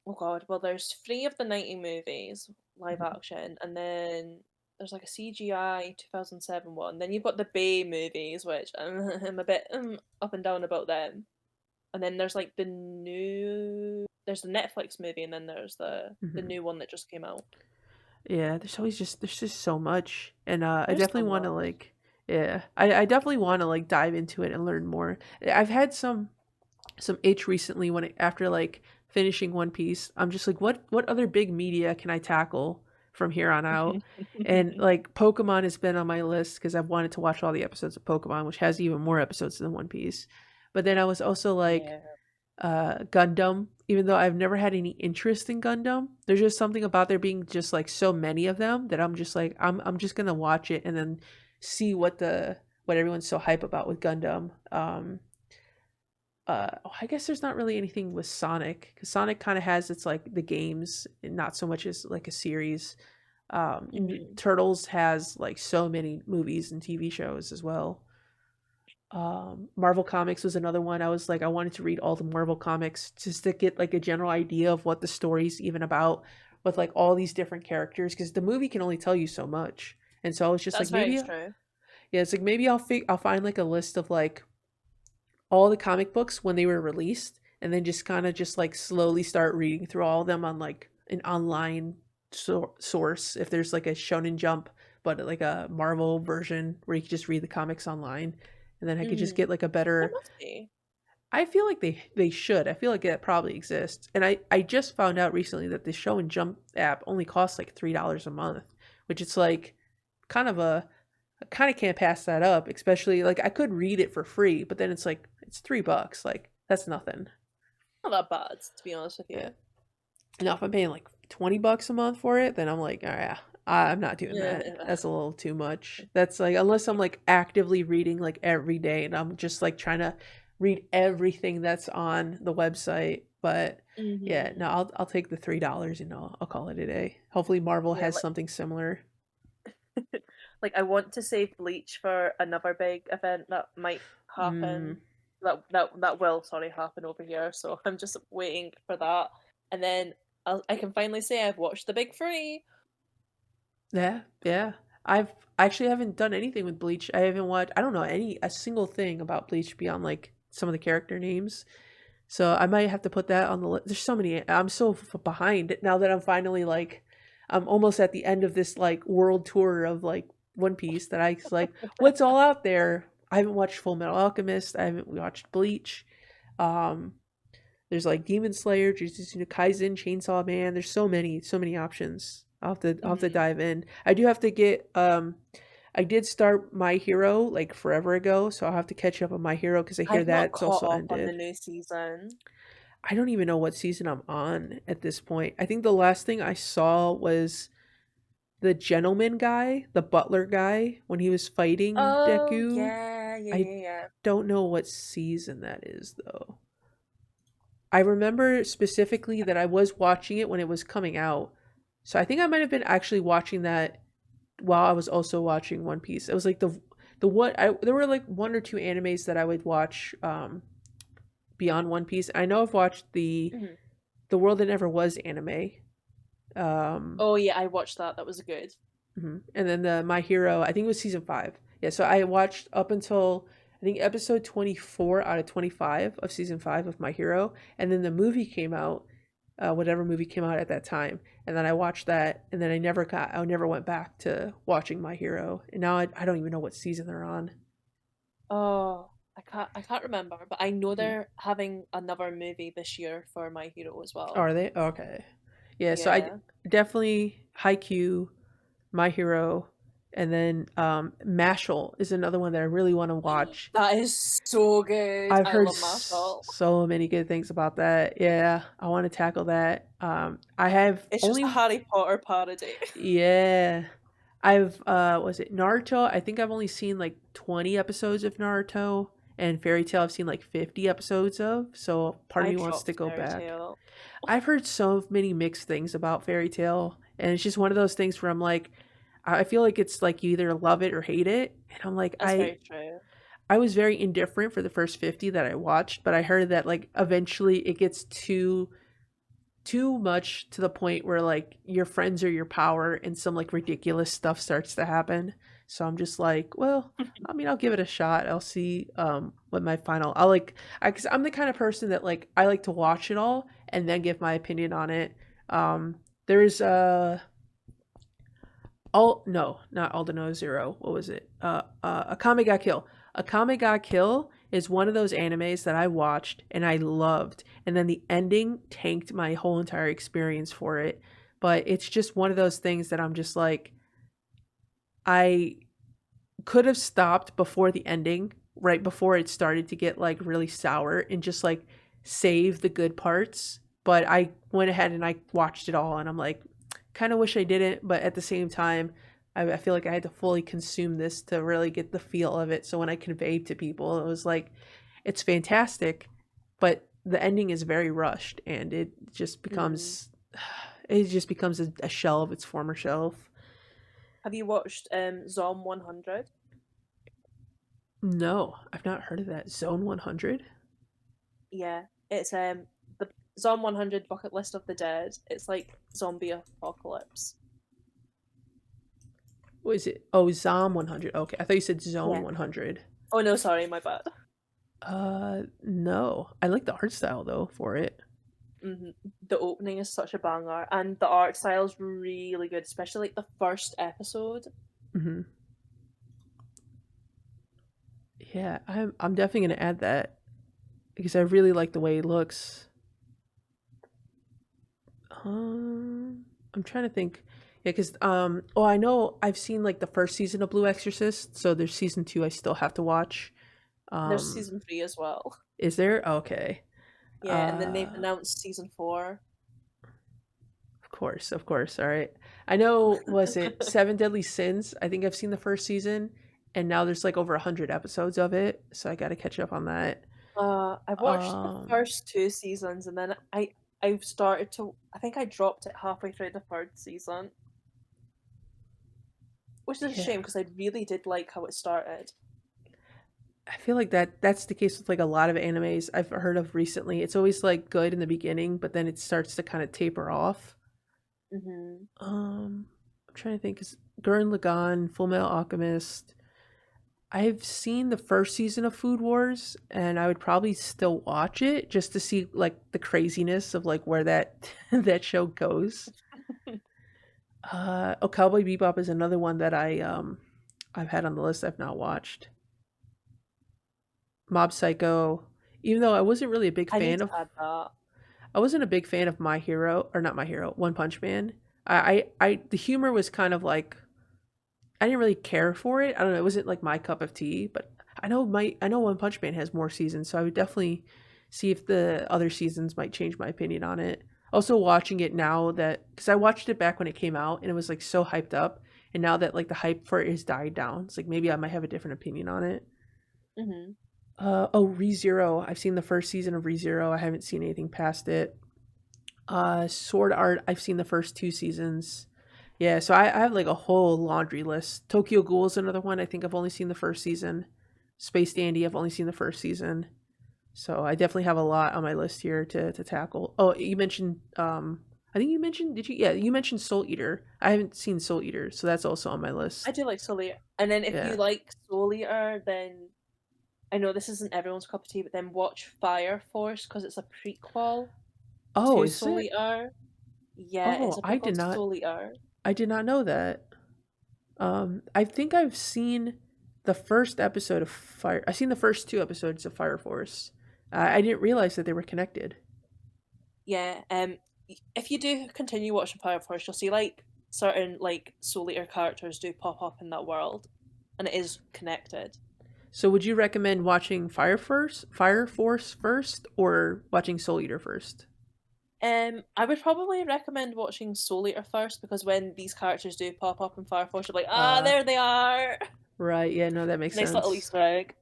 [SPEAKER 2] Oh God, well, there's three of the 90 movies, live
[SPEAKER 1] Mhm.
[SPEAKER 2] action, and then there's like a CGI 2007 one. Then you've got the Bay movies, which I'm a bit up and down about them. And then there's like there's the Netflix movie, and then there's the
[SPEAKER 1] Mhm.
[SPEAKER 2] new one that just came out.
[SPEAKER 1] Yeah, there's just so much, and I
[SPEAKER 2] There's
[SPEAKER 1] definitely
[SPEAKER 2] so
[SPEAKER 1] want to
[SPEAKER 2] much.
[SPEAKER 1] like, yeah, I definitely want to like dive into it and learn more. I've had some itch recently when after like finishing One Piece, I'm just like, what other big media can I tackle from here on out? And like Pokemon has been on my list because I've wanted to watch all the episodes of Pokemon, which has even more episodes than One Piece. But then I was also like
[SPEAKER 2] Yeah,
[SPEAKER 1] Gundam, even though I've never had any interest in Gundam. There's just something about there being just like so many of them that I'm just like I'm just gonna watch it and then see what everyone's so hype about with Gundam. I guess there's not really anything with Sonic because Sonic kind of has its like the games and not so much as like a series.
[SPEAKER 2] hmm
[SPEAKER 1] Turtles has like so many movies and TV shows as well. Marvel Comics was another one. I was like, I wanted to read all the Marvel comics just to get like a general idea of what the story's even about with like all these different characters because the movie can only tell you so much. And so I was just like,
[SPEAKER 2] that's very true.
[SPEAKER 1] yeah, it's like maybe I'll find like a list of like all the comic books when they were released and then just kind of just like slowly start reading through all of them on like an online source if there's like a Shonen Jump but like a Marvel version where you can just read the comics online and then I could just
[SPEAKER 2] Hmm.
[SPEAKER 1] get like a
[SPEAKER 2] There
[SPEAKER 1] better.
[SPEAKER 2] must be.
[SPEAKER 1] I feel like they should. I feel like that probably exists. And I just found out recently that the Shonen Jump app only costs like $3 a month, which it's like kind of a I kind of can't pass that up, especially like I could read it for free, but then it's like it's $3. Like that's nothing.
[SPEAKER 2] Not that bad, to be honest with
[SPEAKER 1] Yeah.
[SPEAKER 2] you.
[SPEAKER 1] Now if I'm paying like $20 a month for it, then I'm like, oh yeah, I'm not doing that.
[SPEAKER 2] Yeah.
[SPEAKER 1] That's a little too much. That's like unless I'm like actively reading like every day and I'm just like trying to read everything that's on the website. But yeah, no,
[SPEAKER 2] Hmm.
[SPEAKER 1] I'll take the $3 and I'll call it a day. Hopefully Marvel
[SPEAKER 2] Yeah,
[SPEAKER 1] has something similar.
[SPEAKER 2] like I want to save Bleach for another big event that might
[SPEAKER 1] Mm,
[SPEAKER 2] happen. That will sorry happen over here. So I'm just waiting for that, and then I can finally say I've watched the big three.
[SPEAKER 1] yeah, yeah. I actually haven't done anything with Bleach. I haven't watched. I don't know any a single thing about Bleach beyond like some of the character names. So I might have to put that on the list. There's so many. I'm so behind now that I'm finally like I'm almost at the end of this like world tour of like One Piece that I like what's all out there. I haven't watched Full Metal Alchemist. I haven't watched Bleach. Um, there's like Demon Slayer, Jujutsu no Kaisen, Chainsaw Man. There's so many options. I'll have to
[SPEAKER 2] Mhm.
[SPEAKER 1] dive in. I do have to get I did start My Hero like forever ago, so I'll have to catch up on My Hero because I hear
[SPEAKER 2] I've not
[SPEAKER 1] that's
[SPEAKER 2] caught
[SPEAKER 1] also
[SPEAKER 2] up on the
[SPEAKER 1] ended.
[SPEAKER 2] new season.
[SPEAKER 1] I don't even know what season I'm on at this point. I think the last thing I saw was the gentleman guy, the butler guy, when he was fighting
[SPEAKER 2] Oh
[SPEAKER 1] Deku.
[SPEAKER 2] yeah, yeah,
[SPEAKER 1] I
[SPEAKER 2] yeah, yeah.
[SPEAKER 1] don't know what season that is though. I remember specifically that I was watching it when it was coming out. So I think I might have been actually watching that while I was also watching One Piece. It was like the one there were like one or two animes that I would watch beyond One Piece. I know I've watched
[SPEAKER 2] Mhm.
[SPEAKER 1] the World That Never Was anime. Um
[SPEAKER 2] Oh yeah, I watched that. That was good.
[SPEAKER 1] and then the My Hero, I think it was season 5. Yeah, so I watched up until I think episode 24 out of 25 of season 5 of My Hero, and then the movie came out, whatever movie came out at that time, and then I watched that, and then I never went back to watching My Hero, and now I don't even know what season they're on.
[SPEAKER 2] Oh, I can't remember, but I know
[SPEAKER 1] Mhm.
[SPEAKER 2] they're having another movie this year for My Hero as well.
[SPEAKER 1] Are they okay? Yeah, so I
[SPEAKER 2] Yeah.
[SPEAKER 1] definitely Haikyuu, My Hero, and then Mashal is another one that I really want to watch.
[SPEAKER 2] That is so good.
[SPEAKER 1] I've
[SPEAKER 2] I
[SPEAKER 1] heard
[SPEAKER 2] love Marshall.
[SPEAKER 1] so many good things about that. Yeah, I want to tackle that. I have
[SPEAKER 2] It's just a
[SPEAKER 1] only
[SPEAKER 2] Harry Potter parody.
[SPEAKER 1] yeah, I've was it Naruto? I think I've only seen like 20 episodes of Naruto, and Fairy Tail I've seen like 50 episodes of. So part of
[SPEAKER 2] I
[SPEAKER 1] me wants to
[SPEAKER 2] dropped
[SPEAKER 1] go
[SPEAKER 2] Fairy
[SPEAKER 1] back.
[SPEAKER 2] Tail.
[SPEAKER 1] I've heard so many mixed things about Fairy Tail, and it's just one of those things where I'm like, I feel like it's like you either love it or hate it, and I'm like,
[SPEAKER 2] That's very true.
[SPEAKER 1] I was very indifferent for the first 50 that I watched, but I heard that like eventually it gets too much to the point where like your friends are your power and some like ridiculous stuff starts to happen. So I'm just like, well, I mean, I'll give it a shot. I'll see what my final I'll like I cuz I'm the kind of person that like I like to watch it all and then give my opinion on it. There's all no, not Aldino Zero. What was it? Akame ga Kill. Akame ga Kill is one of those animes that I watched and I loved, and then the ending tanked my whole entire experience for it. But it's just one of those things that I'm just like, I could have stopped before the ending, right before it started to get like really sour, and just like save the good parts. But I went ahead and I watched it all, and I'm like, kind of wish I didn't, but at the same time, I feel like I had to fully consume this to really get the feel of it. So when I conveyed to people, it was like, it's fantastic, but the ending is very rushed, and
[SPEAKER 2] Mhm.
[SPEAKER 1] it just becomes a shell of its former self.
[SPEAKER 2] Have you watched Zom 100?
[SPEAKER 1] No, I've not heard of that. Zone 100.
[SPEAKER 2] Yeah, it's the Zom 100 Bucket List of the Dead. It's like zombie apocalypse.
[SPEAKER 1] What is it? Oh, Zom 100. Okay, I thought you said Zone
[SPEAKER 2] Yeah.
[SPEAKER 1] 100.
[SPEAKER 2] Oh no, sorry, my bad.
[SPEAKER 1] No. I like the art style though for it.
[SPEAKER 2] hmm The opening is such a banger, and the art style is really good, especially like the first episode.
[SPEAKER 1] Hmm. Yeah, I'm definitely gonna add that because I really like the way it looks. I'm trying to think. Yeah, because oh, I know I've seen like the first season of Blue Exorcist, so there's season 2 I still have to watch.
[SPEAKER 2] There's
[SPEAKER 1] Um,
[SPEAKER 2] season 3 as well.
[SPEAKER 1] is there? Okay.
[SPEAKER 2] Yeah, and then they've
[SPEAKER 1] Uh,
[SPEAKER 2] announced season 4.
[SPEAKER 1] of course, of course. All right. I know. Was it Seven Deadly Sins? I think I've seen the first season, and now there's like over 100 episodes of it, so I got to catch up on that.
[SPEAKER 2] I watched the
[SPEAKER 1] Um,
[SPEAKER 2] first 2 seasons, and then I've started to. I think I dropped it halfway through the third season, which is a
[SPEAKER 1] yeah.
[SPEAKER 2] shame because I really did like how it started.
[SPEAKER 1] I feel like that's the case with like a lot of animes I've heard of recently. It's always like good in the beginning, but then it starts to kind of taper off.
[SPEAKER 2] hmm
[SPEAKER 1] I'm trying to think. Is Gurren Lagann, Full Metal Alchemist? I've seen the first season of Food Wars, and I would probably still watch it just to see like the craziness of like where that that show goes. Oh, Cowboy Bebop is another one that I've had on the list I've not watched. Mob Psycho, even though
[SPEAKER 2] I need to add that.
[SPEAKER 1] I wasn't a big fan of My Hero or not My Hero, One Punch Man. The humor was kind of like I didn't really care for it. I don't know, it wasn't like my cup of tea, but I know One Punch Man has more seasons, so I would definitely see if the other seasons might change my opinion on it. Also watching it now that, because I watched it back when it came out and it was like so hyped up, and now that like the hype for it has died down, it's like maybe I might have a different opinion on it.
[SPEAKER 2] Hmm.
[SPEAKER 1] ReZero. I've seen the first season of ReZero. I haven't seen anything past it. Sword Art. I've seen the first two seasons. Yeah, so I have like a whole laundry list. Tokyo Ghoul is another one. I think I've only seen the first season. Space Dandy. I've only seen the first season. So I definitely have a lot on my list here to tackle. Oh, you mentioned I think you mentioned, did you? Yeah, you mentioned Soul Eater. I haven't seen Soul Eater, so that's also on my
[SPEAKER 2] I
[SPEAKER 1] list.
[SPEAKER 2] do like Soul Eater. And then if you
[SPEAKER 1] Yeah.
[SPEAKER 2] like Soul Eater, then I know this isn't everyone's cup of tea, but then watch Fire Force because it's a prequel
[SPEAKER 1] Oh,
[SPEAKER 2] to
[SPEAKER 1] is
[SPEAKER 2] Soul
[SPEAKER 1] it?
[SPEAKER 2] Eater. Yeah,
[SPEAKER 1] Oh,
[SPEAKER 2] it's a prequel to Soul Eater.
[SPEAKER 1] I did not know that. I think I've seen the first episode of Fire. I've seen the first two episodes of Fire Force. I didn't realize that they were connected.
[SPEAKER 2] Yeah, if you do continue watching Fire Force, you'll see like certain like Soul Eater characters do pop up in that world, and it is connected.
[SPEAKER 1] So, would you recommend watching Fire Force first, or watching Soul Eater first?
[SPEAKER 2] I would probably recommend watching Soul Eater first because when these characters do pop up in Fire Force, you're like, ah,
[SPEAKER 1] Uh,
[SPEAKER 2] there they are.
[SPEAKER 1] right. Yeah. No, that makes
[SPEAKER 2] Nice little
[SPEAKER 1] sense.
[SPEAKER 2] Easter egg.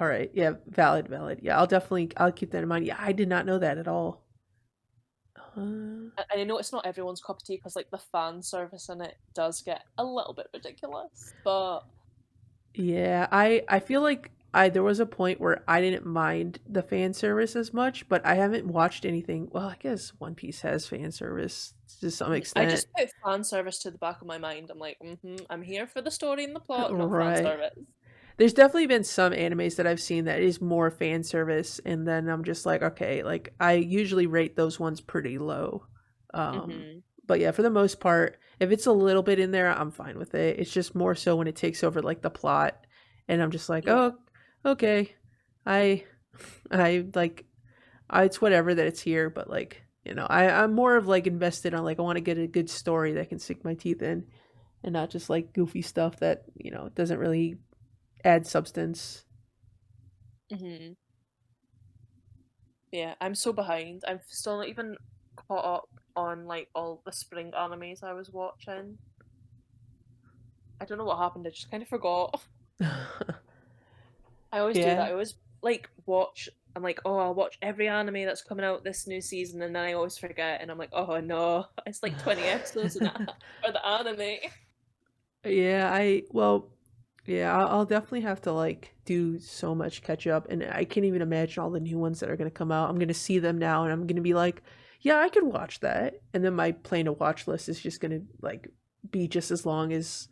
[SPEAKER 1] All right. Yeah. Valid. Valid. Yeah. I'll keep that in mind. Yeah. I did not know that at all. Uh,
[SPEAKER 2] And I know it's not everyone's cup of tea because like the fan service in it does get a little bit ridiculous, but
[SPEAKER 1] Yeah, I feel like I there was a point where I didn't mind the fan service as much, but I haven't watched anything. Well, I guess One Piece has fan service to some
[SPEAKER 2] I
[SPEAKER 1] extent.
[SPEAKER 2] just put fan service to the back of my mind. I'm like, I'm here for the story and the plot, not fan
[SPEAKER 1] Right.
[SPEAKER 2] service.
[SPEAKER 1] There's definitely been some animes that I've seen that is more fan service, and then I'm just like, okay, like I usually rate those ones pretty low. Um,
[SPEAKER 2] Hmm.
[SPEAKER 1] but yeah, for the most part, if it's a little bit in there, I'm fine with it. It's just more so when it takes over like the plot, and I'm just like,
[SPEAKER 2] Yeah.
[SPEAKER 1] oh, okay, I, I like, it's whatever that it's here, but like, I'm more of like invested on like I want to get a good story that I can sink my teeth in, and not just like goofy stuff that doesn't really add substance.
[SPEAKER 2] Hmm. Yeah, I'm so behind. I'm still not even caught up on like all the spring animes I was watching. I don't know what happened. I just kind of forgot. I always do that.
[SPEAKER 1] Yeah.
[SPEAKER 2] I always like watch. I'm like, oh, I'll watch every anime that's coming out this new season, and then I always forget, and I'm like, oh no, it's like 20 episodes in that for the anime.
[SPEAKER 1] Yeah, yeah, I'll definitely have to like do so much catch up, and I can't even imagine all the new ones that are going to come out. I'm going to see them now, and I'm going to be like, yeah, I could watch that, and then my plan to watch list is just going to like be just as long as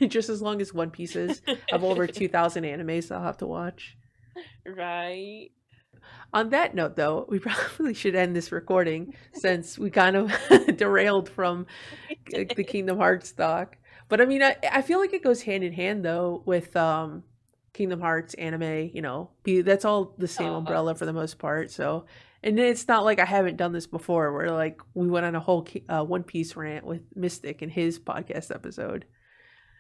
[SPEAKER 1] just as long as One Piece is. I have over 2,000 animes that I'll have to watch.
[SPEAKER 2] Right.
[SPEAKER 1] On that note, though, we probably should end this recording since we kind of derailed from
[SPEAKER 2] We
[SPEAKER 1] the
[SPEAKER 2] did.
[SPEAKER 1] Kingdom Hearts doc. But I mean, I feel like it goes hand in hand though with Kingdom Hearts anime. That's all the same umbrella for the most part. So, and it's not like I haven't done this before, where like we went on a whole One Piece rant with Mystic in his podcast episode.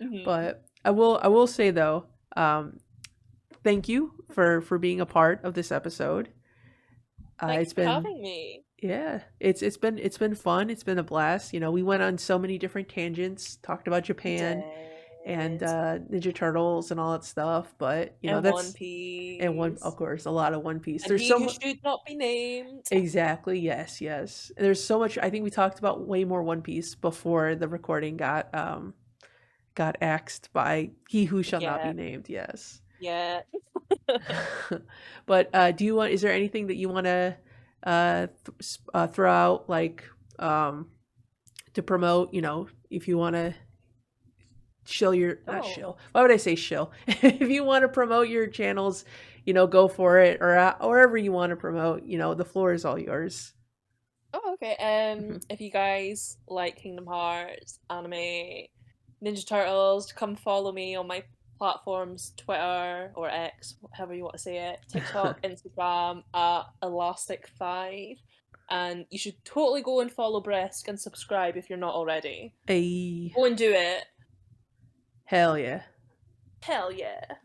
[SPEAKER 2] Hmm.
[SPEAKER 1] But I will say though, thank you for being a part of this episode.
[SPEAKER 2] Thanks
[SPEAKER 1] It's
[SPEAKER 2] for
[SPEAKER 1] been
[SPEAKER 2] having me.
[SPEAKER 1] Yeah, it's been fun. It's been a blast. We went on so many different tangents, talked about
[SPEAKER 2] We
[SPEAKER 1] Japan and
[SPEAKER 2] did.
[SPEAKER 1] Ninja Turtles and all that stuff. But
[SPEAKER 2] And One
[SPEAKER 1] that's and one,
[SPEAKER 2] Piece.
[SPEAKER 1] of course, a lot of One Piece.
[SPEAKER 2] And
[SPEAKER 1] There's
[SPEAKER 2] he
[SPEAKER 1] so
[SPEAKER 2] who
[SPEAKER 1] much.
[SPEAKER 2] should not be named.
[SPEAKER 1] Exactly. Yes. Yes. There's so much. I think we talked about way more One Piece before the recording got axed by he who shall not be
[SPEAKER 2] Yeah.
[SPEAKER 1] named. Yes.
[SPEAKER 2] Yeah.
[SPEAKER 1] But do you want? Is there anything that you want to throw out, like to promote? If you want to shill your not
[SPEAKER 2] Oh.
[SPEAKER 1] shill. Why would I say shill? If you want to promote your channels, go for it, or wherever you want to promote. The floor is all yours.
[SPEAKER 2] Oh, okay. If you guys like Kingdom Hearts, anime, Ninja Turtles, come follow me on my platforms, Twitter or X, however you want to say it, TikTok, Instagram at Elleastic5. And you should totally go and follow Bresk and subscribe if you're not already.
[SPEAKER 1] A
[SPEAKER 2] Go and do it.
[SPEAKER 1] hell yeah.
[SPEAKER 2] Hell yeah.